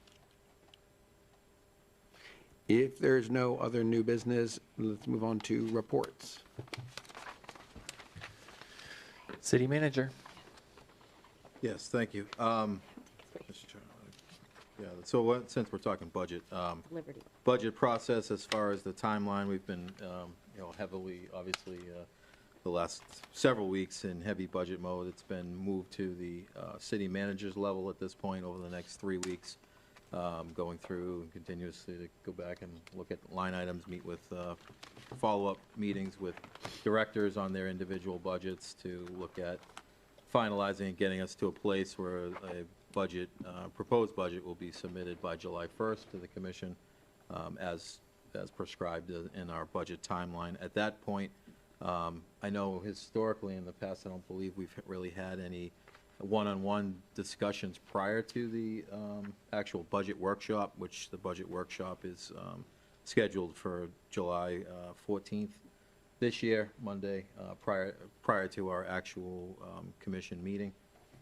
If there's no other new business, let's move on to reports. City manager. Yes, thank you. So since we're talking budget, Liberty. budget process, as far as the timeline, we've been, heavily, obviously, the last several weeks in heavy budget mode. It's been moved to the city manager's level at this point over the next 3 weeks, going through and continuously to go back and look at line items, meet with follow-up meetings with directors on their individual budgets to look at finalizing and getting us to a place where a budget, proposed budget will be submitted by July 1st to the commission, as prescribed in our budget timeline. At that point, I know historically in the past, I don't believe we've really had any one-on-one discussions prior to the actual budget workshop, which the budget workshop is scheduled for July 14th this year, Monday, prior to our actual commission meeting.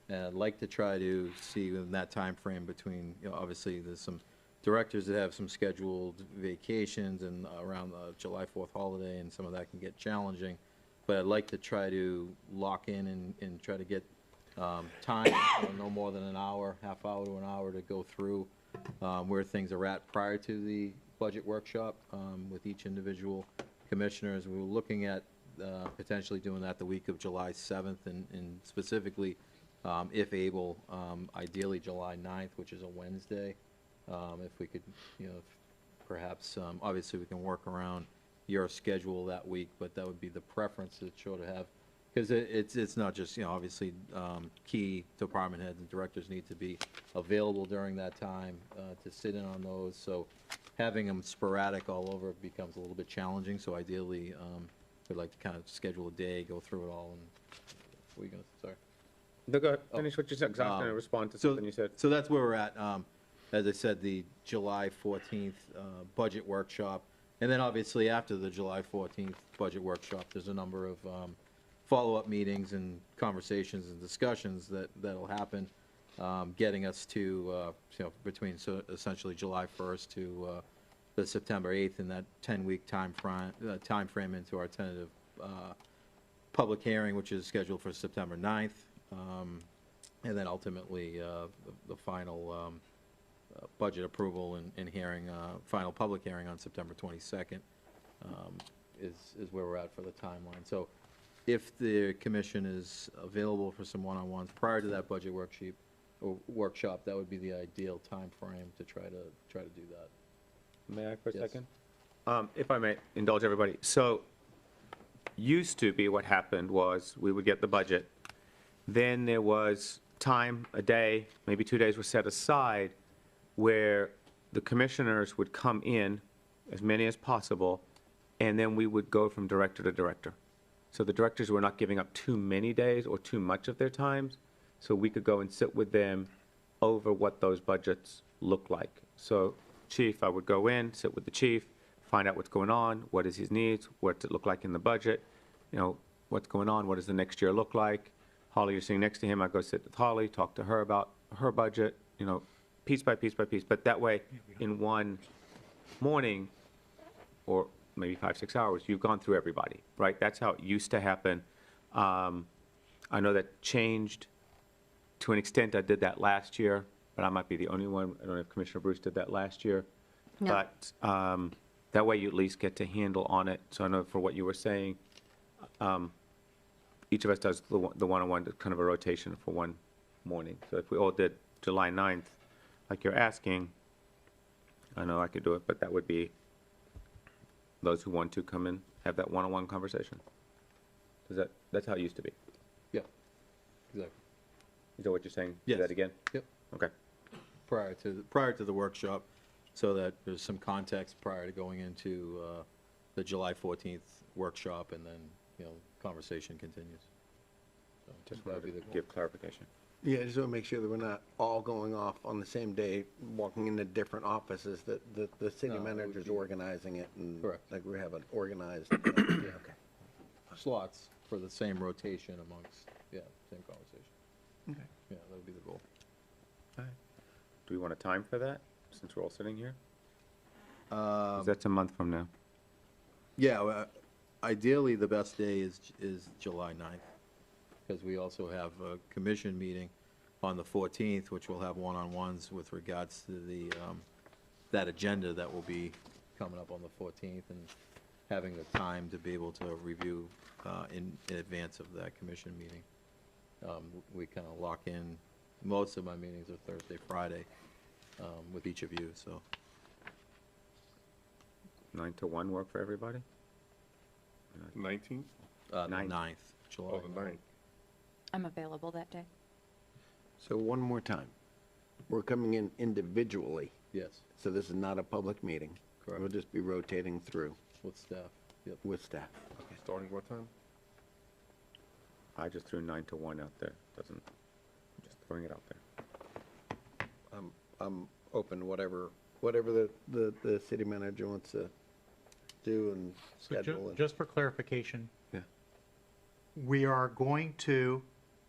And I'd like to try to see in that time frame between, obviously there's some directors that have some scheduled vacations and around the July 4th holiday, and some of that can get challenging. But I'd like to try to lock in and try to get time, no more than an hour, half hour to an hour, to go through where things are at prior to the budget workshop with each individual commissioners. We were looking at potentially doing that the week of July 7th, and specifically, if able, ideally July 9th, which is a Wednesday. If we could, perhaps, obviously we can work around your schedule that week, but that would be the preference to sort of have, because it's not just, obviously, key department heads and directors need to be available during that time to sit in on those. So having them sporadic all over becomes a little bit challenging. So ideally, we'd like to kind of schedule a day, go through it all, and what are you going to, sorry? No, go ahead. Finish what you said, because I was going to respond to something you said. So that's where we're at. As I said, the July 14th budget workshop, and then obviously after the July 14th budget workshop, there's a number of follow-up meetings and conversations and discussions that'll happen, getting us to, between essentially July 1st to the September 8th, in that 10-week time frame into our tentative public hearing, which is scheduled for September 9th, and then ultimately the final budget approval and hearing, final public hearing on September 22nd is where we're at for the timeline. So if the commission is available for some one-on-ones prior to that budget workshop, that would be the ideal time frame to try to do that. May I for a Yes. second? If I may indulge everybody. So used to be what happened was we would get the budget. Then there was time, a day, maybe 2 days were set aside where the commissioners would come in, as many as possible, and then we would go from director to director. So the directors were not giving up too many days or too much of their times. so we could go and sit with them over what those budgets look like. So chief, I would go in, sit with the chief, find out what's going on, what is his needs, what's it look like in the budget, you know, what's going on, what does the next year look like. Holly, you're sitting next to him, I go sit with Holly, talk to her about her budget, you know, piece by piece by piece. But that way, in one morning, or maybe 5, 6 hours, you've gone through everybody, right? That's how it used to happen. I know that changed to an extent. I did that last year, but I might be the only one. I don't know if Commissioner Bruce did that last year. No. But that way you at least get to handle on it. So I know for what you were saying, each of us does the one-on-one, kind of a rotation for one morning. So if we all did July 9th, like you're asking, I know I could do it, but that would be those who want to come in, have that one-on-one conversation. That's how it used to be. Yeah, exactly. Is that what you're saying? Yes. Say that again? Yep. Okay. Prior to the workshop, so that there's some context prior to going into the July 14th workshop, and then, you know, conversation continues. So Just that'd wanted be to the give clarification. Yeah, I just want to make sure that we're not all going off on the same day, walking into different offices, that the city No, it would manager's be- organizing it, and Correct. like we have an organized. Okay. Slots for the same rotation amongst, same conversation. Okay. Yeah, that would be the goal. Do we want a time for that, since we're all sitting here? Um, 'Cause that's a month from now. Yeah, well, ideally, the best day is July 9th, because we also have a commission meeting on the 14th, which will have one-on-ones with regards to the, that agenda that will be coming up on the 14th, and having the time to be able to review in advance of that commission meeting. We kind of lock in, most of my meetings are Thursday, Friday, with each of you, so. 9 to 1 work for everybody? 19th? The Ninth. 9th, July. Oh, the 9th. I'm available that day. So one more time, we're coming in individually, Yes, so this is not a public meeting. Correct. We'll just be rotating through with staff, yep. with staff. Starting what time? I just threw 9 to 1 out there. Doesn't, just throwing it out there. I'm open to whatever the city manager wants to do and So schedule. and- just for clarification. Yeah. We are going to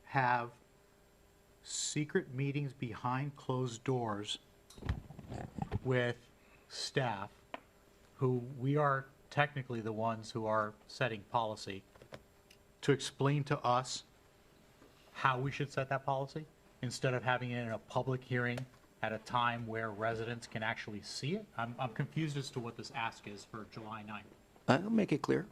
have secret meetings behind closed doors with staff, who we are technically the ones who are setting policy, to explain to us how we should set that policy, instead of having it in a public hearing at a time where residents can actually see it. I'm confused as to what this ask is for July 9th. I'll make it clear.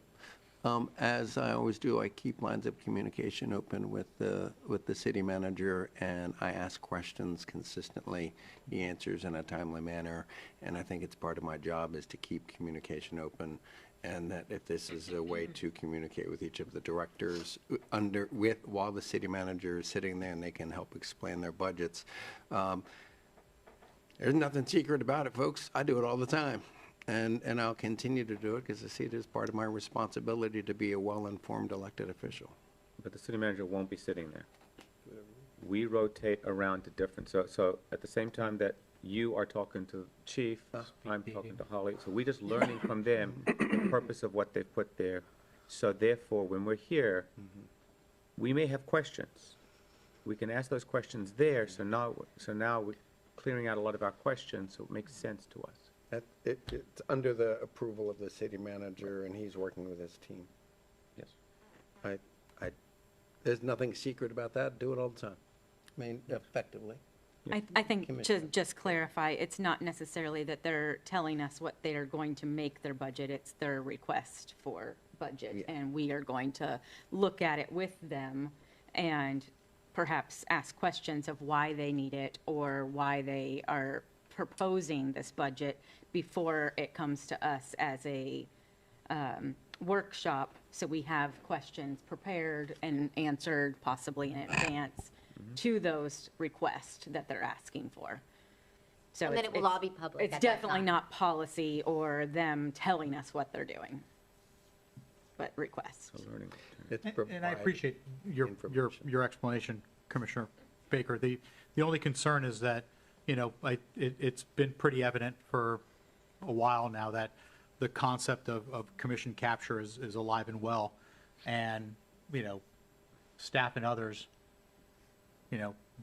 As I always do, I keep lines of communication open with the city manager, and I ask questions consistently. He answers in a timely manner, and I think it's part of my job is to keep communication open, and that if this is a way to communicate with each of the directors while the city manager is sitting there and they can help explain their budgets. There's nothing secret about it, folks. I do it all the time. And I'll continue to do it because I see it as part of my responsibility to be a well-informed elected official. But the city manager won't be sitting there. We rotate around to different, so at the same time that you are talking to the chief, I'm talking to Holly, so we're just learning from them the purpose of what they've put there. So therefore, when we're here, we may have questions. We can ask those questions there, so now we're clearing out a lot of our questions, so it makes sense to us. It's under the approval of the city manager, and he's working with his team. Yes. There's nothing secret about that. Do it all the time. I mean, effectively. I think to Commissioner. just clarify, it's not necessarily that they're telling us what they're going to make their budget, it's their request for budget. And we are going to look at it with them and perhaps ask questions of why they need it or why they are proposing this budget before it comes to us as a workshop, so we have questions prepared and answered possibly in advance to those requests that they're asking for. So And then it will all be public It's at that definitely time. not policy or them telling us what they're doing, but requests. It's And I appreciate your explanation, Commissioner Baker. The only concern is that, it's been pretty evident for a while now that the concept of commission capture is alive and well. And, staff and others,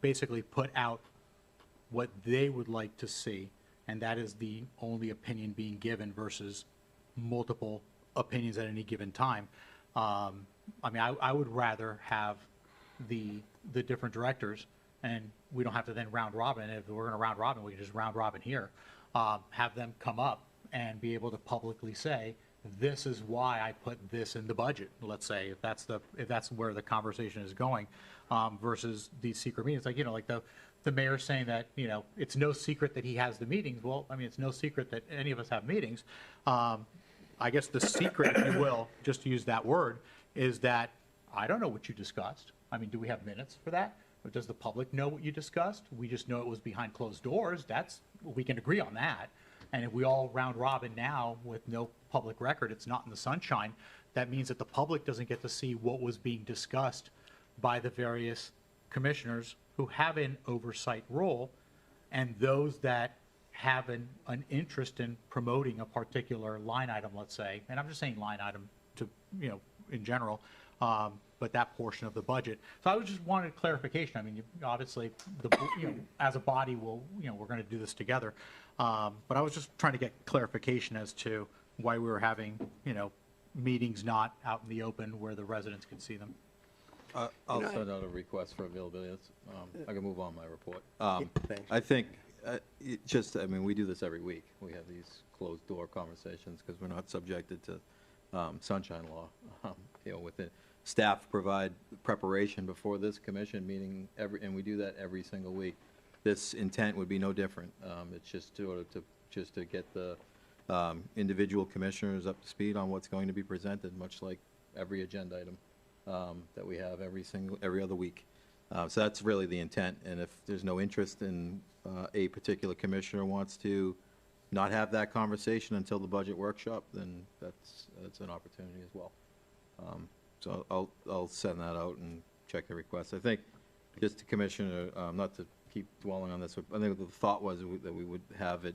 basically put out what they would like to see, and that is the only opinion being given versus multiple opinions at any given time. I would rather have the different directors, and we don't have to then round robin. If we're going to round robin, we can just round robin here. Have them come up and be able to publicly say, this is why I put this in the budget, let's say, if that's where the conversation is going, versus these secret meetings. Like the mayor saying that, it's no secret that he has the meetings. Well, it's no secret that any of us have meetings. I guess the secret, if you will, just to use that word, is that I don't know what you discussed. Do we have minutes for that? Or does the public know what you discussed? We just know it was behind closed doors. We can agree on that. And if we all round robin now with no public record, it's not in the sunshine, that means that the public doesn't get to see what was being discussed by the various commissioners who have an oversight role, and those that have an interest in promoting a particular line item, let's say, and I'm just saying line item to, in general, but that portion of the budget. So I just wanted clarification. Obviously, as a body, we're going to do this together. But I was just trying to get clarification as to why we were having, meetings not out in the open where the residents could see them. I'll send out a request for availability. I can move on my report. Thanks. I think, we do this every week. We have these closed door conversations because we're not subjected to sunshine law. With it. Staff provide preparation before this commission meeting, and we do that every single week. This intent would be no different. It's just to get the individual commissioners up to speed on what's going to be presented, much like every agenda item that we have every other week. So that's really the intent. And if there's no interest in a particular commissioner wants to not have that conversation until the budget workshop, then that's an opportunity as well. So I'll send that out and check the request. I think just to Commissioner, not to keep dwelling on this, I think the thought was that we would have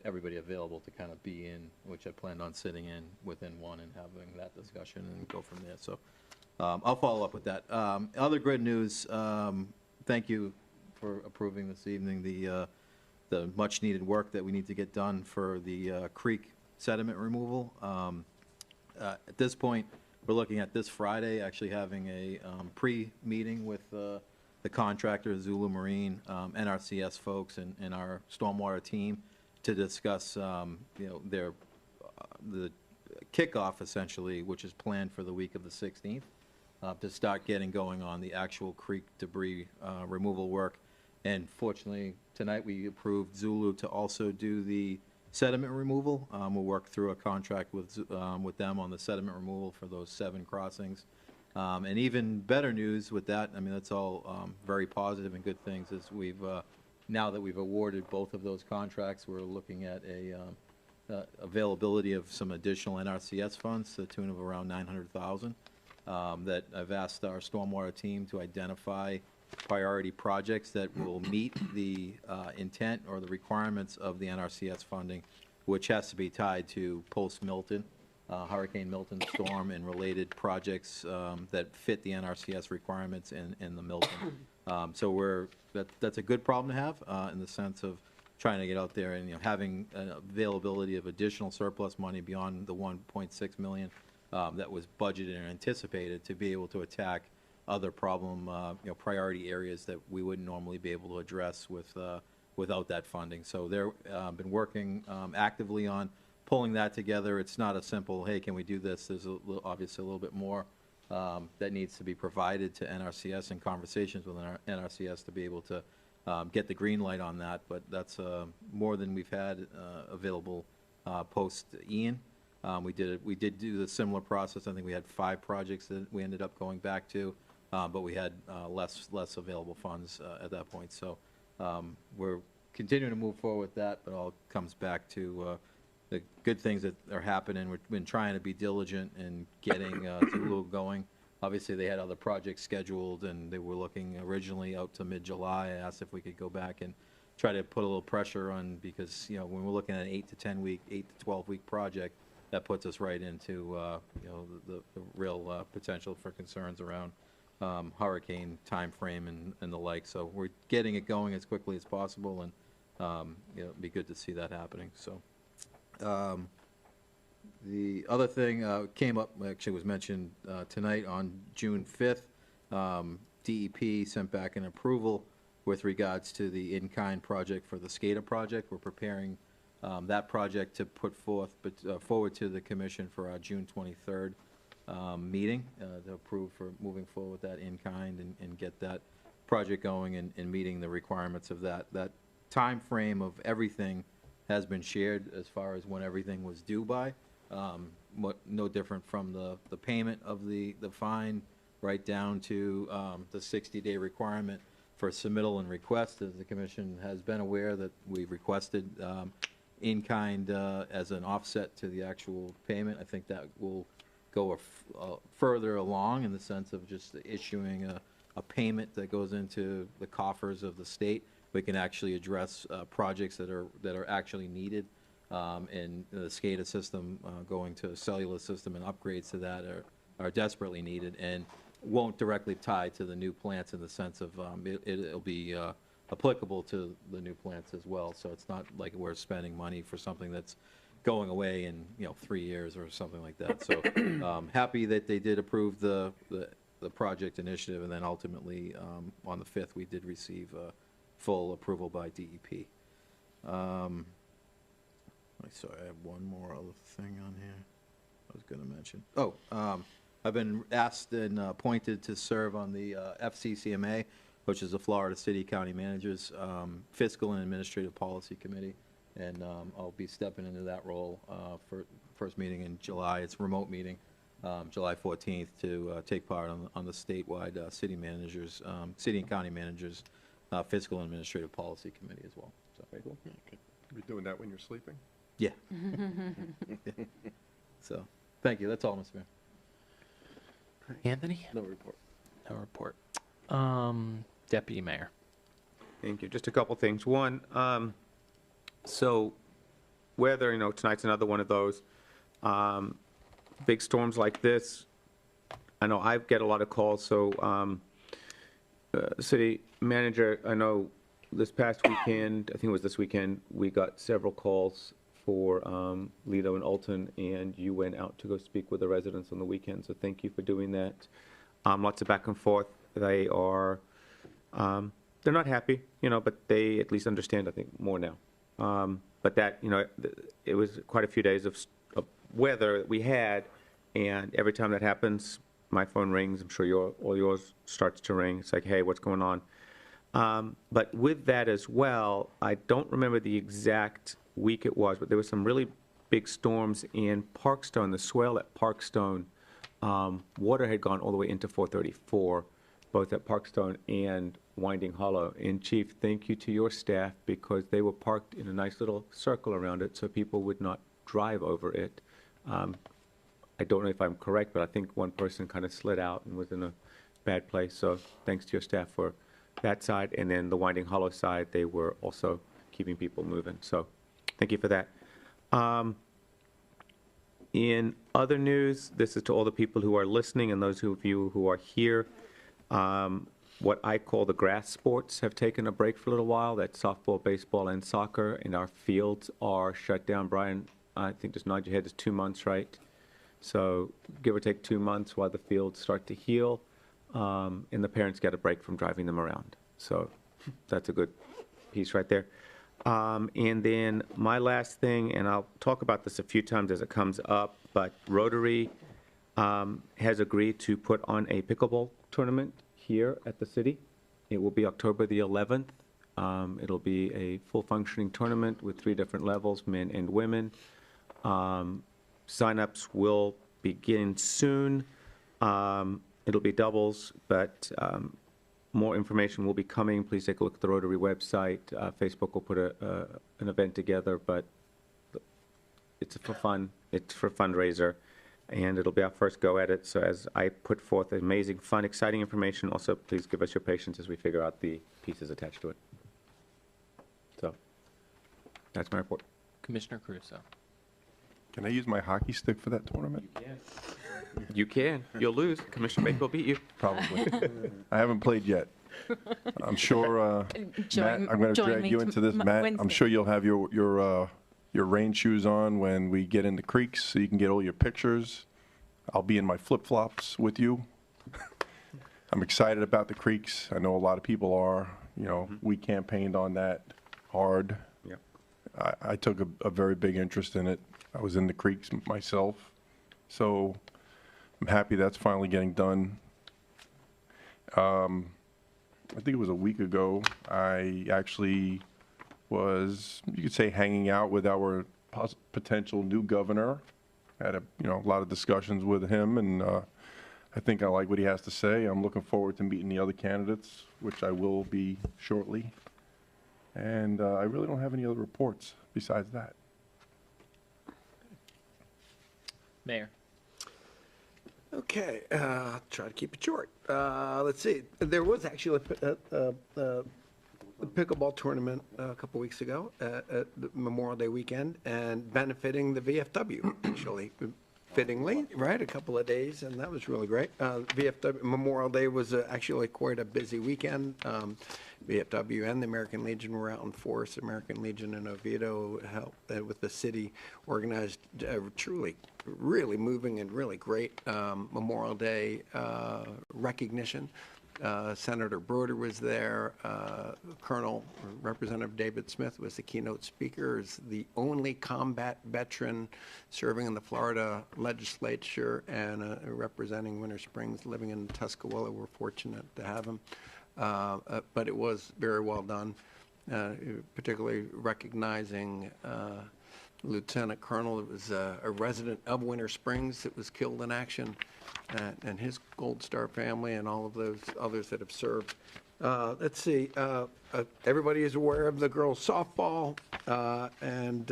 everybody available to kind of be in, which I planned on sitting in within one and having that discussion and go from there. So I'll follow up with that. Other good news, thank you for approving this evening the much needed work that we need to get done for the creek sediment removal. At this point, we're looking at this Friday, actually having a pre-meeting with the contractor, Zulu Marine, NRCS folks, and our stormwater team to discuss, the kickoff, essentially, which is planned for the week of the 16th, to start getting going on the actual creek debris removal work. And fortunately, tonight we approved Zulu to also do the sediment removal. We'll work through a contract with them on the sediment removal for those 7 crossings. And even better news with that, that's all very positive and good things, is now that we've awarded both of those contracts, we're looking at availability of some additional NRCS funds to the tune of around $900,000 that I've asked our stormwater team to identify priority projects that will meet the intent or the requirements of the NRCS funding, which has to be tied to post-Milton, Hurricane Milton storm and related projects that fit the NRCS requirements in the Milton. So that's a good problem to have in the sense of trying to get out there and having an availability of additional surplus money beyond the $1.6 million that was budgeted and anticipated to be able to attack other problem, priority areas that we wouldn't normally be able to address without that funding. So they've been working actively on pulling that together. It's not a simple, hey, can we do this? There's obviously a little bit more that needs to be provided to NRCS and conversations with NRCS to be able to get the green light on that. But that's more than we've had available post-Ian. We did do the similar process. I think we had 5 projects that we ended up going back to, but we had less available funds at that point. So we're continuing to move forward with that, but all comes back to the good things that are happening. We've been trying to be diligent in getting Zulu going. obviously, they had other projects scheduled, and they were looking originally out to mid-July. I asked if we could go back and try to put a little pressure on, because, you know, when we're looking at an 8 to 10 week, 8 to 12-week project, that puts us right into, you know, the real potential for concerns around hurricane timeframe and the like. So we're getting it going as quickly as possible, and, you know, it'd be good to see that happening, so. The other thing came up, actually was mentioned tonight on June 5th. DEP sent back an approval with regards to the in-kind project for the SCADA project. We're preparing that project to put forward to the commission for our June 23rd meeting to approve for moving forward with that in-kind and get that project going and meeting the requirements of that. That time frame of everything has been shared as far as when everything was due by. No different from the payment of the fine right down to the 60-day requirement for submittal and request, as the commission has been aware that we've requested in-kind as an offset to the actual payment. I think that will go further along in the sense of just issuing a payment that goes into the coffers of the state. We can actually address projects that are actually needed, and the SCADA system going to a cellular system and upgrades to that are desperately needed, and won't directly tie to the new plants in the sense of it'll be applicable to the new plants as well. So it's not like we're spending money for something that's going away in 3 years or something like that. So happy that they did approve the project initiative, and then ultimately on the 5th we did receive full approval by DEP. Sorry, I have one more other thing on here I was going to mention. Oh, I've been asked and appointed to serve on the FCCMA, which is the Florida City County Managers Fiscal and Administrative Policy Committee, and I'll be stepping into that role for first meeting in July. It's a remote meeting, July 14th, to take part on the statewide city managers, city and county managers Fiscal and Administrative Policy Committee as well. So very cool. You're doing that when you're sleeping? Yeah. So, thank you. That's all, Mr. Mayor. Anthony? No report. No report. Deputy Mayor. Thank you. Just a couple things. One, so weather, tonight's another one of those. Big storms like this, I know I get a lot of calls, so city manager, I know this past weekend, I think it was this weekend, we got several calls for Lido and Alton, and you went out to go speak with the residents on the weekend, so thank you for doing that. Lots of back and forth. They are, they're not happy, but they at least understand, I think, more now. But that, it was quite a few days of weather that we had, and every time that happens, my phone rings. I'm sure all yours starts to ring. It's like, hey, what's going on? But with that as well, I don't remember the exact week it was, but there were some really big storms in Parkstone. The swell at Parkstone, water had gone all the way into 434, both at Parkstone and Winding Hollow. And Chief, thank you to your staff, because they were parked in a nice little circle around it so people would not drive over it. I don't know if I'm correct, but I think one person kind of slid out and was in a bad place. So thanks to your staff for that side. And then the Winding Hollow side, they were also keeping people moving. So thank you for that. In other news, this is to all the people who are listening and those of you who are here. What I call the grass sports have taken a break for a little while. That's softball, baseball, and soccer. And our fields are shut down. Brian, I think just nod your head, it's 2 months, right? So give or take 2 months while the fields start to heal, and the parents get a break from driving them around. So that's a good piece right there. And then my last thing, and I'll talk about this a few times as it comes up, but Rotary has agreed to put on a pickleball tournament here at the city. It will be October the 11th. It'll be a full functioning tournament with 3 different levels, men and women. Signups will begin soon. It'll be doubles, but more information will be coming. Please take a look at the Rotary website. Facebook will put an event together, but it's for fun. It's for fundraiser. and it'll be our first go at it. So as I put forth amazing, fun, exciting information, also please give us your patience as we figure out the pieces attached to it. So that's my report. Commissioner Caruso. Can I use my hockey stick for that tournament? You can. You'll lose. Commissioner Baker will beat you. Probably. I haven't played yet. I'm sure, Matt, I'm going to drag you into this. Matt, I'm sure you'll have your rain shoes on when we get into creeks so you can get all your pictures. I'll be in my flip-flops with you. I'm excited about the creeks. I know a lot of people are. You know, we campaigned on that hard. Yeah. I took a very big interest in it. I was in the creeks myself. So I'm happy that's finally getting done. I think it was a week ago, I actually was, you could say, hanging out with our potential new governor. Had a lot of discussions with him, and I think I like what he has to say. I'm looking forward to meeting the other candidates, which I will be shortly. And I really don't have any other reports besides that. Mayor. Okay, I'll try to keep it short. Let's see, there was actually a pickleball tournament a couple weeks ago at the Memorial Day weekend, and benefiting the VFW, actually, fittingly, right, a couple of days, and that was really great. VFW Memorial Day was actually quite a busy weekend. VFW and the American Legion were out in force. American Legion in Oviedo helped with the city, organized truly, really moving and really great Memorial Day recognition. Senator Broder was there. Colonel Representative David Smith was the keynote speaker. Is the only combat veteran serving in the Florida legislature and representing Winter Springs, living in Tuscaloosa. We're fortunate to have him. But it was very well done, particularly recognizing Lieutenant Colonel that was a resident of Winter Springs that was killed in action, and his Gold Star family and all of those others that have served. Let's see, everybody is aware of the girls softball, and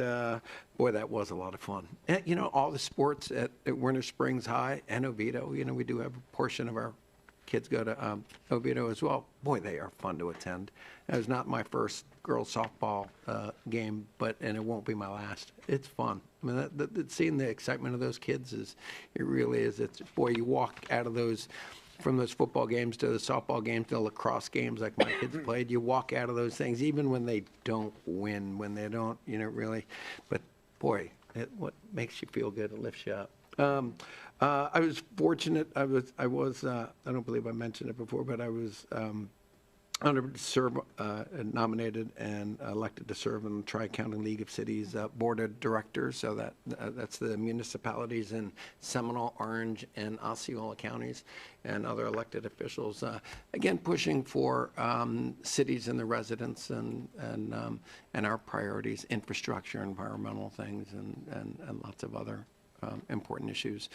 boy, that was a lot of fun. And, all the sports at Winter Springs High and Oviedo, we do have a portion of our kids go to Oviedo as well. Boy, they are fun to attend. It was not my first girls softball game, and it won't be my last. It's fun. I mean, seeing the excitement of those kids it really is. Boy, you walk out of from those football games to the softball games to the lacrosse games like my kids played. You walk out of those things, even when they don't win, when they don't, really. But boy, what makes you feel good, it lifts you up. I was fortunate. I don't believe I mentioned it before, but I was honored to serve, nominated and elected to serve in the Tri-County League of Cities Board of Directors. So that's the municipalities in Seminole, Orange, and Osceola counties, and other elected officials. Again, pushing for cities and the residents and our priorities, infrastructure, environmental things, and lots of other important issues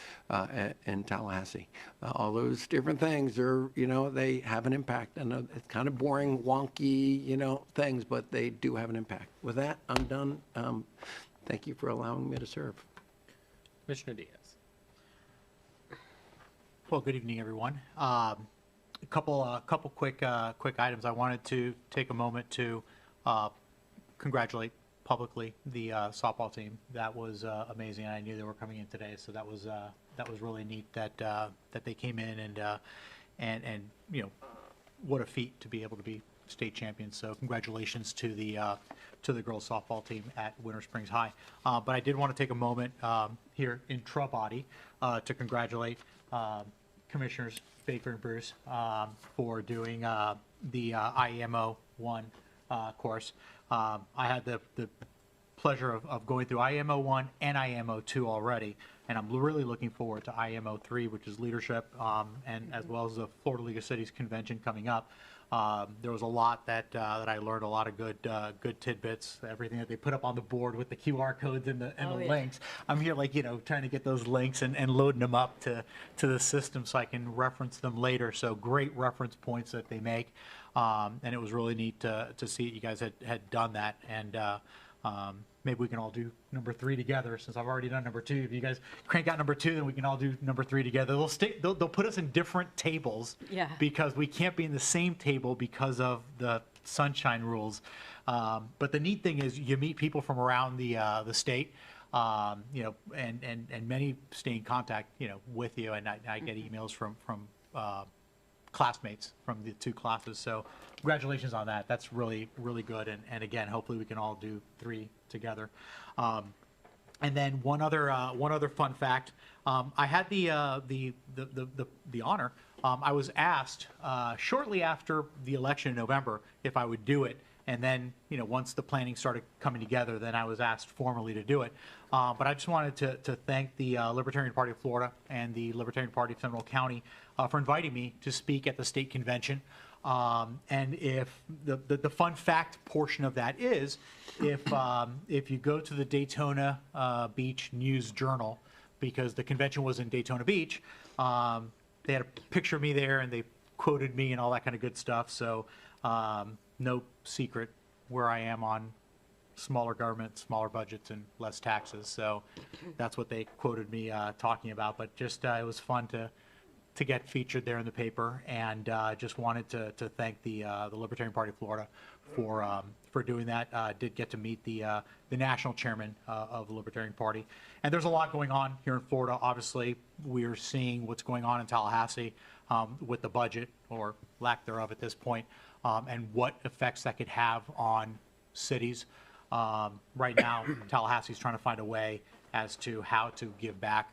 in Tallahassee. All those different things are, they have an impact. And it's kind of boring, wonky, things, but they do have an impact. With that, I'm done. Thank you for allowing me to serve. Commissioner Diaz. Well, good evening, everyone. A couple quick items. I wanted to take a moment to congratulate publicly the softball team. That was amazing. I knew they were coming in today, so that was really neat that they came in and what a feat to be able to be state champions. So congratulations to the girls softball team at Winter Springs High. But I did want to take a moment here in Trubody to congratulate Commissioners Baker and Bruce for doing the IEMO 1 course. I had the pleasure of going through IEMO 1 and IEMO 2 already, and I'm really looking forward to IEMO 3, which is leadership, and as well as the Florida League of Cities convention coming up. There was a lot that I learned, a lot of good tidbits, everything that they put up on the board with the QR codes and the links. I'm here trying to get those links and loading them up to the system so I can reference them later. So great reference points that they make. And it was really neat to see you guys had done that, and maybe we can all do number 3 together, since I've already done number 2. If you guys crank out number 2, then we can all do number 3 together. They'll put us in different tables. Yeah. Because we can't be in the same table because of the sunshine rules. But the neat thing is you meet people from around the state, and many stay in contact, with you. And I get emails from classmates from the 2 classes. So congratulations on that. That's really, really good. And again, hopefully we can all do 3 together. And then one other fun fact. I had the honor. I was asked shortly after the election in November if I would do it. And then, once the planning started coming together, then I was asked formally to do it. But I just wanted to thank the Libertarian Party of Florida and the Libertarian Party of Seminole County for inviting me to speak at the state convention. And if the fun fact portion of that is, if you go to the Daytona Beach News Journal, because the convention was in Daytona Beach, they had a picture of me there and they quoted me and all that kind of good stuff. So no secret where I am on smaller government, smaller budgets, and less taxes. So that's what they quoted me talking about. But just it was fun to get featured there in the paper, and just wanted to thank the Libertarian Party of Florida for doing that. Did get to meet the national chairman of the Libertarian Party, and there's a lot going on here in Florida. Obviously, we are seeing what's going on in Tallahassee with the budget, or lack thereof at this point, and what effects that could have on cities. Right now, Tallahassee's trying to find a way as to how to give back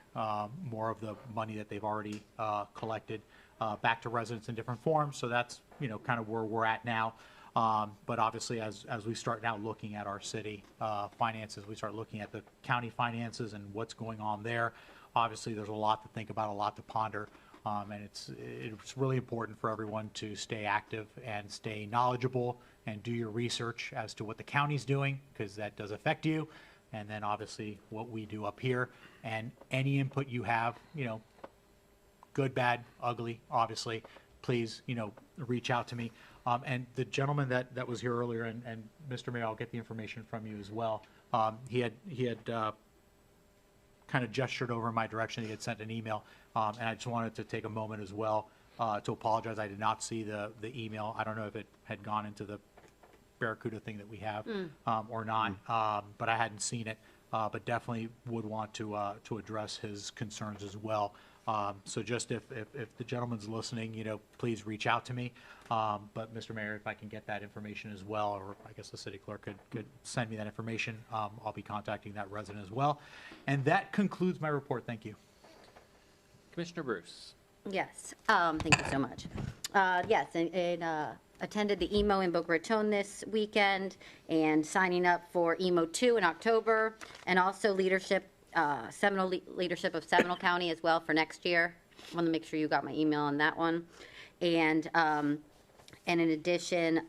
more of the money that they've already collected back to residents in different forms. So that's, kind of where we're at now. But obviously, as we start now looking at our city finances, we start looking at the county finances and what's going on there. Obviously, there's a lot to think about, a lot to ponder. And it's really important for everyone to stay active and stay knowledgeable and do your research as to what the county's doing, because that does affect you. And then obviously what we do up here, and any input you have, good, bad, ugly, obviously, please, reach out to me. And the gentleman that was here earlier, and Mr. Mayor, I'll get the information from you as well. He had kind of gestured over in my direction. He had sent an email, and I just wanted to take a moment as well to apologize. I did not see the email. I don't know if it had gone into the Barracuda thing that we have or not, but I hadn't seen it. But definitely would want to address his concerns as well. So just if the gentleman's listening, please reach out to me. But Mr. Mayor, if I can get that information as well, or I guess the city clerk could send me that information, I'll be contacting that resident as well. And that concludes my report. Thank you. Commissioner Bruce. Yes, thank you so much. Yes, and attended the EMO in Boca Raton this weekend, and signing up for EMO 2 in October, and also leadership, Seminole leadership of Seminole County as well for next year. I want to make sure you got my email on that one. And in addition,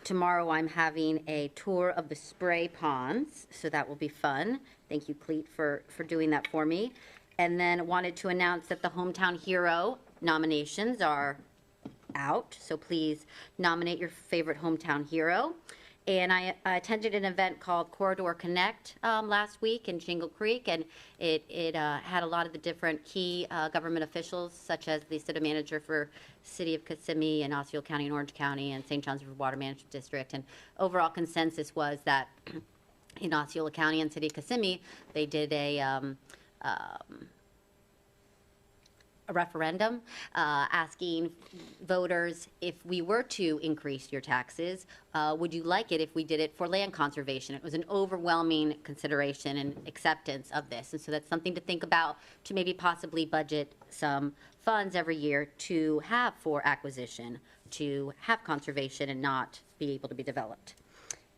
tomorrow I'm having a tour of the spray ponds, so that will be fun. Thank you, Cleet, for doing that for me. And then wanted to announce that the Hometown Hero nominations are out, so please nominate your favorite hometown hero. And I attended an event called Corridor Connect last week in Shingle Creek, and it had a lot of the different key government officials, such as the city manager for City of Kissimmee and Osceola County and Orange County and St. Johns River Water Management District. And overall consensus was that in Osceola County and City of Kissimmee, they did a referendum asking voters, if we were to increase your taxes, would you like it if we did it for land conservation? It was an overwhelming consideration and acceptance of this. And so that's something to think about, to maybe possibly budget some funds every year to have for acquisition, to have conservation and not be able to be developed.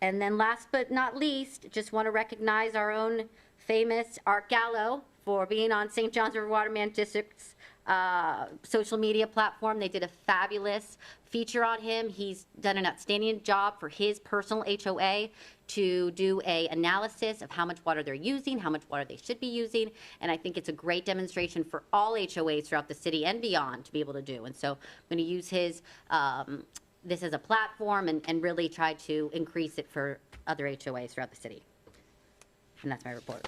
And then last but not least, just want to recognize our own famous Art Gallo for being on St. Johns River Water Management District's social media platform. They did a fabulous feature on him. He's done an outstanding job for his personal HOA to do a analysis of how much water they're using, how much water they should be using, and I think it's a great demonstration for all HOAs throughout the city and beyond to be able to do. And so I'm going to use his this as a platform and really try to increase it for other HOAs throughout the city. And that's my report.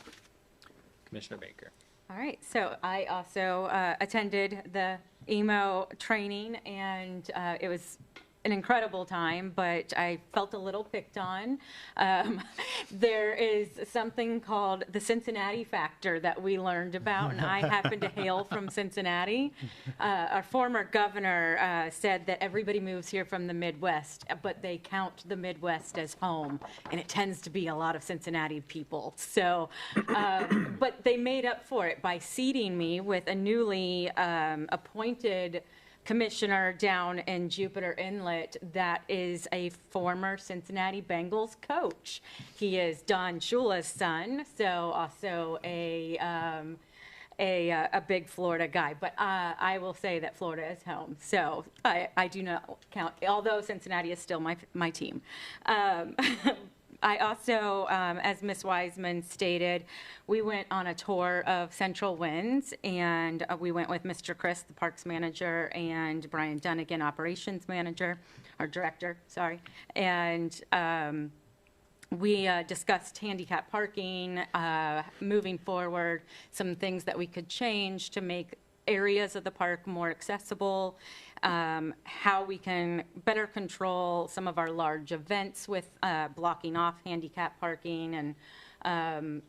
Commissioner Baker. All right, so I also attended the emo training, and it was an incredible time, but I felt a little picked on. There is something called the Cincinnati factor that we learned about, and I happen to hail from Cincinnati. Our former governor said that everybody moves here from the Midwest, but they count the Midwest as home, and it tends to be a lot of Cincinnati people. So, but they made up for it by seating me with a newly appointed commissioner down in Jupiter Inlet that is a former Cincinnati Bengals coach. He is Don Shula's son, so also a big Florida guy. But I will say that Florida is home, so I do not count, although Cincinnati is still my team. I also, as Ms. Wiseman stated, we went on a tour of Central Winds, and we went with Mr. Chris, the parks manager, and Brian Dunnigan, operations manager, or director, sorry. And we discussed handicap parking, moving forward, some things that we could change to make areas of the park more accessible, how we can better control some of our large events with blocking off handicap parking, and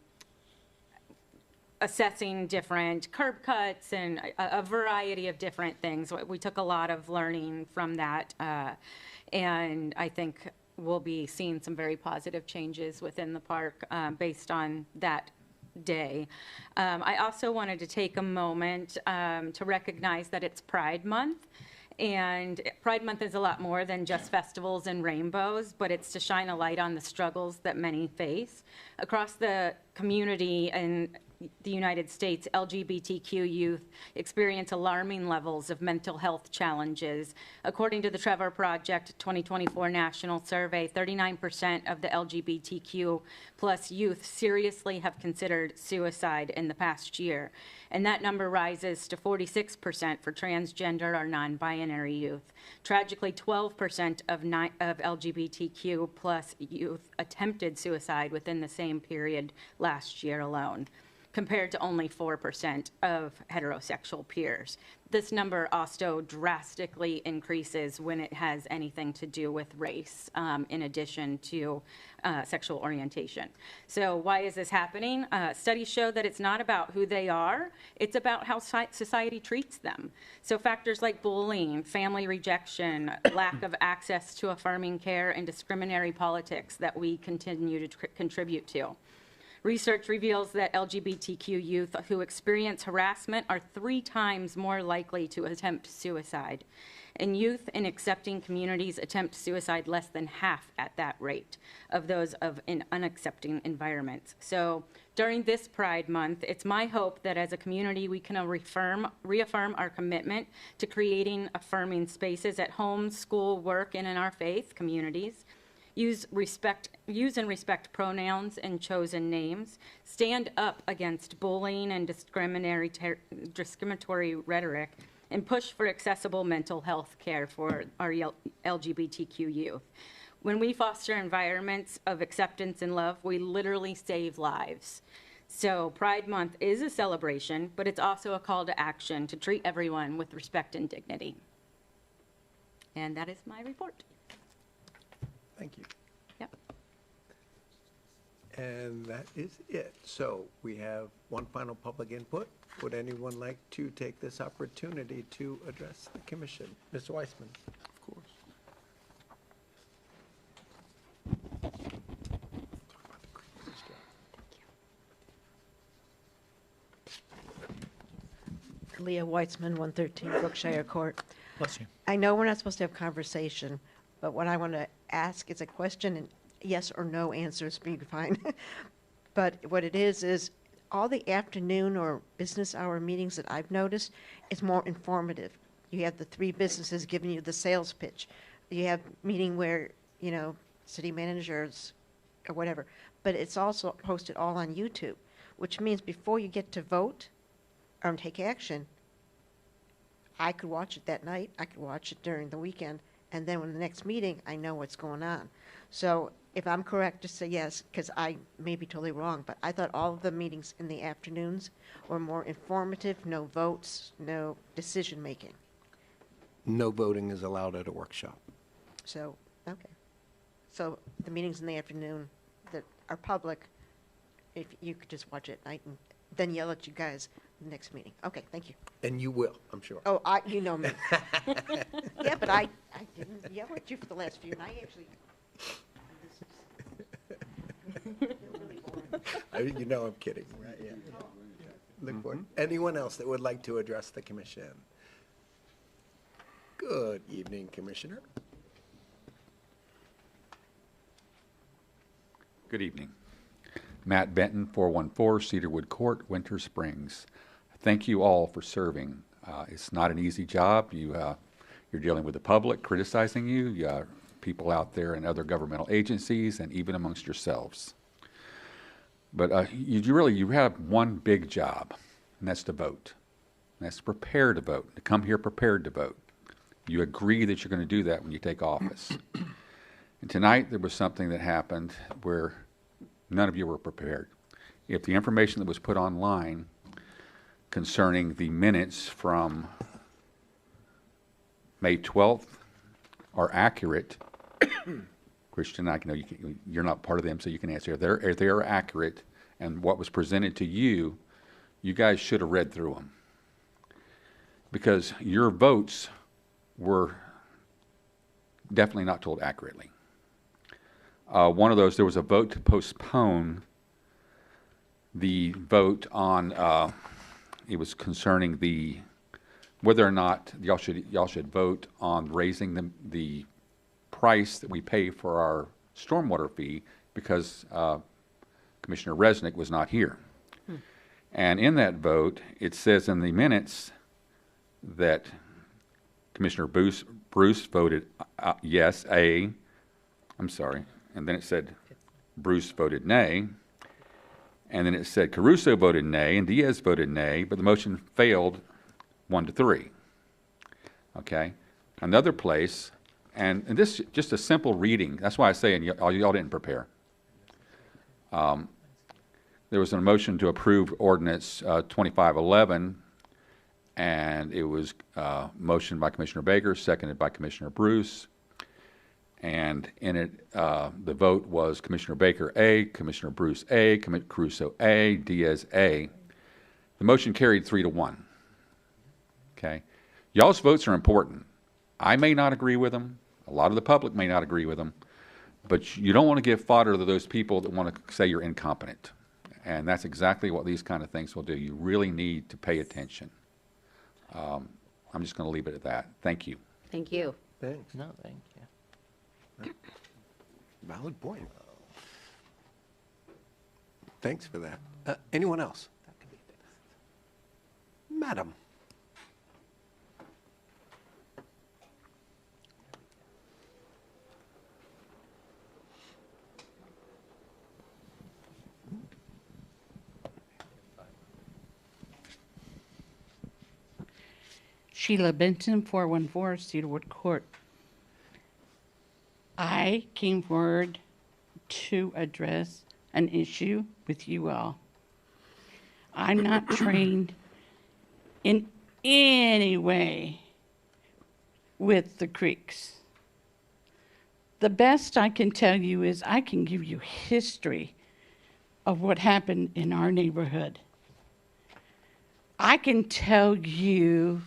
assessing different curb cuts and a variety of different things. We took a lot of learning from that, and I think we'll be seeing some very positive changes within the park based on that day. I also wanted to take a moment to recognize that it's Pride Month. And Pride Month is a lot more than just festivals and rainbows, but it's to shine a light on the struggles that many face. Across the community in the United States, LGBTQ youth experience alarming levels of mental health challenges. According to the Trevor Project 2024 National Survey, 39% of the LGBTQ plus youth seriously have considered suicide in the past year. And that number rises to 46% for transgender or non-binary youth. Tragically, 12% of LGBTQ plus youth attempted suicide within the same period last year alone, compared to only 4% of heterosexual peers. This number also drastically increases when it has anything to do with race, in addition to sexual orientation. So why is this happening? Studies show that it's not about who they are, it's about how society treats them. So factors like bullying, family rejection, lack of access to affirming care, and discriminatory politics that we continue to contribute to. Research reveals that LGBTQ youth who experience harassment are 3 times more likely to attempt suicide. And youth in accepting communities attempt suicide less than half at that rate of those in unaccepting environments. So during this Pride Month, it's my hope that as a community we can reaffirm our commitment to creating affirming spaces at home, school, work, and in our faith communities. Use and respect pronouns and chosen names, stand up against bullying and discriminatory rhetoric, and push for accessible mental health care for our LGBTQ youth. When we foster environments of acceptance and love, we literally save lives. So Pride Month is a celebration, but it's also a call to action to treat everyone with respect and dignity. And that is my report. Thank you. Yep. And that is it. So we have one final public input. Would anyone like to take this opportunity to address the commission? Mr. Weissman? Of course. Leah Weitzman, 113 Brookshire Court. Bless you. I know we're not supposed to have conversation, but what I want to ask is a question, and yes or no answers being fine. But what it is all the afternoon or business hour meetings that I've noticed is more informative. You have the 3 businesses giving you the sales pitch. You have meeting where, city managers or whatever, but it's also posted all on YouTube, which means before you get to vote or take action, I could watch it that night, I could watch it during the weekend, and then when the next meeting, I know what's going on. So if I'm correct, just say yes, because I may be totally wrong, but I thought all of the meetings in the afternoons were more informative, no votes, no decision-making. No voting is allowed at a workshop. So, okay. So the meetings in the afternoon that are public, if you could just watch it at night and then yell at you guys the next meeting. Okay, thank you. And you will, I'm sure. Oh, you know me. Yeah, but I didn't yell at you for the last few, and I actually. You know I'm kidding, right? Yeah. Look forward. Anyone else that would like to address the commission? Good evening, Commissioner. Good evening. Matt Benton, 414 Cedarwood Court, Winter Springs. Thank you all for serving. It's not an easy job. You're dealing with the public criticizing you, people out there in other governmental agencies, and even amongst yourselves. But you have one big job, and that's to vote. And that's to prepare to vote, to come here prepared to vote. You agree that you're going to do that when you take office. And tonight there was something that happened where none of you were prepared. If the information that was put online concerning the minutes from May 12th are accurate, Christian, I know you're not part of them, so you can answer. If they are accurate and what was presented to you, you guys should have read through them. Because your votes were definitely not told accurately. One of those, there was a vote to postpone the vote on, it was concerning whether or not y'all should vote on raising the price that we pay for our stormwater fee because Commissioner Resnick was not here. And in that vote, it says in the minutes that Commissioner Bruce voted yes, and then it said Bruce voted nay, and then it said Caruso voted nay and Diaz voted nay, but the motion failed 1-3. Okay? Another place, and this just a simple reading, that's why I say, and y'all didn't prepare. There was a motion to approve ordinance 2511, and it was motioned by Commissioner Baker, seconded by Commissioner Bruce. And in it, the vote was Commissioner Baker A, Commissioner Bruce A, Caruso A, Diaz A. The motion carried 3-1. Okay? Y'all's votes are important. I may not agree with them. A lot of the public may not agree with them. But you don't want to give fodder to those people that want to say you're incompetent. And that's exactly what these kind of things will do. You really need to pay attention. I'm just going to leave it at that. Thank you. Thank you. Thanks. No, thank you. Valid point. Thanks for that. Anyone else? Madam. Sheila Benton, 414 Cedarwood Court. I came forward to address an issue with you all. I'm not trained in any way with the creeks. The best I can tell you is I can give you history of what happened in our neighborhood. I can tell you,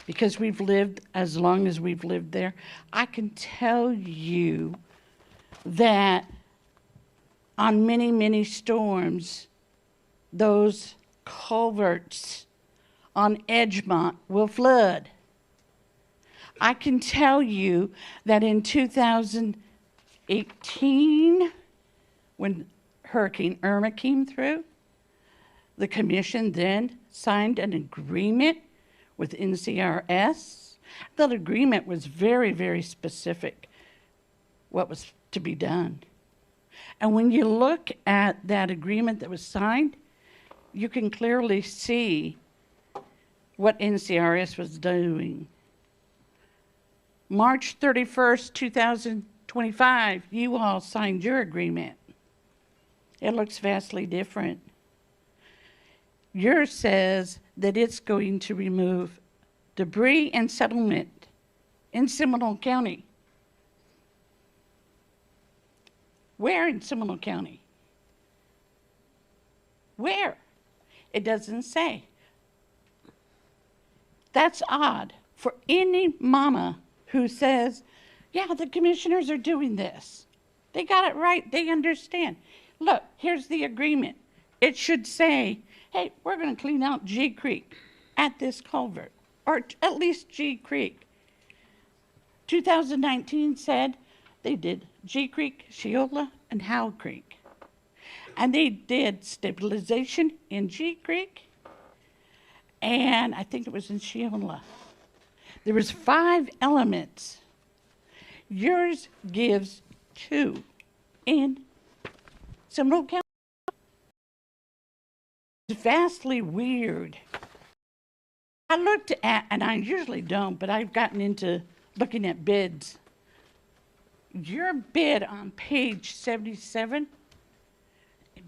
because we've lived as long as we've lived there, I can tell you that on many, many storms, those culverts on Edgemont will flood. I can tell you that in 2018, when Hurricane Irma came through, the commission then signed an agreement with NCRS. That agreement was very, very specific, what was to be done. And when you look at that agreement that was signed, you can clearly see what NCRS was doing. March 31st, 2025, you all signed your agreement. It looks vastly different. Yours says that it's going to remove debris and settlement in Seminole County. Where in Seminole County? Where? It doesn't say. That's odd for any mama who says, yeah, the commissioners are doing this. They got it right. They understand. Look, here's the agreement. It should say, hey, we're going to clean out G Creek at this culvert, or at least G Creek. 2019 said they did G Creek, Sheola, and Howe Creek. And they did stabilization in G Creek, and I think it was in Sheola. There was 5 elements. Yours gives 2 in Seminole County. It's vastly weird. I looked at, and I usually don't, but I've gotten into looking at bids. Your bid on page 77,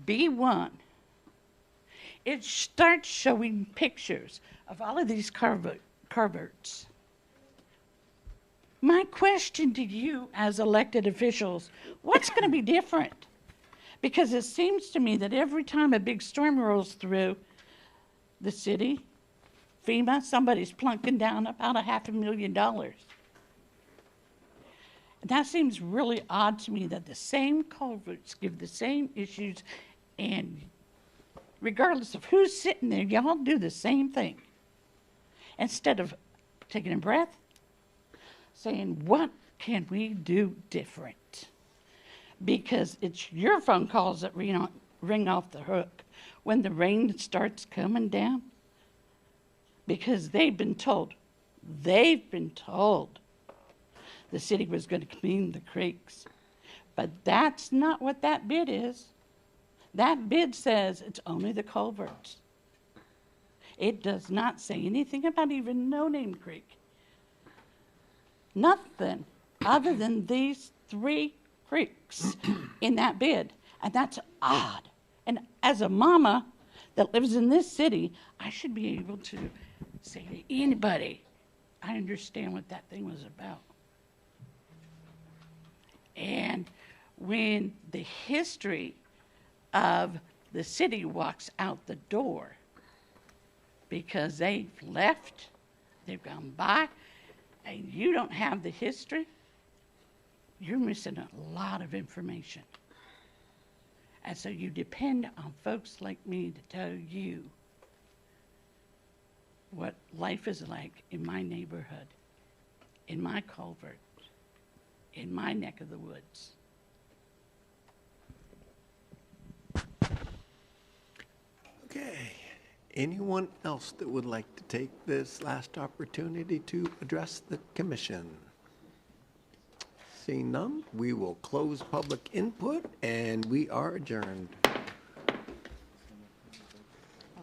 B1, it starts showing pictures of all of these culverts. My question to you as elected officials, what's going to be different? Because it seems to me that every time a big storm rolls through the city, FEMA, somebody's plunking down about $500,000. And that seems really odd to me that the same culverts give the same issues, and regardless of who's sitting there, y'all do the same thing. Instead of taking a breath, saying, what can we do different? Because it's your phone calls that ring off the hook when the rain starts coming down. Because they've been told the city was going to clean the creeks. But that's not what that bid is. That bid says it's only the culverts. It does not say anything about even No Name Creek. Nothing other than these 3 creeks in that bid. And that's odd. And as a mama that lives in this city, I should be able to say to anybody, I understand what that thing was about. And when the history of the city walks out the door because they've left, they've gone by, and you don't have the history, you're missing a lot of information. And so you depend on folks like me to tell you what life is like in my neighborhood, in my culvert, in my neck of the woods. Okay. Anyone else that would like to take this last opportunity to address the commission? Seeing none, we will close public input and we are adjourned.